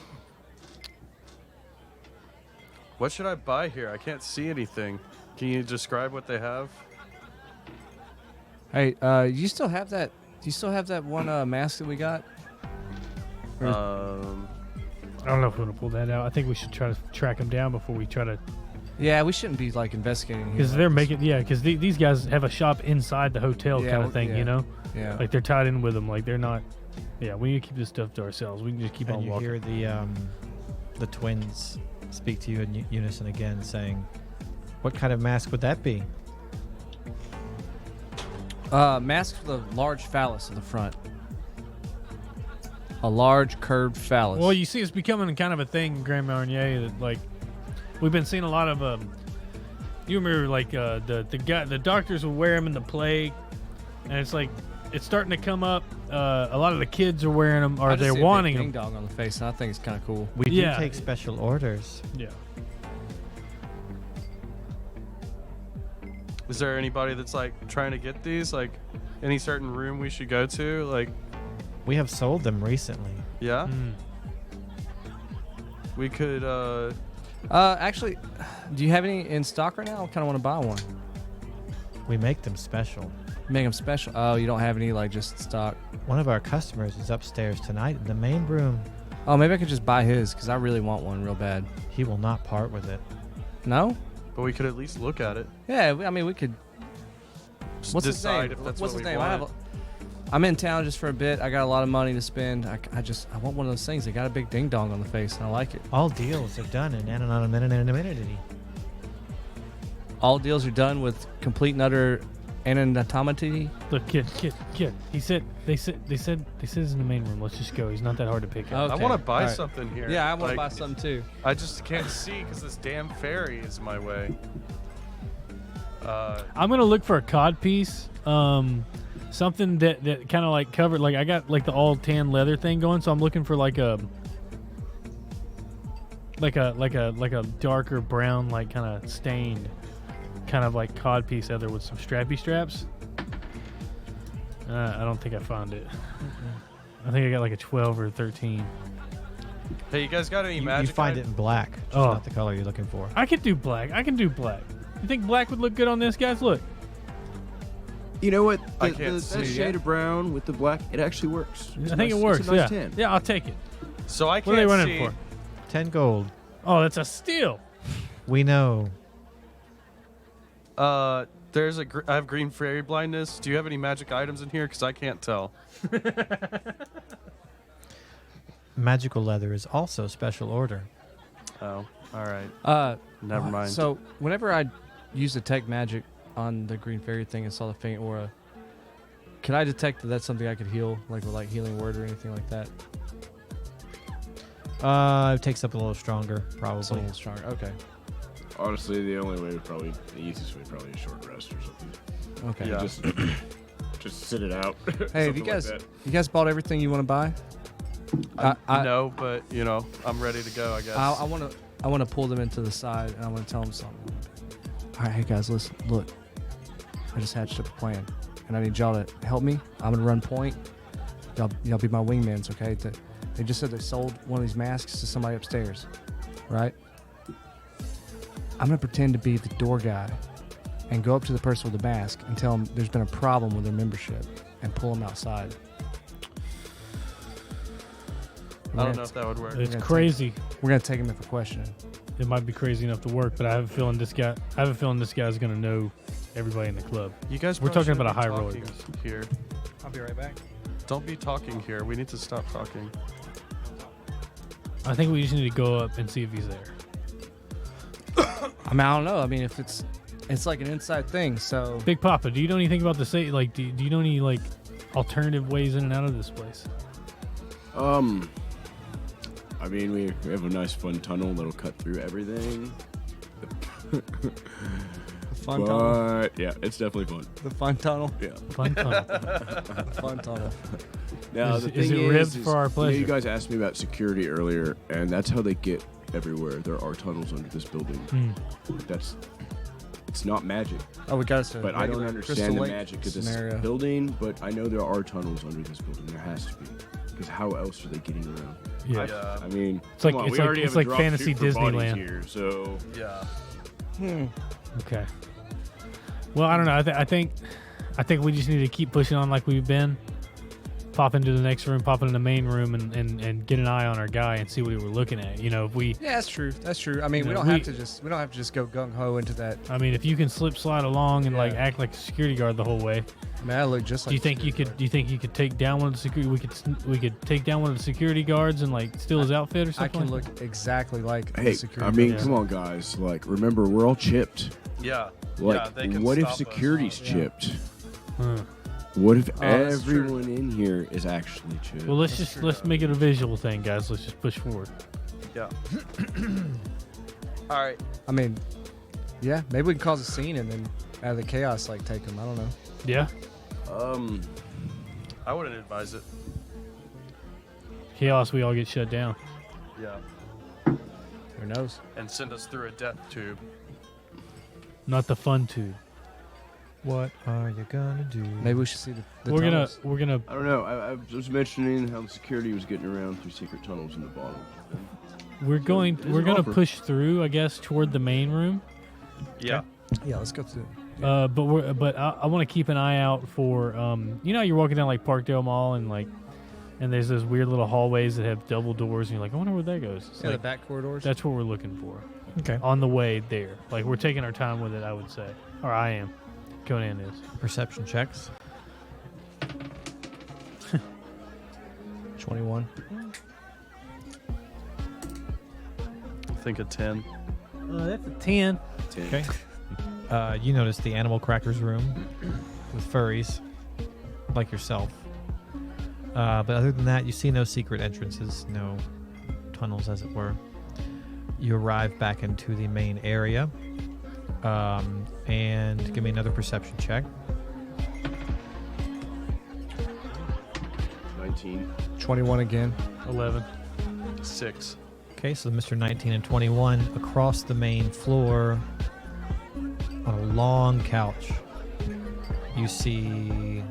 what should I buy here? I can't see anything. Can you describe what they have? Hey, you still have that? Do you still have that one mask that we got? I don't know if we're gonna pull that out. I think we should try to track them down before we try to. Yeah, we shouldn't be like investigating here. Because they're making, yeah. Because these guys have a shop inside the hotel Yeah, kind of thing, yeah. you know. Yeah. Like they're tied in with them. Like they're not. Yeah, we need to keep this stuff to ourselves. We can just keep And on you walking. hear the twins speak to you in unison again, saying, "What kind of mask would that be?" Mask with a large phallus in the front. A large curved phallus. Well, you see, it's becoming kind of a thing, Grand Marnier. That like we've been seeing a lot of. You remember, like the doctors will wear them in the plague, and it's like it's starting to come up. A lot of the kids are wearing them, or I just they're see a big wanting ding them. dong on the face, and I think it's kind of cool. We Yeah. do take special orders. Yeah. Is there anybody that's like trying to get these? Like any certain room we should go to? Like, We have sold them recently. yeah? We could. Actually, do you have any in stock right now? I kind of want to buy one. We make them special. Make them special. Oh, you don't have any like just stock. One of our customers is upstairs tonight in the main room. Oh, maybe I could just buy his because I really want one real bad. He will not part with it. No? But we could at least look at it. Yeah, I mean we could. What's his decide name? if that's What's what his we name? want. I'm in town just for a bit. I got a lot of money to spend. I want one of those things. They got a big ding dong on the face, and I like it. All deals are done in anonymity. All deals are done with complete and utter anonymity. Look, kid. They said he's in the main room. Let's just go. He's not that hard to pick up. Okay. I want to buy All right. something here. Yeah, I want to Like, buy something too. I just can't see because this damn fairy is in my way. I'm gonna look for a cod piece. Something that kind of like covered. Like I got like the all tan leather thing going, so I'm looking for like a darker brown, like kind of stained, kind of like cod piece leather with some strappy straps. I don't think I found it. I think I got like a 12 or 13. Hey, you guys got any You magic? find it in black, just Oh. not the color you're looking for. I could do black. You think black would look good on this, guys? Look. You know what? I The- can't that see shade it. of brown with the black, it actually works. It's I think nice- it works. It's a nice Yeah. tan. Yeah, I'll take it. So I What can't are they running see. for? 10 gold. Oh, that's a steal. We know. There's I have green fairy blindness. Do you have any magic items in here? Because I can't tell. Magical leather is also special order. Oh, all right. Never mind. So whenever I use detect magic on the green fairy thing and saw the faint aura, could I detect that that's something I could heal, like with like healing word or anything like that? It takes up a little stronger, It's a probably. little stronger. Okay. Honestly, the only way would probably, the easiest way probably a short rest or something. Okay. Yeah. Just sit it out. Hey, have you guys bought everything you want to buy? I No, but you know, I'm ready to go. I guess. I want to pull them into the side and I want to tell them something. All right, hey guys, listen, look. I just hatched up a plan, and I need y'all to help me. I'm gonna run point. Y'all be my wingmans, okay? They just said they sold one of these masks to somebody upstairs, right? I'm gonna pretend to be the door guy and go up to the person with the mask and tell them there's been a problem with their membership and pull them outside. I don't know if that would work. It's gonna crazy. We're gonna take them in for questioning. It might be crazy enough to work, but I have a feeling this guy's gonna know everybody in the club. You guys. We're probably talking about a shouldn't high be roller. talking here. I'll be right back. Don't be talking here. We need to stop talking. I think we just need to go up and see if he's there. I mean, I don't know. I mean, if it's like an inside thing, so Big Papa, do you know anything about the say? Like, do you know any like alternative ways in and out of this place? I mean, we have a nice fun tunnel that'll cut through everything. the fun tunnel. But yeah, it's definitely fun. The fun tunnel. Yeah. Fun tunnel. Fun tunnel. Now Is- the is thing it ribbed is, for our you know, pleasure? you guys asked me about security earlier, and that's how they get everywhere. There are tunnels under this building. It's not magic, Oh, we got us. but I don't understand Crystal the Lake magic of this scenario. building. But I know there are tunnels under this building. There has to be, because how else are they getting around? Yeah. Yeah. I mean, It's like- come on, it's we like- already it's have a like drop fantasy chute for bodies Disneyland. here, so Yeah. Okay. Well, I don't know. I think we just need to keep pushing on like we've been. Pop into the next room, pop into the main room, and get an eye on our guy and see what we're looking at. You know, if we, Yeah, that's true. That's true. I mean, You we know, don't we- have to just go gung ho into that. I mean, if you can slide along and like Yeah. act like a security guard the whole way, I mean, I look just like. do you think you could? Do you think you could take down one of the security? We could take down one of the security guards and like steal his outfit or I something. can like look exactly like hey, the security. I mean, guard. come on, guys. Like, remember, we're all chipped. Yeah. Like, yeah, they can what if stop us. security's Yeah. chipped? that? Huh. What if that's true. everyone in here is actually chipped? Well, let's make it a visual thing, guys. Let's just push forward. Yeah. All right. I mean, yeah, maybe we can cause a scene and then out of the chaos, like take them. I don't know. Yeah. I wouldn't advise it. Chaos, we all get shut down. Yeah. Who knows? And send us through a death tube. Not the fun tube. What are you gonna do? Maybe we should see the We're tunnels. gonna. I don't know. I was mentioning how the security was getting around through secret tunnels in the bottom. we're going There's we're an gonna offer. push through, I guess, toward the main room. Yeah. Yeah, let's go to. But I want to keep an eye out for you know, you're walking down like Parkdale Mall and there's those weird little hallways that have double doors and you're like, I wonder where that goes. It's Yeah, the like, back corridors. that's what we're looking for Okay. on the way there. Like we're taking our time with it, I would say, or I am. Conan is. Perception checks. 21. I think a 10. That's a 10. Okay. You notice the animal crackers room with furries like yourself. But other than that, you see no secret entrances, no tunnels, as it were. You arrive back into the main area. And give me another perception check. 19. 21 again. 11. 6. Okay, so Mr. 19 and 21 across the main floor on a long couch. You see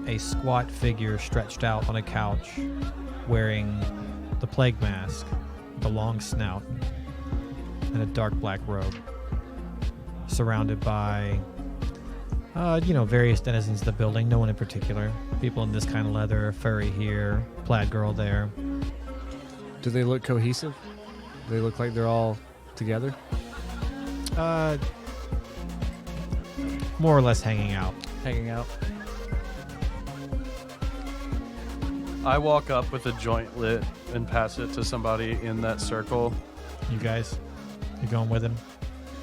a squat figure stretched out on a couch wearing the plague mask, the long snout, and a dark black robe, surrounded by various denizens of the building, no one in particular. People in this kind of leather, furry here, plaid girl there. Do they look cohesive? Do they look like they're all together? More or less hanging out. Hanging out? I walk up with a joint lit and pass it to somebody in that circle. You guys, you going with him?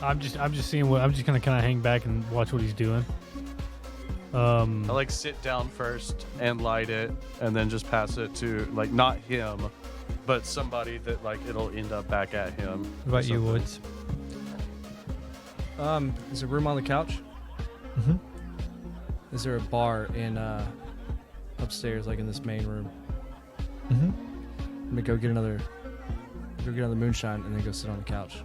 I'm just seeing what I'm just gonna kind of hang back and watch what he's doing. I like sit down first and light it, and then just pass it to like not him, but somebody that like it'll end up back at him. What about you, Something. Woods? Is there room on the couch? Mm-hmm. Is there a bar in upstairs, like in this main room? Mm-hmm. Let me go get another moonshine and then go sit on the couch.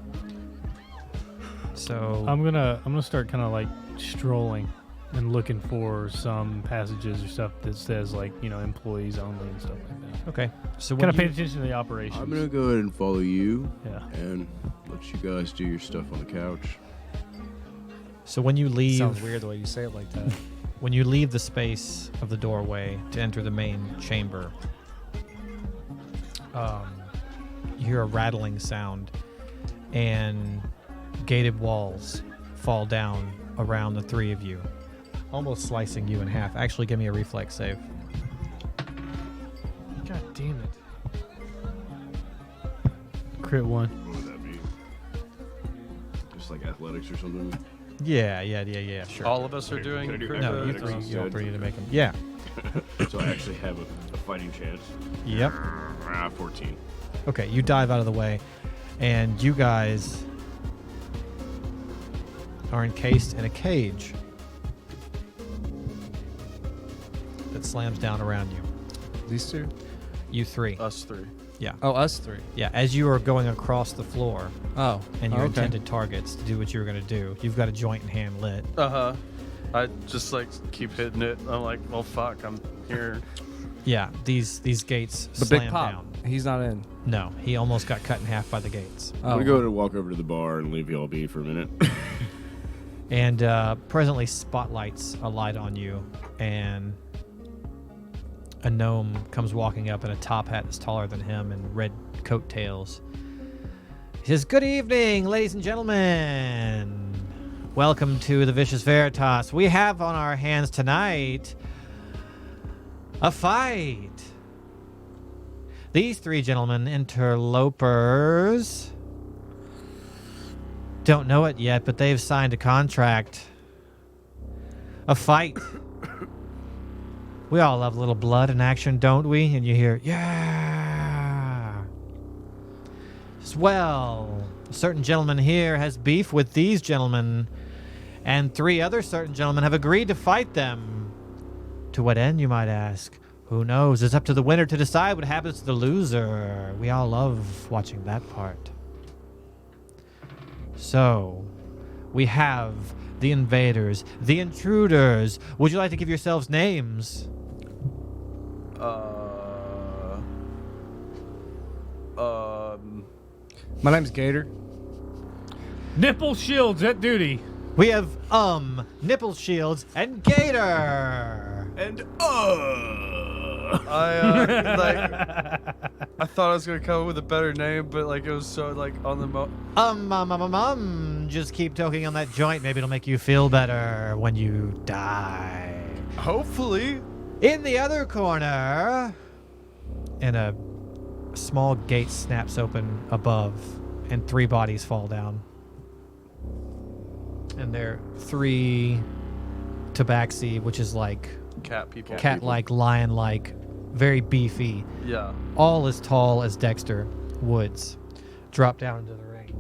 So I'm gonna start kind of like strolling and looking for some passages or stuff that says like, you know, employees only and stuff like that. okay. So Kind when of pay you, attention to the operations. I'm gonna go ahead and follow you Yeah. and let you guys do your stuff on the couch. so when you leave, Sounds weird the way you say it like that. when you leave the space of the doorway to enter the main chamber, you hear a rattling sound, and gated walls fall down around the three of you, almost slicing you in half. Actually, give me a reflex save. God damn it. Crit 1. What would that be? Just like athletics or something? Yeah, sure. All of us are doing. Can I do crit No, you athletics three, checks? you all three need to make them. Yeah. So I actually have a fighting chance. Yep. 14. Okay, you dive out of the way, and you guys are encased in a cage that slams down around you. These two? You three. Us three. Yeah. Oh, us three. Yeah, as you are going across the floor Oh. and your okay. intended targets to do what you were going to do, you've got a joint in hand lit. I just like keep hitting it. I'm like, well, fuck, I'm here. Yeah, these gates The slam big pop. down. He's not in. No, he almost got cut in half by the gates. Oh. I'm gonna go ahead and walk over to the bar and leave y'all be for a minute. And presently spotlights alight on you, and a gnome comes walking up in a top hat that's taller than him and red coattails. He says, "Good evening, ladies and gentlemen. Welcome to the Vicious Veritas. We have on our hands tonight a fight. These three gentlemen, interlopers, don't know it yet, but they've signed a contract. A fight. We all love a little blood and action, don't we?" And you hear, "Yeah." "Well, a certain gentleman here has beef with these gentlemen, and three other certain gentlemen have agreed to fight them. To what end, you might ask? Who knows? It's up to the winner to decide what happens to the loser. We all love watching that part. So, we have the invaders, the intruders. Would you like to give yourselves names?" My name's Gator. Nipple Shields at duty. We have Nipple Shields and Gator. And I thought I was gonna come up with a better name, but like it was so like on the Just keep toking on that joint. Maybe it'll make you feel better when you die. hopefully. In the other corner, and a small gate snaps open above, and 3 bodies fall down. And they're 3 tabaxi, which is like Cat people. cat-like, lion-like, very beefy, Yeah. all as tall as Dextar Woods, drop down into the ring.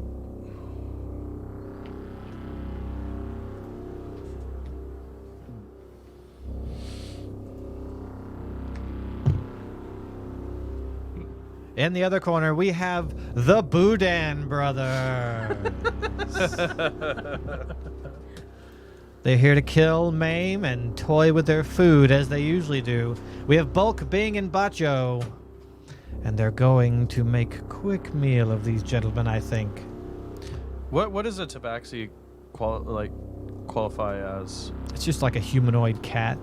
In the other corner, we have the Boudin brothers. They're here to kill, maim, and toy with their food as they usually do. We have Bulk, Bing, and Bacho. And they're going to make a quick meal of these gentlemen, I think. What does a tabaxi qualify as? It's just like a humanoid cat,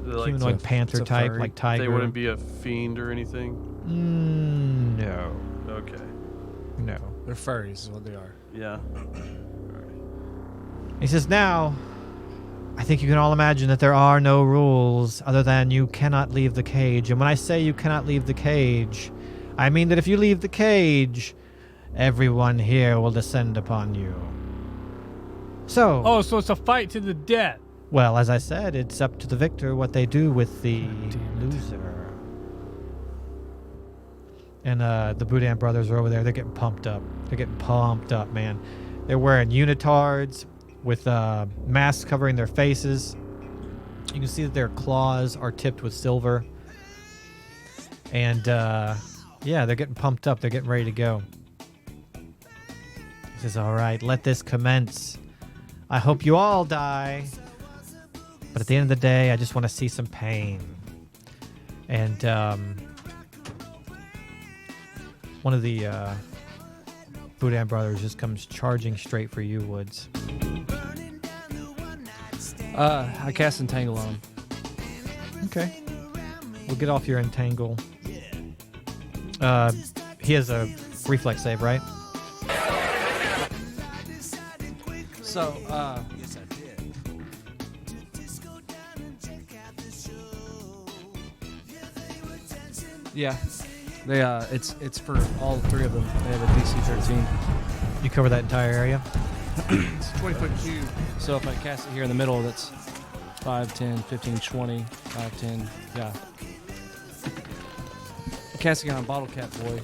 Like, humanoid it's a panther type, furry. like tiger. they wouldn't be a fiend or anything. No. Okay. No. They're furries, is what they are. Yeah. He says, now, I think you can all imagine that there are no rules other than you cannot leave the cage. And when I say you cannot leave the cage, I mean that if you leave the cage, everyone here will descend upon you. So, Oh, so it's a fight to the death. well, as I said, it's up to the victor what they do with the loser. And the Boudin brothers are over there. They're getting pumped up. They're getting pumped up, man. They're wearing unitards with masks covering their faces. You can see that their claws are tipped with silver. And, yeah, they're getting pumped up. They're getting ready to go. He says, all right, let this commence. I hope you all die. But at the end of the day, I just want to see some pain. And one of the Boudin brothers just comes charging straight for you, Woods. I cast Entangle on him. Okay. We'll get off your entangle. He has a reflex save, right? So, yeah. They it's for all 3 of them. They have a DC 13. You cover that entire area? It's a 20-foot cube. So if I cast it here in the middle, that's 5, 10, 15, 20, 5, 10, yeah. I'm casting it on Bottle Cap Boy.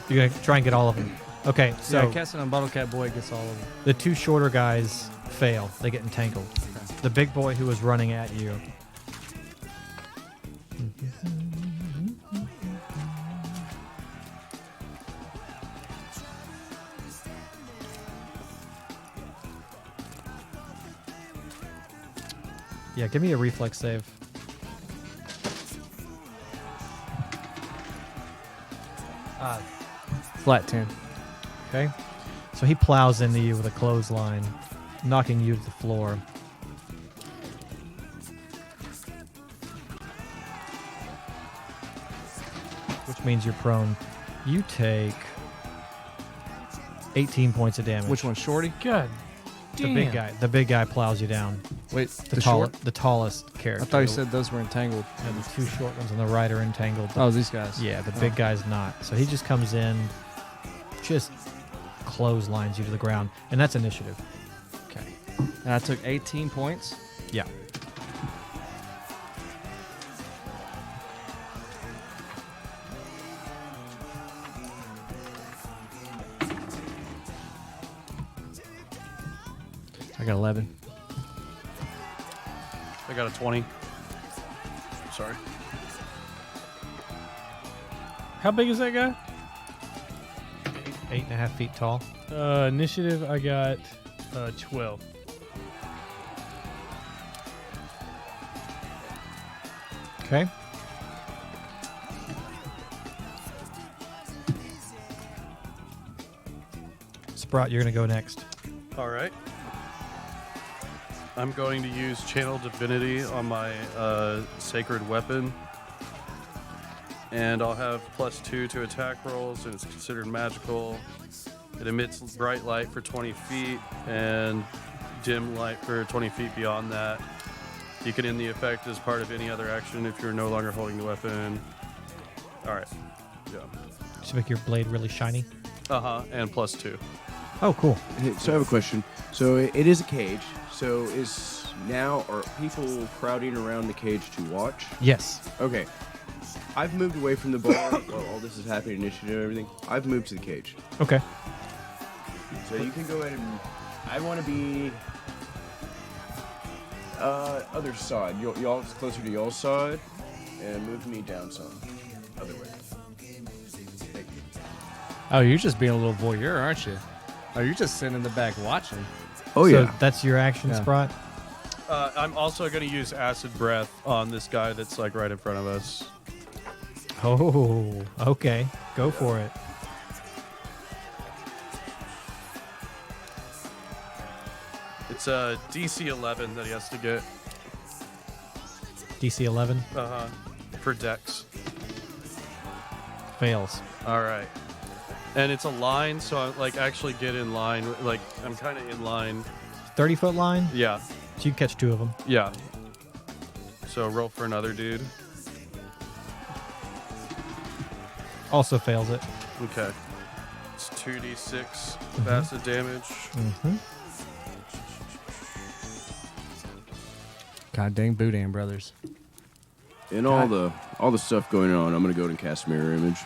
You're going to try and get all of them. Okay, So so casting on Bottle Cap Boy, it gets all of them. the 2 shorter guys fail. They get entangled. The big boy who was running at you. Yeah, give me a reflex save. Flat 10. Okay. So he plows into you with a clothesline, knocking you to the floor. Which means you're prone. You take 18 points of damage. Which one, Shorty? God The damn. big guy. The big guy plows you down. Wait, The tallest character. I thought you said those were entangled. Yeah, the 2 short ones on the right are entangled. Oh, these guys. Yeah, the big guy's not. So he just comes in, just clotheslines you to the ground, and that's initiative. Okay. And I took 18 points. Yeah. I got 11. I got a 20. Sorry. How big is that guy? 8.5 feet tall. Initiative, I got 12. Okay. Sprot, you're going to go next. All right. I'm going to use Channel Divinity on my sacred weapon. And I'll have +2 to attack rolls, and it's considered magical. It emits bright light for 20 feet and dim light for 20 feet beyond that. You can end the effect as part of any other action if you're no longer holding the weapon. All right. Yeah. Just make your blade really shiny. And +2. Oh, cool. Hey, so I have a question. So it is a cage. So are people crowding around the cage to watch? Yes. Okay. I've moved away from the bar while all this is happening, initiative and everything. I've moved to the cage. Okay. So you can go ahead and... I want to be... other side. Y'all closer to y'all's side. And move me down some. Other way. Thank you. Oh, you're just being a little voyeur, aren't you? Oh, you're just sitting in the back watching. Oh, So yeah. that's your action, Yeah. Sprot? I'm also going to use Acid Breath on this guy that's like right in front of us. Oh, okay. Go for it. It's a DC 11 that he has to get DC 11 for Dex. fails. All right. And it's a line, so I like actually get in line. Like I'm kind of in line. 30-foot line? Yeah, So you catch 2 of them. yeah. So roll for another dude. Also fails it. Okay. It's 2d6 of acid damage. Mm-hmm. God dang Boudin brothers. And all the stuff going on, I'm going to go ahead and cast Mirror Image.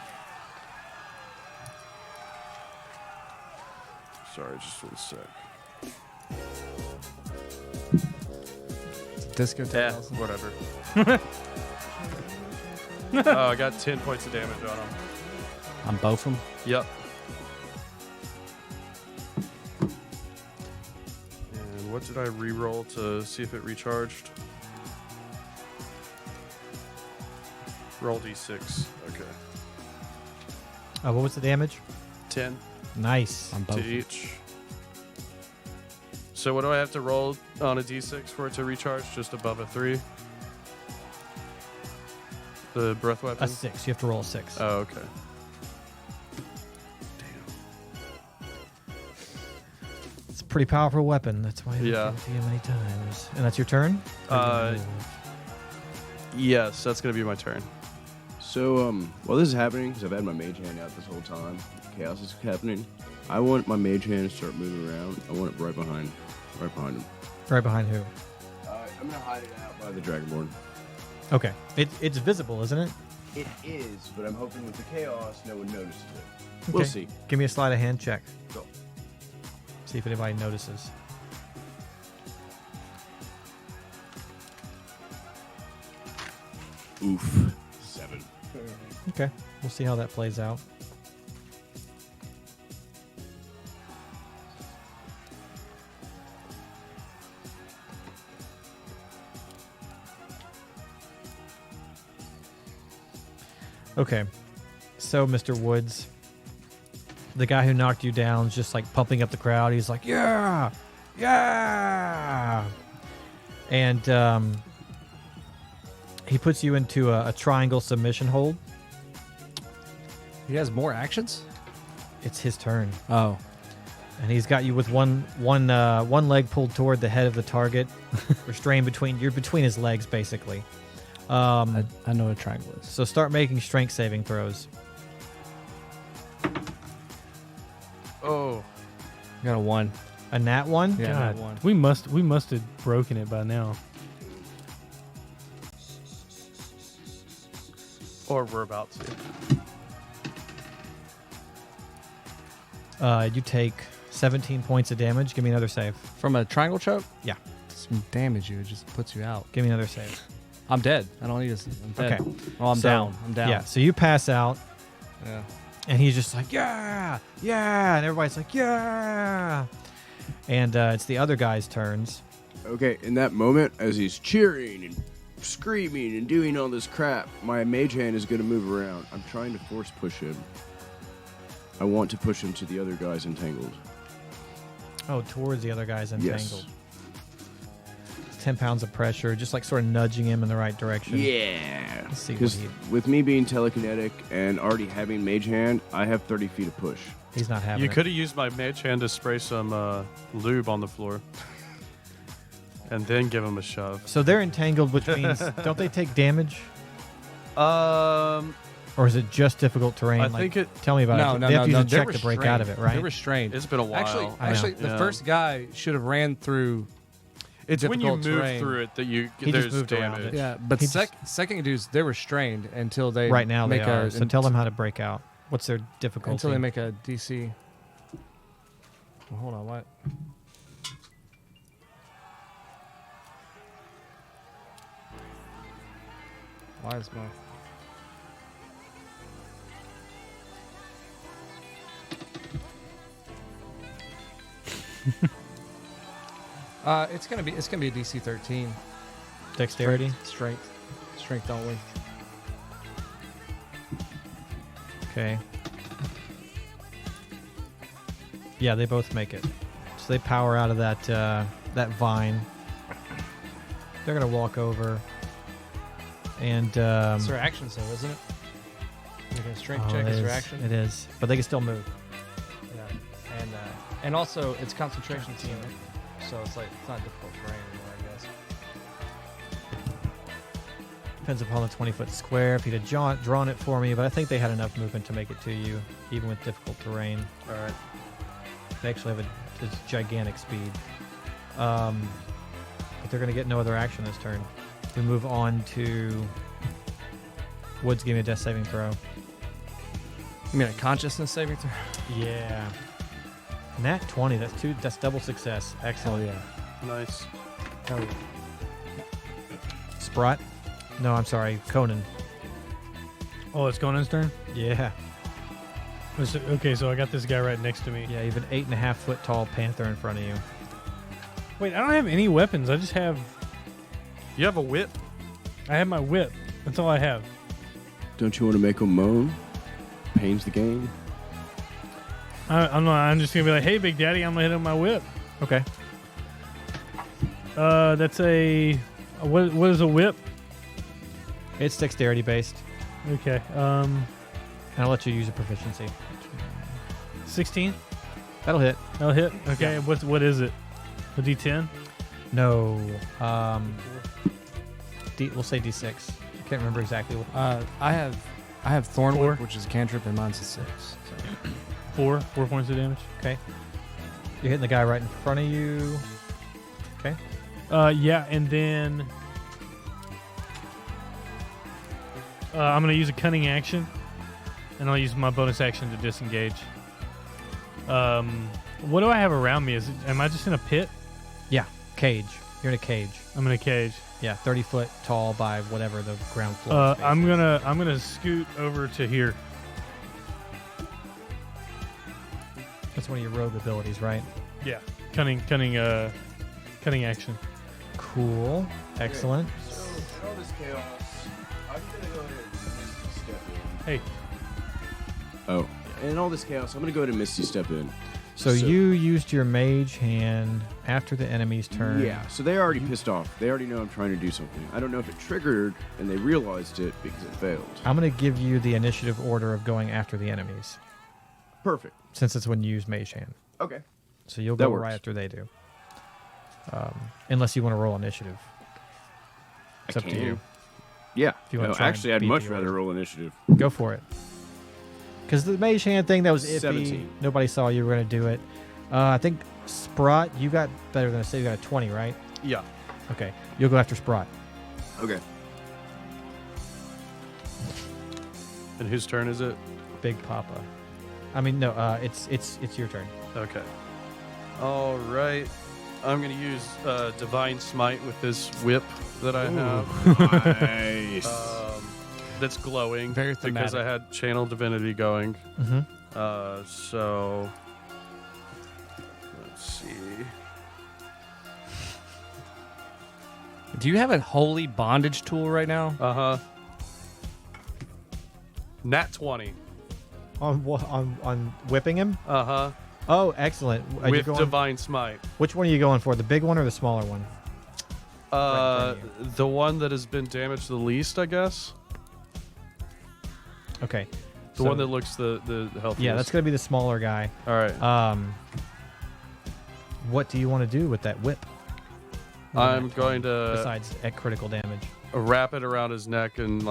Sorry, just 1 sec. Disco Yeah, Tales. whatever. Oh, I got 10 points of damage on him. On both of them. Yep. And what did I re-roll to see if it recharged? Roll d6. Okay. What was the damage? 10 Nice. On both. to each. So what do I have to roll on a d6 for it to recharge? Just above a 3? The breath weapon? A 6. You have to roll a 6. Oh, okay. It's a pretty powerful weapon. That's why I Yeah. have to you many times. And that's your turn? Yes, that's going to be my turn. So, while this is happening, because I've had my mage hand out this whole time, chaos is happening, I want my mage hand to start moving around. I want it right behind him. Right behind who? I'm going to hide it out by the Dragonborn. Okay. It's visible, isn't it? It is, but I'm hoping with the chaos, no one notices it. Okay. We'll see. Give me a sleight of hand check. Go. See if anybody notices. Oof. 7. Okay. We'll see how that plays out. Okay. So, Mr. Woods, the guy who knocked you down is just like pumping up the crowd. He's like, yeah, yeah. And he puts you into a triangle submission hold. He has more actions? It's his turn. Oh. And he's got you with one leg pulled toward the head of the target, restrained you're between his legs, basically. I know what a triangle is. So start making strength saving throws. Oh. I got a 1. A nat 1? Yeah, I got God, a 1. we must have broken it by now. Or we're about to. You take 17 points of damage. Give me another save. From a triangle choke? Yeah. Doesn't damage you. It just puts you out. Give me another save. I'm dead. I don't need to. I'm dead. Okay. Oh, I'm So- down. I'm down. Yeah, so you pass out, Yeah. and he's just like, yeah, yeah. And everybody's like, yeah. And it's the other guy's turns. Okay, in that moment, as he's cheering and screaming and doing all this crap, my mage hand is going to move around. I'm trying to force push him. I want to push him to the other guy's entangled. Oh, towards the other guy's entangled. Yes. 10 pounds of pressure, just like sort of nudging him in the right direction. Yeah. Let's see what Because he... with me being telekinetic and already having mage hand, I have 30 feet of push. He's not having You it. could have used my mage hand to spray some lube on the floor. And then give him a shove. So they're entangled, which means don't they take damage, or is it just difficult terrain? I like, think it. tell me about No, it. no, They no, have to no. use a They're check to break out of it, restrained. right? They're restrained. It's been a while. Actually, I know. the first guy should have ran through. It's when you difficult move terrain. through it that you He just there's moved around damage. it. Yeah, but He just- second dudes, they're restrained until they Right now they make are. a, So tell them how to break out. What's their difficulty? until they make a DC. Well, hold on, what? Why is my... it's gonna be a DC 13. Dexterity. Strength only. Okay. Yeah, they both make it. So they power out of that that vine. They're gonna walk over, and It's their action, so isn't it? Like a strength check it is their is. action. It is, but they can still move. Yeah, and also it's concentration team, so it's like it's not difficult terrain anymore, I guess. Depends upon the 20-foot square. If he'd have drawn it for me, but I think they had enough movement to make it to you, even with difficult terrain. All right. They actually have a gigantic speed. But they're going to get no other action this turn. We move on to Woods. Give me a death saving throw. You mean a consciousness saving throw? Yeah. Nat 20. That's double success. Excellent. Hell yeah. Nice. Hell yeah. Sprot? No, I'm sorry. Conan. Oh, it's Conan's turn? Yeah. Okay, so I got this guy right next to me. Yeah, you have an 8.5 foot tall panther in front of you. Wait, I don't have any weapons. I just have... You have a whip. I have my whip. That's all I have. Don't you want to make them moan? Pains the game. I'm just going to be like, hey, Big Daddy, I'm going to hit him with my whip. Okay. That's a... What is a whip? It's dexterity based. Okay. And I'll let you use a proficiency. 16? That'll hit. That'll hit? Okay, what is it? A D10? No. We'll say D6. I can't remember exactly what. I have Thorn Four. Whip, which is a cantrip, and mine's a 6. So. 4 points of damage. Okay. You're hitting the guy right in front of you. Okay. Yeah, and then I'm going to use a cunning action, and I'll use my bonus action to disengage. What do I have around me? Am I just in a pit? Yeah. Cage. You're in a cage. I'm in a cage. Yeah. 30 foot tall by whatever the ground floor. space I'm is. gonna scoot over to here. That's one of your rogue abilities, right? Yeah. Cunning action. Cool. Excellent. So, in all this chaos, I'm going to go ahead and Misty step in. Hey. Oh. In all this chaos, I'm going to go ahead and Misty step in. So you used your mage hand after the enemy's turn. Yeah, so they're already pissed off. They already know I'm trying to do something. I don't know if it triggered and they realized it because it failed. I'm going to give you the initiative order of going after the enemies, Perfect. since it's when you use mage hand. Okay. So you'll That go works. right after they do. Unless you want to roll initiative. It's up to you. Yeah. If you wanna No, try and actually, I'd beat much the rather order. roll initiative. Go for it. Because the mage hand thing, that was iffy. 17. Nobody saw you were going to do it. I think Sprot, you got better than a save. You got a 20, right? Yeah. Okay. You'll go after Sprot. Okay. And whose turn is it? Big Papa. I mean, no, it's your turn. Okay. All right. I'm going to use Divine Smite with this whip that I have. Nice. That's glowing. Very because thematic. I had Channel Divinity going. Mm-hmm. So let's see. Do you have a holy bondage tool right now? Nat 20. On whipping him? Uh-huh. Oh, excellent. Are you with going- divine smite. Which one are you going for? The big one or the smaller one? Right in front The one that has been damaged the least, I guess. Okay. The one that looks the healthiest. Yeah, that's going to be the smaller guy. All right. What do you want to do with that whip? I'm going to Besides at critical damage. wrap it around his neck and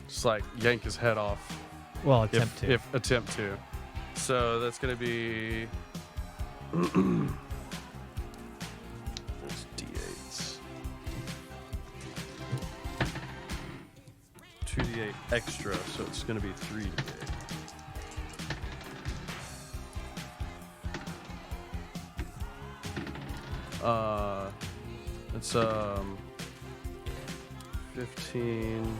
just yank his head off. Well, attempt to. If attempt to. So that's going to be. There's D8s. 2d8 extra, so it's going to be 3d8. It's 15. 17.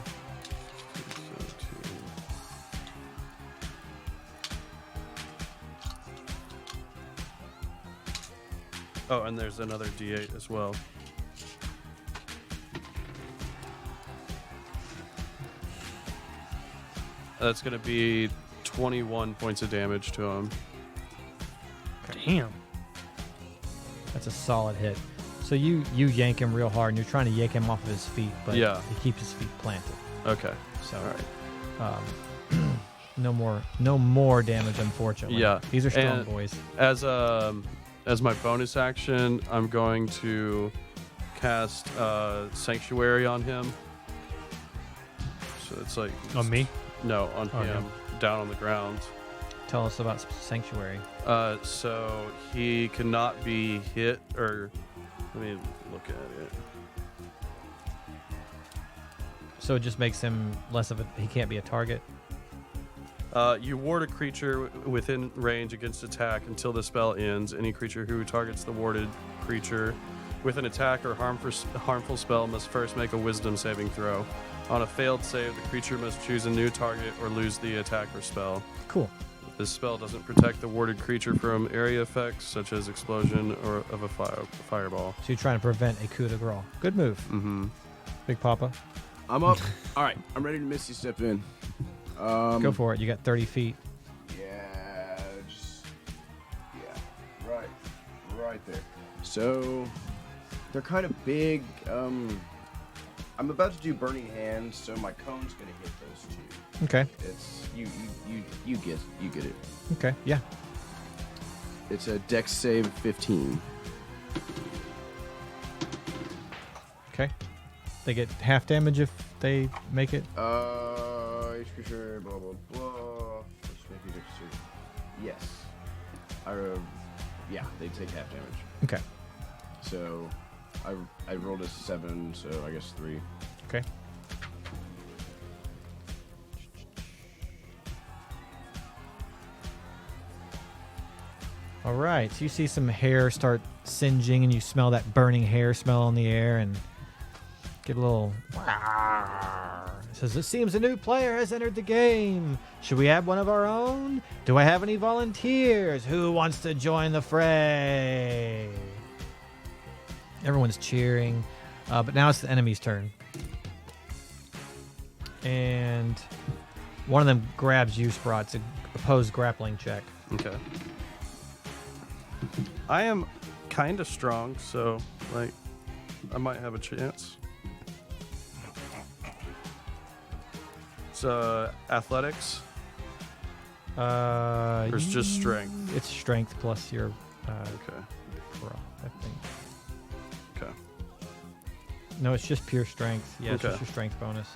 Oh, and there's another D8 as well. That's going to be 21 points of damage to him. Damn. That's a solid hit. So you yank him real hard, and you're trying to yank him off of his feet, but Yeah. he keeps his feet planted. Okay. So All right. no more damage, unfortunately. Yeah. These are strong And- boys. As my bonus action, I'm going to cast Sanctuary on him. So it's like On me? No, on Oh, him, down on the ground. Tell us about Sanctuary. So he cannot be hit, or let me look at it. So it just makes him less of a. He can't be a target. You ward a creature within range against attack until the spell ends. Any creature who targets the warded creature with an attack or harmful spell must first make a wisdom saving throw. On a failed save, the creature must choose a new target or lose the attack or spell. Cool. This spell doesn't protect the warded creature from area effects such as explosion or of a fireball. So you're trying to prevent a coup de grace. Good move, Mm-hmm. Big Papa. I'm up. All right, I'm ready to Misty step in. Go for it. You got 30 feet. Yeah, right there. So they're kind of big. I'm about to do Burning Hands, so my cone's gonna hit those two. Okay. It's you get it. Okay. Yeah. It's a Dex save 15. Okay. They get half damage if they make it. Each creature, blah blah blah. Let's make it Dex save. Yes. Yeah, they take half damage. Okay. So I rolled a 7, so I guess 3. Okay. All right. So you see some hair start singeing, and you smell that burning hair smell in the air, and get a little. It says, "It seems a new player has entered the game. Should we add one of our own? Do I have any volunteers? Who wants to join the fray?" Everyone's cheering, but now it's the enemy's turn. And one of them grabs you, Sprot, to oppose grappling check. Okay. I am kind of strong, so I might have a chance. It's athletics. Or it's just strength? It's strength plus your Okay. pro, I think. Okay. No, it's just pure strength. Yeah, it's Okay. just your strength bonus.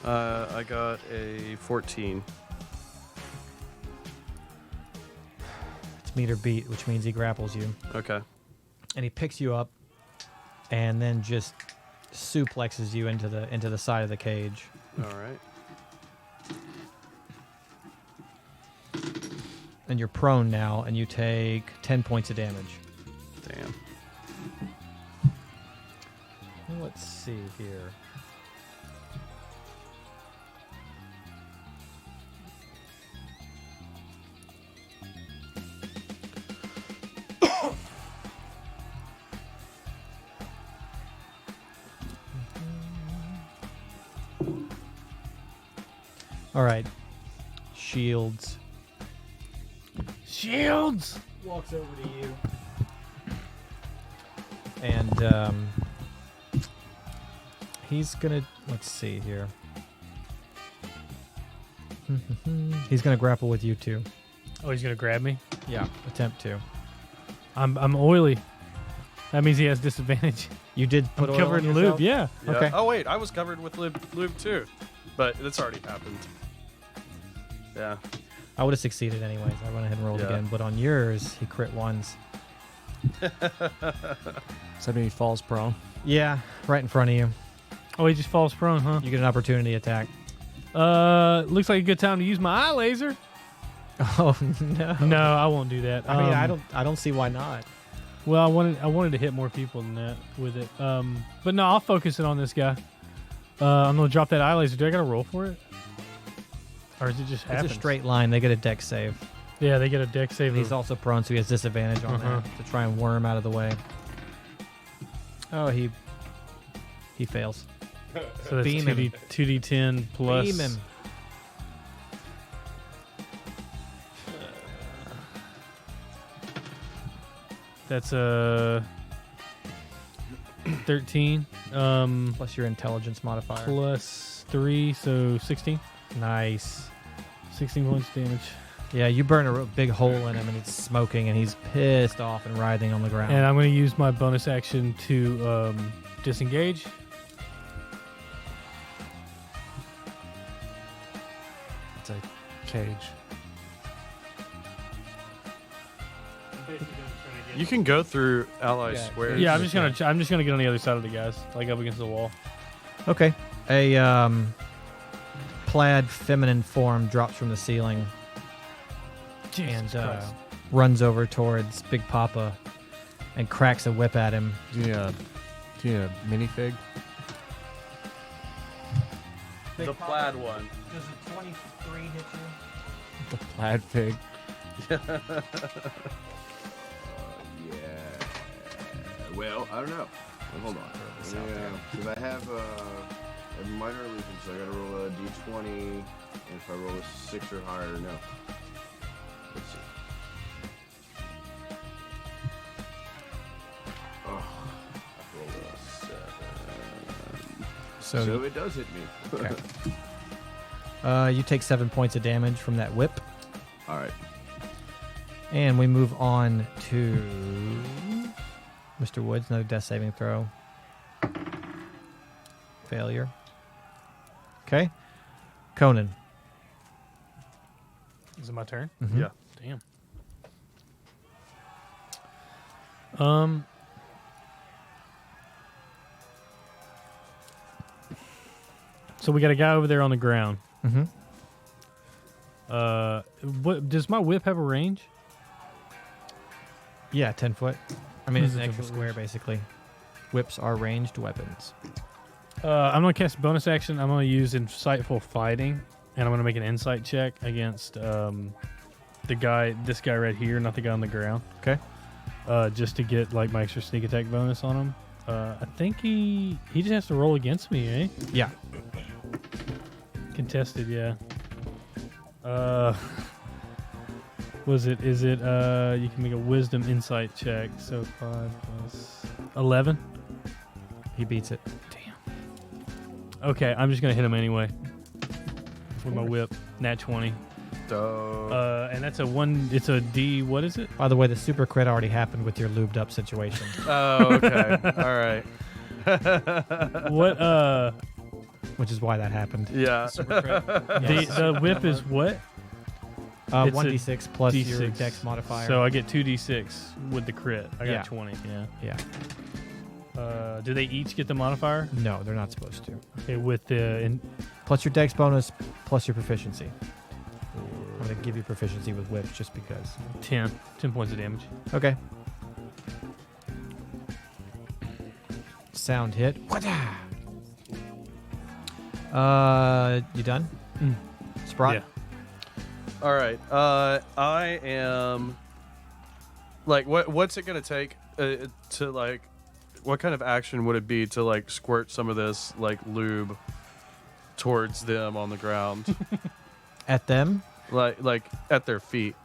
I got a 14. It's meet or beat, which means he grapples you. Okay. And he picks you up and then just suplexes you into the side of the cage. All right. And you're prone now, and you take 10 points of damage. Damn. Let's see here. All right. Shields. Shields. Walks over to you. And he's gonna, let's see here. He's gonna grapple with you too. Oh, he's gonna grab me. Yeah, attempt to. I'm oily. That means he has disadvantage. You did put I'm oil covered on in yourself? lube. Yeah. Yeah. Okay. Oh wait, I was covered with lube too, but it's already happened. Yeah. I would have succeeded anyways. I went ahead and rolled Yeah. again. But on yours, he crit ones. Does that mean he falls prone? Yeah, right in front of you. Oh, he just falls prone, huh? You get an opportunity attack. Looks like a good time to use my eye laser. Oh no. No, I won't do that. I mean, I don't see why not. Well, I wanted to hit more people than that with it. But no, I'll focus it on this guy. I'm gonna drop that eye laser. Do I gotta roll for it, or is it just happens? It's a straight line. They get a dex save. Yeah, they get a deck save. And he's also prone, so he has disadvantage on that to try and worm out of the way. Oh, he fails. So that's Beam him. 2d10 plus. Beam him. That's a 13. Plus your intelligence modifier. Plus 3, so 16. Nice. 16 points of damage. Yeah, you burn a big hole in him, and he's smoking, and he's pissed off and writhing on the ground. And I'm going to use my bonus action to disengage. It's a cage. You can go through ally Yeah, squares. Yeah, I'm just gonna get on the other side of the guys, like up against the wall. Okay. A plaid feminine form drops from the ceiling Jesus and Christ. runs over towards Big Papa and cracks a whip at him. Do you need a minifig? The plaid one. Does a 23 hit you? The plaid pig. Yeah. Well, I don't know. Well, hold on. Yeah, because I have a minor illusion, so I gotta roll a d20, and if I roll a 6 or higher, no. Let's see. Oh, I rolled a 7. So it does hit me. Okay. You take 7 points of damage from that whip. All right. And we move on to Mr. Woods. Another death saving throw. Failure. Okay. Conan. Is it my turn? Mhm. Yeah. Damn. So we got a guy over there on the ground. Mm-hmm. What does my whip have a range? Yeah, 10 foot. I mean, it's an It's a extra foot square, range. basically. Whips are ranged weapons. I'm gonna cast a bonus action. I'm gonna use insightful fighting, and I'm gonna make an insight check against this guy right here, not the guy on the ground. Okay. Just to get like my extra sneak attack bonus on him. I think he just has to roll against me, eh? Yeah. Contested, yeah. Is it you can make a wisdom insight check, so 5 plus 11. He beats it. Damn. Okay, I'm just gonna hit him anyway. With my whip. Nat 20. And that's it's a D, what is it? By the way, the super crit already happened with your lubed up situation. Oh, okay. All right. What Which is why that happened. Yeah. the whip is what? It's a 1d6 plus your D6. dex modifier. So I get 2d6 with the crit. I got Yeah. 20, yeah. yeah. Do they each get the modifier? No, they're not supposed to. Okay, with the Plus your dex bonus, plus your proficiency. I'm going to give you proficiency with whips just because. 10 points of damage. Okay. Sound hit. You done? Sprott? Yeah. All right. I am. Like, what's it gonna take to like? What kind of action would it be to like squirt some of this like lube towards them on the ground, At them? like at their feet?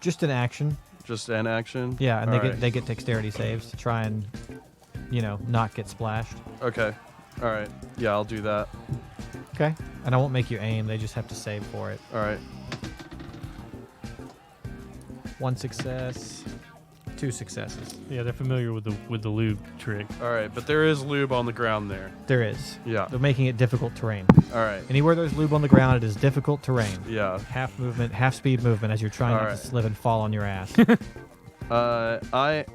Just an action. Just an action. Yeah, and All they get dexterity saves to try and, not get splashed. Okay. All right. Yeah, I'll do that. Okay. And I won't make you aim. They just have to save for it. All right. 1 success, 2 successes. Yeah, they're familiar with the lube trick. All right, but there is lube on the ground there. There is. Yeah. They're making it difficult terrain. All right. Anywhere there's lube on the ground, it is difficult terrain. Yeah. Half movement, half speed movement as you're trying All not right. to slip and fall on your ass. I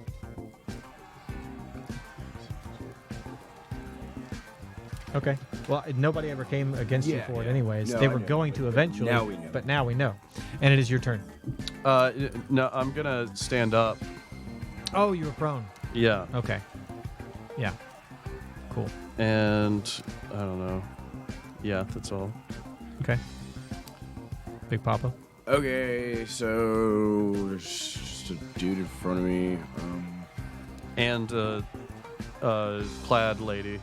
Okay. Well, nobody ever came against you Yeah, for it yeah. anyways. No, They I were know. going to eventually. Now we know. But now we know. And it is your turn. no, I'm gonna stand up. Oh, you were prone. Yeah. Okay. Yeah. Cool. And I don't know. Yeah, that's all. Okay. Big Papa. Okay, so there's just a dude in front of me. And plaid lady.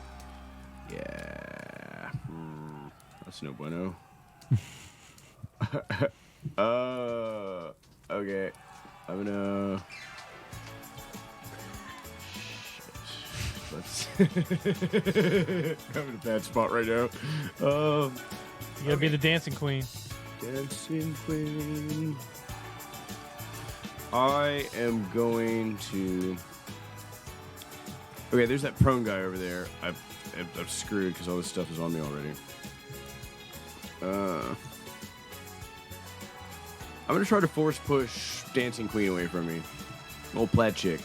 Yeah. That's no bueno. Okay. I'm gonna. Shit. Let's. I'm in a bad spot right now. You gotta be the dancing queen. Dancing Queen. I am going to. Okay, there's that prone guy over there. I'm screwed because all this stuff is on me already. I'm gonna try to force push Dancing Queen away from me. Old plaid chick.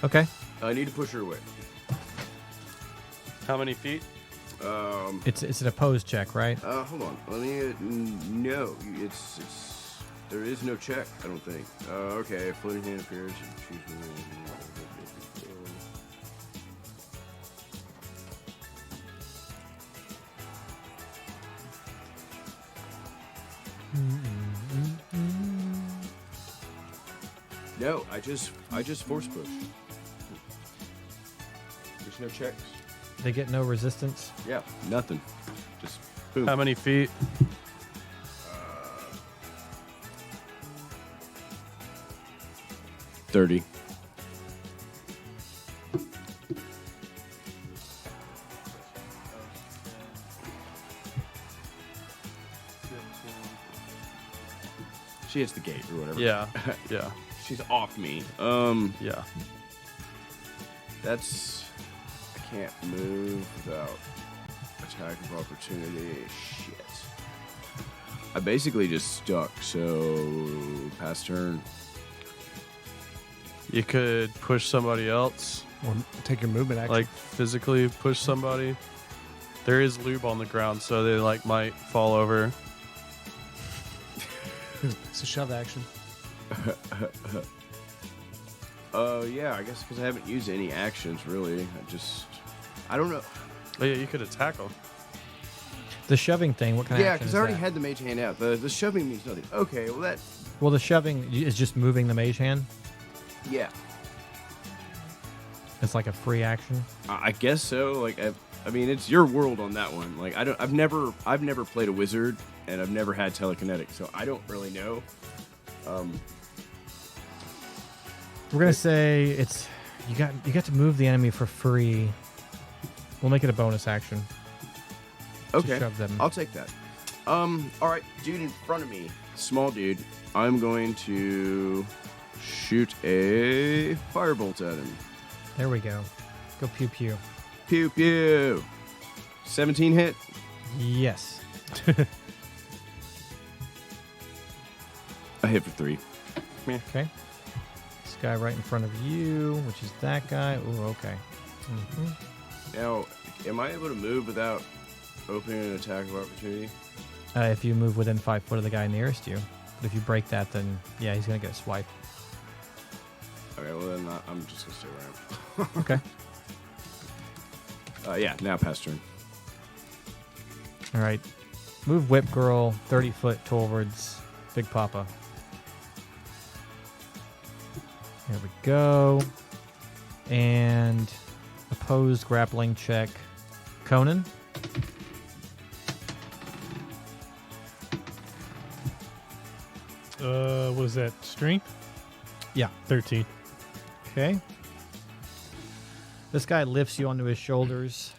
Okay. I need to push her away. How many feet? It's an opposed check, right? Hold on. Let me. No, it's. There is no check. I don't think. Okay. Floating hand appears. Choose No, I just force push. There's no checks. They get no resistance. Yeah, nothing. Just boom. How many feet? 30. She hits the gate or whatever. Yeah. Yeah. She's off me. Yeah. That's. I can't move without attack of opportunity. Shit. I basically just stuck, so pass turn. You could push somebody else, Or take your movement action. like physically push somebody. There is lube on the ground, so they might fall over. It's a shove action. Yeah, I guess because I haven't used any actions really. I don't know. Oh, yeah, you could attack them. The shoving thing, what kind of Yeah, action because is I already that? had the mage hand out. The shoving means nothing. Okay, well that. Well, the shoving is just moving the mage hand. Yeah, It's like a free action. I guess so. Like, I mean, it's your world on that one. Like, I've never played a wizard, and I've never had telekinetic, so I don't really know. We're gonna say it's you got to move the enemy for free. We'll make it a bonus action. to Okay, shove them. I'll take that. All right, dude in front of me, small dude. I'm going to shoot a firebolt at him. There we go. Go pew pew. Pew pew. 17 hit. Yes. I hit for 3. Okay. This guy right in front of you, which is that guy. Ooh, okay. Mm-hmm. Now, am I able to move without opening an attack of opportunity? If you move within 5 foot of the guy nearest you. But if you break that, then yeah, he's gonna get a swipe. Okay, well then I'm just gonna stay where I am. Okay. Yeah, now pass turn. All right. Move Whip Girl 30 foot towards Big Papa. There we go. And opposed grappling check. Conan. What is that? Strength? Yeah. 13. Okay. This guy lifts you onto his shoulders.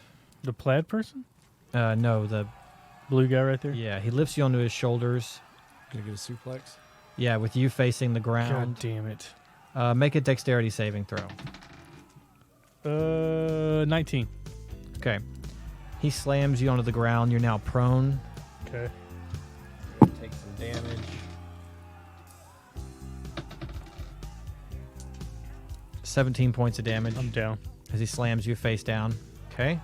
The plaid person? No, the Blue guy right there? yeah, he lifts you onto his shoulders. Gonna get a suplex. Yeah, with you facing the God ground. damn it. Make a dexterity saving throw. 19. Okay. He slams you onto the ground. You're now prone. Okay. Take some damage. $17 points of damage I'm down. as he slams you face down. Okay.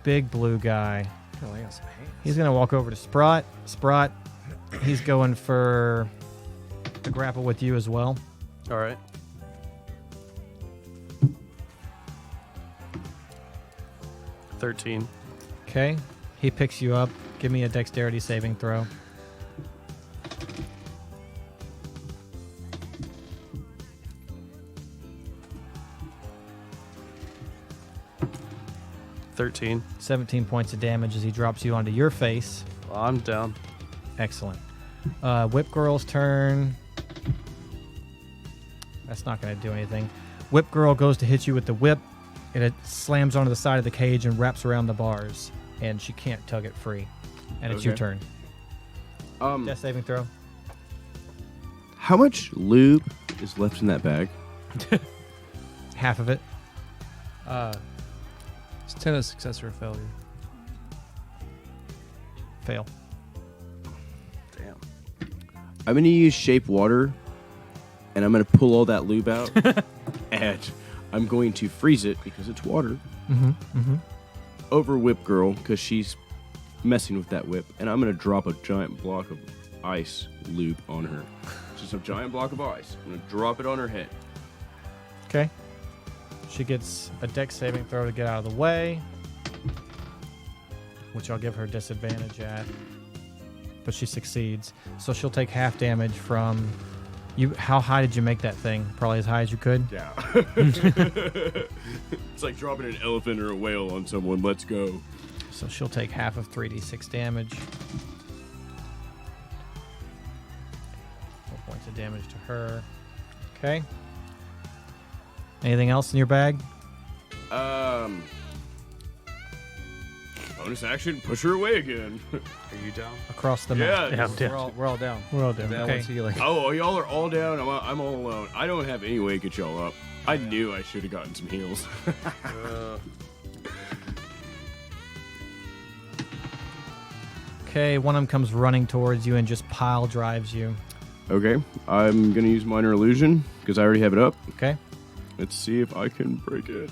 Big blue guy. Oh, I got some hands. He's gonna walk over to Sprot. Sprot. He's going for a grapple with you as well. All right. $13. Okay. He picks you up. Give me a dexterity saving throw. $13. 17 points of damage as he drops you onto your face. Well, I'm down. Excellent. Whip Girl's turn. That's not going to do anything. Whip Girl goes to hit you with the whip, and it slams onto the side of the cage and wraps around the bars, and she can't tug it free. And it's your Okay. turn. Death saving throw. How much lube is left in that bag? Half of it. It's 10 a success or a failure. Fail. Damn. I'm gonna use shape water, and I'm gonna pull all that lube out, and I'm going to freeze it because it's water over Whip Girl because she's messing with that whip, and I'm gonna drop a giant block of ice lube on her. Just a giant block of ice. I'm gonna drop it on her head. Okay. She gets a dex saving throw to get out of the way, which I'll give her disadvantage at. But she succeeds. So she'll take half damage from you. How high did you make that thing? Probably as high as you could. Yeah. It's like dropping an elephant or a whale on someone. Let's go. So she'll take half of 3d6 damage. 4 points of damage to her. Okay. Anything else in your bag? Bonus action, push her away again. Are you down? Across the map. Yeah. Yeah, I'm down. We're all down. We're all down. That Okay. one's healing. Oh, y'all are all down. I'm all alone. I don't have any way to get y'all up. I knew I should have gotten some heals. Okay, one of them comes running towards you and just pile drives you. Okay, I'm gonna use minor illusion because I already have it up. Okay. Let's see if I can break it.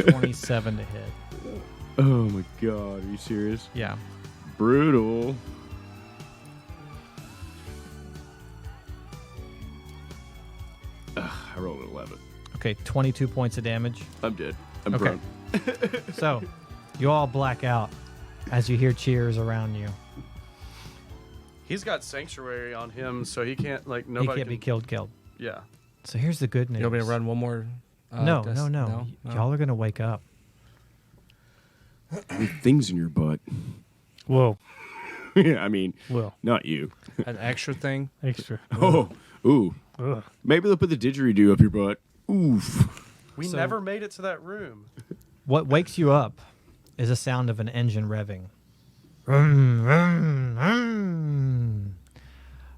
27 to hit. Oh my god, are you serious? Yeah. Brutal. I rolled an 11. Okay, 22 points of damage. I'm dead. I'm Okay. prone. So, you all black out as you hear cheers around you. He's got sanctuary on him, so he can't nobody he can't be killed. Yeah. So here's the good news. You want me to run one more? No. No? Y'all are gonna wake up. With things in your butt. Whoa. Yeah, I mean, Well, not you. An extra thing. extra. Oh, ooh. Ugh. Maybe they'll put the didgeridoo up your butt. Oof. We So- never made it to that room. What wakes you up is a sound of an engine revving. Vroom, vroom,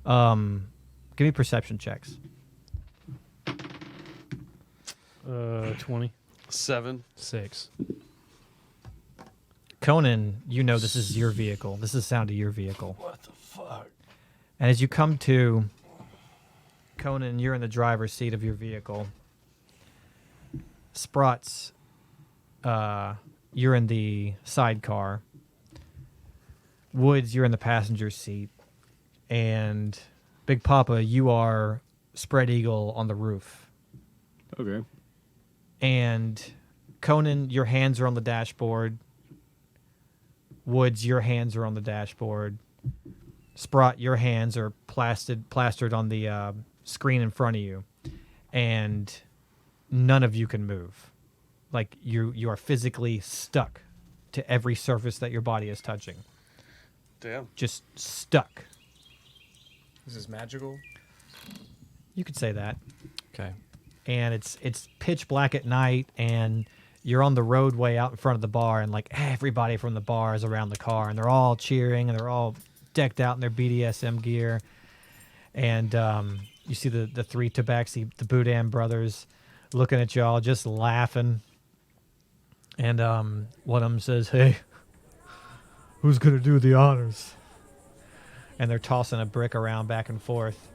vroom. Give me perception checks. 20. 7. 6. Conan, you know this is your vehicle. This is the sound of your vehicle. What the fuck? And as you come to, Conan, you're in the driver's seat of your vehicle. Sprot's, you're in the sidecar. Woods, you're in the passenger seat. And Big Papa, you are spread eagle on the roof. Okay. And Conan, your hands are on the dashboard. Woods, your hands are on the dashboard. Sprot, your hands are plastered on the screen in front of you, and none of you can move. Like you are physically stuck to every surface that your body is touching. Damn. just stuck. This is magical. You could say that. Okay. And it's pitch black at night, and you're on the roadway out in front of the bar, and like everybody from the bar is around the car, and they're all cheering, and they're all decked out in their BDSM gear. And you see the three Tabaxi, the Boudin brothers, looking at y'all, just laughing. And one of them says, "Hey, who's gonna do the honors?" And they're tossing a brick around back and forth.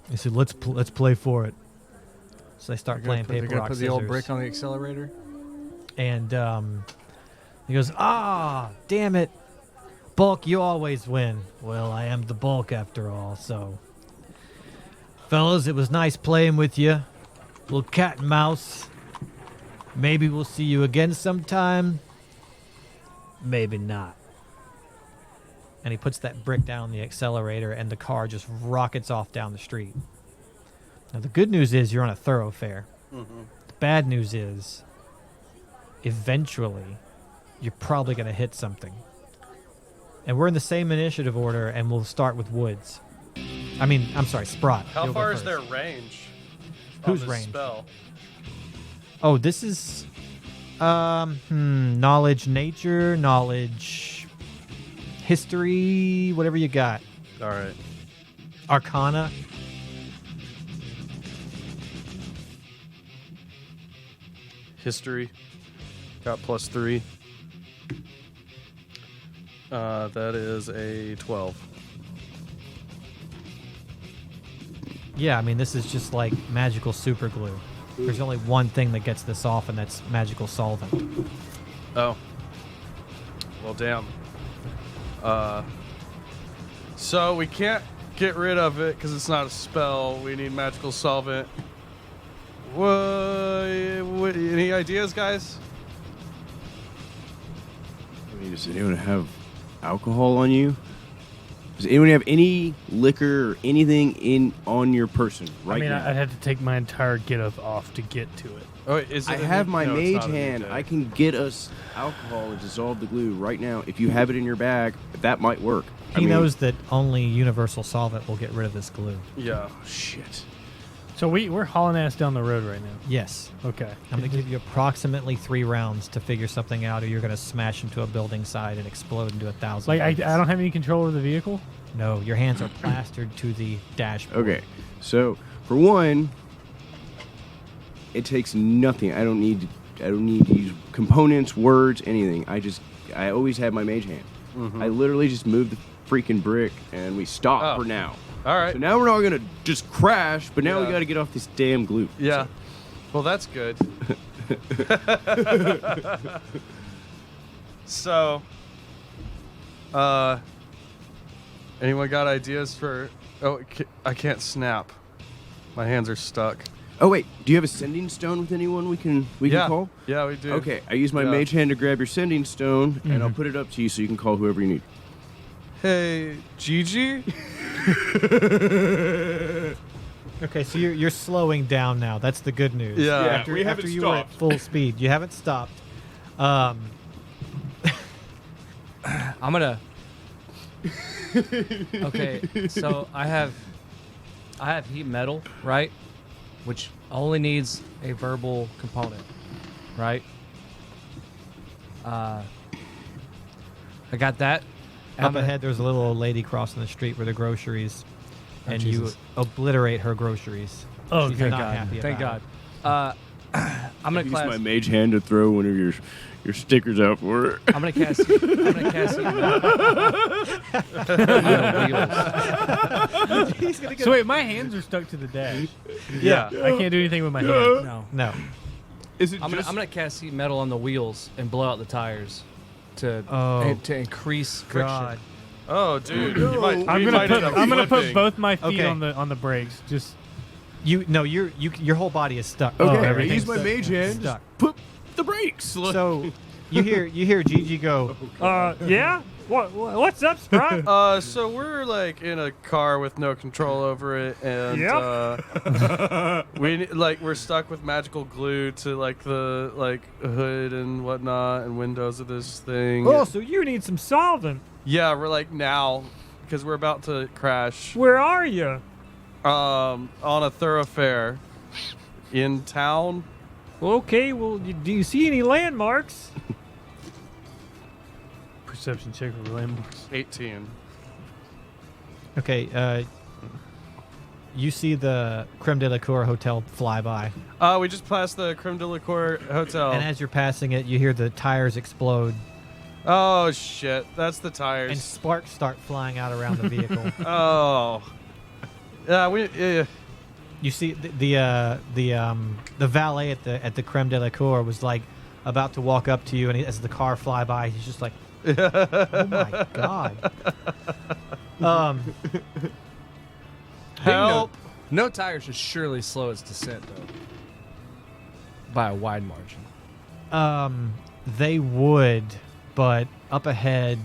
He said, "Let's play for it." So they start playing paper, rock, put scissors. the old brick on the accelerator. And he goes, "Ah, damn it. Bulk, you always win." "Well, I am the Bulk after all, so." "Fellas, it was nice playing with you. Little cat and mouse. Maybe we'll see you again sometime. Maybe not." And he puts that brick down on the accelerator, and the car just rockets off down the street. Now, the good news is you're on a thoroughfare. Mm-hmm. The bad news is, eventually, you're probably going to hit something. And we're in the same initiative order, and we'll start with Woods. I'm sorry, Sprot. How You'll go far is first. their range? Whose on this range? Spell? Oh, this is knowledge nature, knowledge history, whatever you got. All right. Arcana. History. Got +3. That is a 12. Yeah, this is just like magical super glue. There's only one thing that gets this off, and that's magical solvent. Oh. Well, damn. So we can't get rid of it because it's not a spell. We need magical solvent. What, any ideas, guys? Does anyone have alcohol on you? Does anyone have any liquor or anything on your person right now? I'd have to take my entire get up off to get to it. Oh, is it I have my no, it's mage not a new hand. day. I can get us alcohol and dissolve the glue right now. If you have it in your bag, that might work. He knows that only universal solvent will get rid of this glue. Yeah. Shit. So we're hauling ass down the road right now. Yes. Okay. I'm going to give you approximately 3 rounds to figure something out, or you're going to smash into a building side and explode into 1,000. Like I pieces. don't have any control over the vehicle. No, your hands are plastered to the dashboard. Okay. So, for one, it takes nothing. I don't need to use components, words, anything. I always have my mage hand. Mm-hmm. I literally just move the freaking brick and we stop for now. All right. So now we're not gonna just crash, but now we Yeah. got to get off this damn glue. Yeah. Well, that's good. So, anyone got ideas for? Oh, I can't snap. My hands are stuck. Oh wait, do you have a sending stone with anyone we can call? Yeah, we do. Okay, I use my Yeah. mage hand to grab your sending stone, and I'll put it up to you so you can call whoever you need. Hey, Gigi. Okay, so you're slowing down now. That's the good news. Yeah. Yeah, After, we haven't after you were at stopped. full speed, you haven't stopped. I'm gonna. Okay, so I have heat metal, right? Which only needs a verbal component, right? I got that. Up ahead, there's a little old lady crossing the street with her groceries, Oh, and Jesus. you obliterate her groceries. Oh, She's good not God. happy Thank about God. I'm gonna Use class. my mage hand to throw one of your stickers out for her. I'm gonna cast heat metal. He's gonna So wait, my hands are stuck to the dash. Yeah. I can't do anything with my hands. No. No. Is it I'm gonna cast heat metal on the wheels and blow out the tires to Oh. to increase friction. God. Oh, dude. You might, I'm we gonna might end up put flipping. both my feet Okay. on the brakes. Just Your whole body is stuck. Okay, I everything's use my mage hand. stuck. Put the brakes. So you hear Gigi go. Yeah? What's up, Sprot? So we're like in a car with no control over it, and we're stuck with magical glue to like the hood and whatnot and windows of this thing. Oh, so you need some solvent. Yeah, we're like now because we're about to crash. Where are you? On a thoroughfare in town. Okay, well, do you see any landmarks? Perception check for landmarks. 18. Okay, you see the Creme de la Cour Hotel fly by. We just passed the Creme de la Cour Hotel. And as you're passing it, you hear the tires explode Oh shit, that's the tires. and sparks start flying out around the vehicle. Oh. Yeah, You see the valet at the Creme de la Cour was like about to walk up to you, and as the car fly by, he's just like, "Oh my god!" help. No tire should surely slow its descent, though. By a wide margin. They would, but up ahead,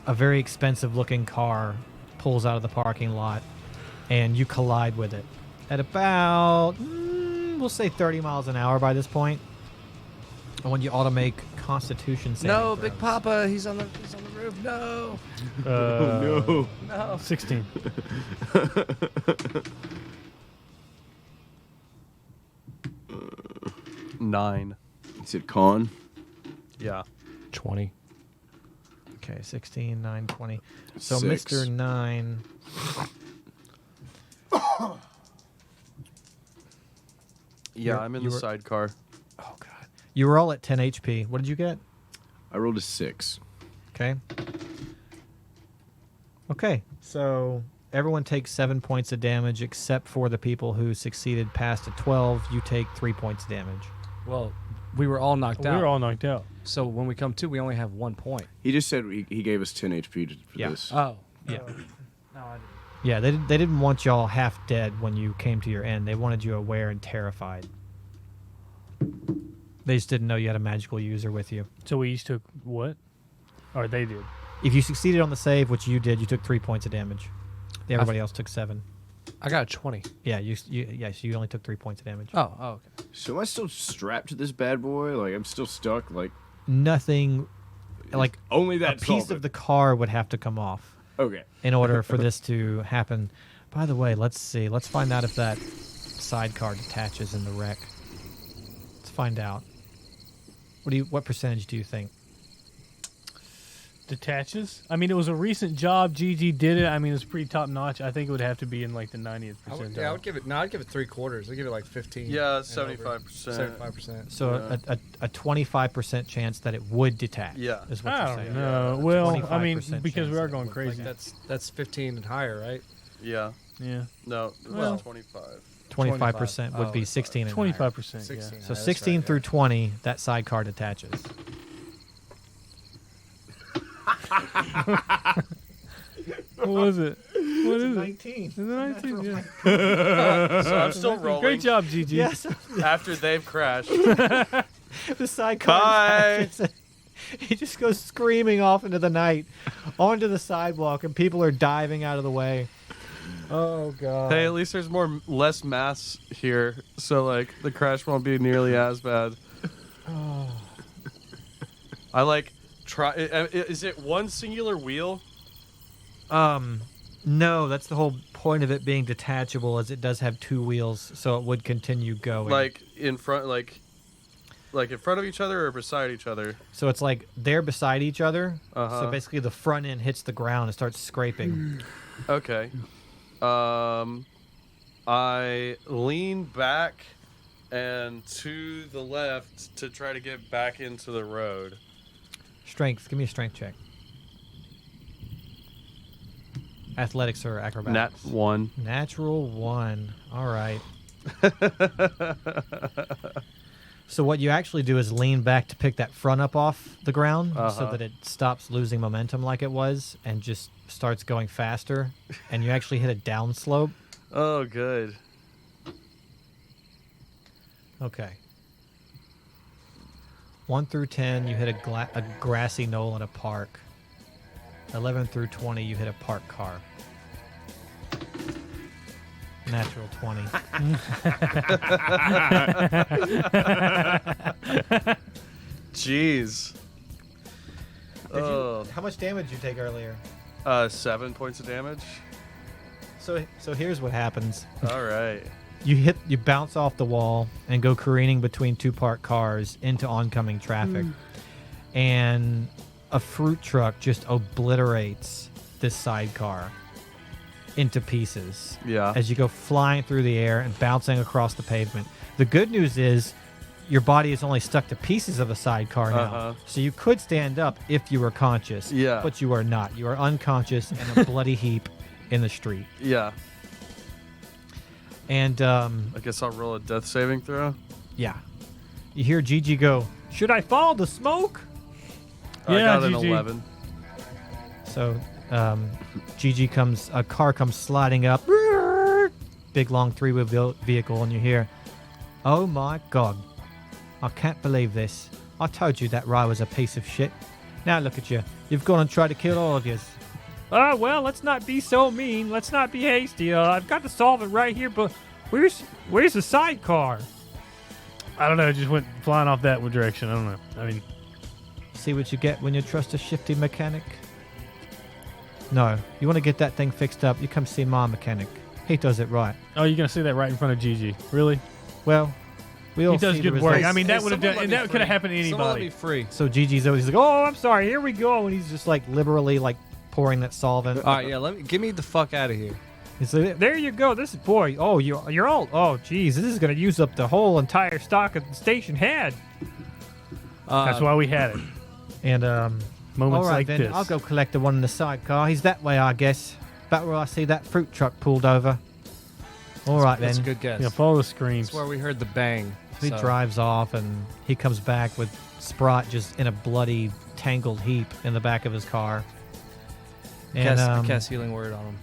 a very expensive-looking car pulls out of the parking lot, and you collide with it at about, we'll say 30 miles an hour by this point. I want you all to make Constitution saving No, throws. Big Papa, he's on the roof. No. No. No. 16. Nine. Is it con? Yeah. 20. Okay, 16, 9, 20. So 6. Mr. 9. Yeah, I'm in you the were- sidecar. Oh, God. You were all at 10 HP. What did you get? I rolled a 6. Okay. Okay, so everyone takes 7 points of damage except for the people who succeeded past a 12. You take 3 points of damage. Well, we were all knocked We out. were all knocked out. So when we come to, we only have 1 point. He just said he gave us 10 HP for Yeah. this. Oh. Yeah. No, I didn't. Yeah, they didn't want y'all half dead when you came to your end. They wanted you aware and terrified. They just didn't know you had a magical user with you. So we each took what? Or they did. If you succeeded on the save, which you did, you took 3 points of damage. Everybody else took 7. I got a 20. Yeah, so you only took 3 points of damage. Oh, okay. So am I still strapped to this bad boy? Like, I'm still stuck? Like, Nothing, like only a that piece of the car would have to come off Okay. in order for this to happen. By the way, let's see. Let's find out if that sidecar detaches in the wreck. Let's find out. What percentage do you think? Detaches? I mean, it was a recent job. GG did it. I mean, it's pretty top notch. I think it would have to be in like the 90th percentile. I would give it. No, I'd give it 3/4. I'd give it like 15. Yeah, and 75%. 75%. So a 25% chance that it would detach. Yeah. is what I you're don't saying. know. Well, I mean, 25% because we chance are that going it would. crazy. That's 15 and higher, right? Yeah. Yeah. No, Well, 25. 25% would Oh, be it's 16 and 25%. 16. higher. Yeah, So that's 16 right, through yeah. 20, that sidecar detaches. What was it? What is it? 19. Is it 19? Yeah. So I'm still rolling. Great job, GG. Yes. After they've crashed. The sidecar Bye. detaches. He just goes screaming off into the night onto the sidewalk, and people are diving out of the way. Oh, God. Hey, at least there's less mass here, so like the crash won't be nearly as bad. I like try. Is it one singular wheel? No, that's the whole point of it being detachable, is it does have 2 wheels, so it would continue going. Like in front, like in front of each other or beside each other? So it's like they're beside each other. Uh-huh. So basically the front end hits the ground and starts scraping. Okay. I lean back and to the left to try to get back into the road. Strength. Give me a strength check. Athletics or acrobatics? Nat 1. Natural 1. All right. So what you actually do is lean back to pick that front up off the ground so Uh-huh. that it stops losing momentum like it was and just starts going faster. And you actually hit a downslope. Oh, good. Okay. 1 through 10, you hit a grassy knoll in a park. 11 through 20, you hit a parked car. Natural 20. Jeez. How much damage did you take earlier? 7 points of damage. So here's what happens. All right. You bounce off the wall and go careening between two parked cars into oncoming traffic. And a fruit truck just obliterates this sidecar into pieces. Yeah. As you go flying through the air and bouncing across the pavement. The good news is your body is only stuck to pieces of the sidecar now. So you could stand up if you were conscious. Yeah. But you are not. You are unconscious in a bloody heap in the street. Yeah. And I guess I'll roll a death saving throw. yeah. You hear Gigi go, Should I follow the smoke? I Yeah, got an GG. 11. so Gigi a car comes sliding up, big long three-wheel vehicle, and you hear, "Oh my God, I can't believe this. I told you that Rye was a piece of shit. Now look at you. You've gone and tried to kill all of yous." Well, let's not be so mean. Let's not be hasty. I've got the solvent right here, but where's the sidecar? I don't know. It just went flying off that direction. I don't know. I mean, See what you get when you trust a shifty mechanic? No, you want to get that thing fixed up, you come see my mechanic. He does it right. oh, you're gonna say that right in front of Gigi? Really? Well, we all He does see the good work. results. I mean, that would have someone done. let me That could have free. happened to Someone let me anybody. free. So Gigi's always like, "Oh, I'm sorry. Here we go," and he's just like liberally like pouring that solvent. All right, yeah. Get me the fuck out of here. He's like, There you go. This is boy. Oh, you're all. Oh, geez, this is gonna use up the whole entire stock of the station had. That's why we had it. and Moments all right like then, this. I'll go collect the one in the sidecar. He's that way, I guess. About where I see that fruit truck pulled over. All right That's a then. good guess. Yeah, follow the screams. That's where we heard the bang. He so. drives off and he comes back with Sprot just in a bloody, tangled heap in the back of his car. And Cast healing word on him.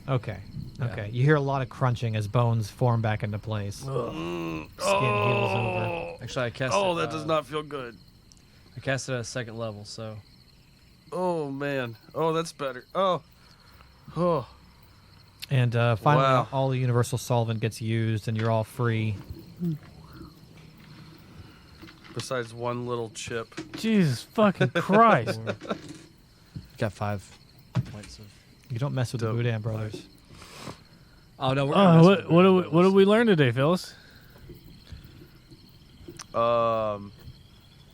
okay, Yeah. okay. You hear a lot of crunching as bones form back into place. Skin heals over. Actually, I cast. Oh, it, that does not feel good. I cast it at a second level, so. Oh, man. Oh, that's better. Oh. Oh. And finally, Wow. all the universal solvent gets used, and you're all free. Besides one little chip. Jesus fucking Christ! Got 5 points of. You don't mess with the Dope. Boudin brothers. Oh no, we're gonna mess with what did we learn today, Phyllis?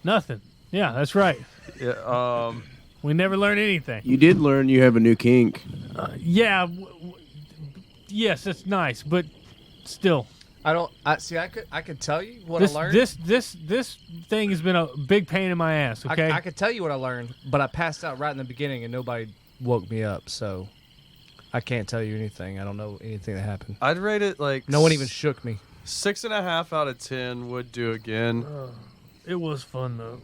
Nothing. Yeah, that's right. Yeah. We never learned anything. You did learn you have a new kink. Yeah. Yes, that's nice, but still, I don't. See. I could tell you what this I learned. this thing has been a big pain in my ass. Okay. I could tell you what I learned, but I passed out right in the beginning and nobody woke me up, so I can't tell you anything. I don't know anything that happened. I'd rate it like No one even shook me. 6.5 out of 10 would do again. It was fun though.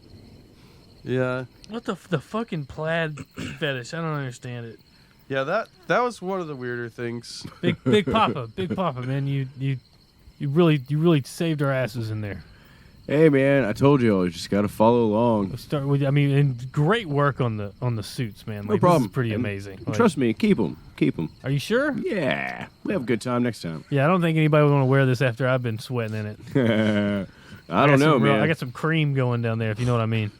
Yeah. What the fucking plaid fetish? I don't understand it. Yeah, that was one of the weirder things. Big Papa, man, you really saved our asses in there. Hey man, I told you all. You just got to follow along. Let's start with, I mean, and great work on the suits, man. No Like, problem. This is pretty And amazing. Like, Trust me, keep them. Keep them. Are you sure? Yeah, we have a good time next time. Yeah, I don't think anybody would want to wear this after I've been sweating in it. I don't know, man. I got some cream going down there, if you know what I mean.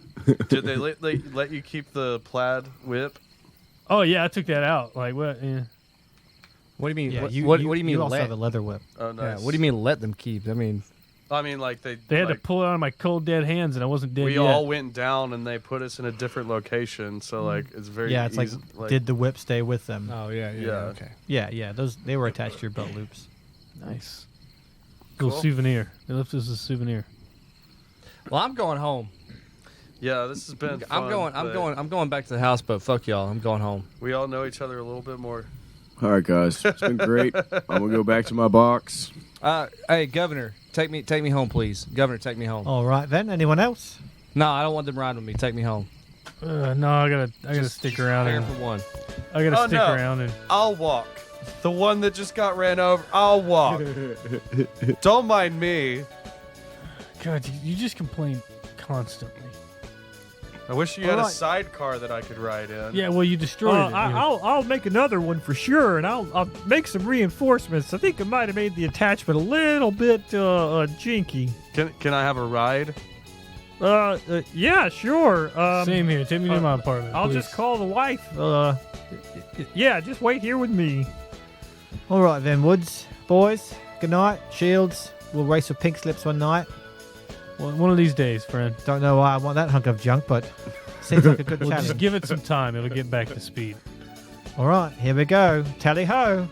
Did they let you keep the plaid whip? Oh yeah, I took that out. Like what? Yeah. What do you mean? Yeah, what do you mean? You also let? have a leather whip. Oh, Yeah, nice. what do you mean? Let them keep? I mean, I mean, like They had to like, pull it out of my cold dead hands, and I wasn't dead we yet. all went down and they put us in a different location. So like it's very Yeah, it's easy, like, did the whip stay with them? oh yeah. Yeah. Okay. Yeah, they were attached to your belt loops. Nice. Little Cool. souvenir. They left us a souvenir. Well, I'm going home. Yeah, this has been. I'm fun, but I'm going back to the house. But fuck y'all. I'm going home. We all know each other a little bit more. All right, guys, it's been great. I'm gonna go back to my box. Hey, Governor, take me home, please. Governor, take me home. All right then. Anyone else? No, I don't want them riding with me. Take me home. No, I gotta stick around Pair and for one. I gotta Oh, stick no. around and. I'll walk. The one that just got ran over. I'll walk. Don't mind me. God, you just complain constantly. I wish you had a Alright. sidecar that I could ride in. Yeah, well, you destroyed it. I'll make another one for sure, and I'll make some reinforcements. I think I might have made the attachment a little bit jinky. Can I have a ride? Yeah, sure. Same here. Take me to my apartment. I'll please. just call the wife. Yeah, just wait here with me. All right then, Woods. Boys, good night. Shields, we'll race with pink slips one night. One of these days, friend. Don't know why I want that hunk of junk, but seems like a good We'll challenge. just give it some time. It'll get back to speed. All right, here we go. Tally ho.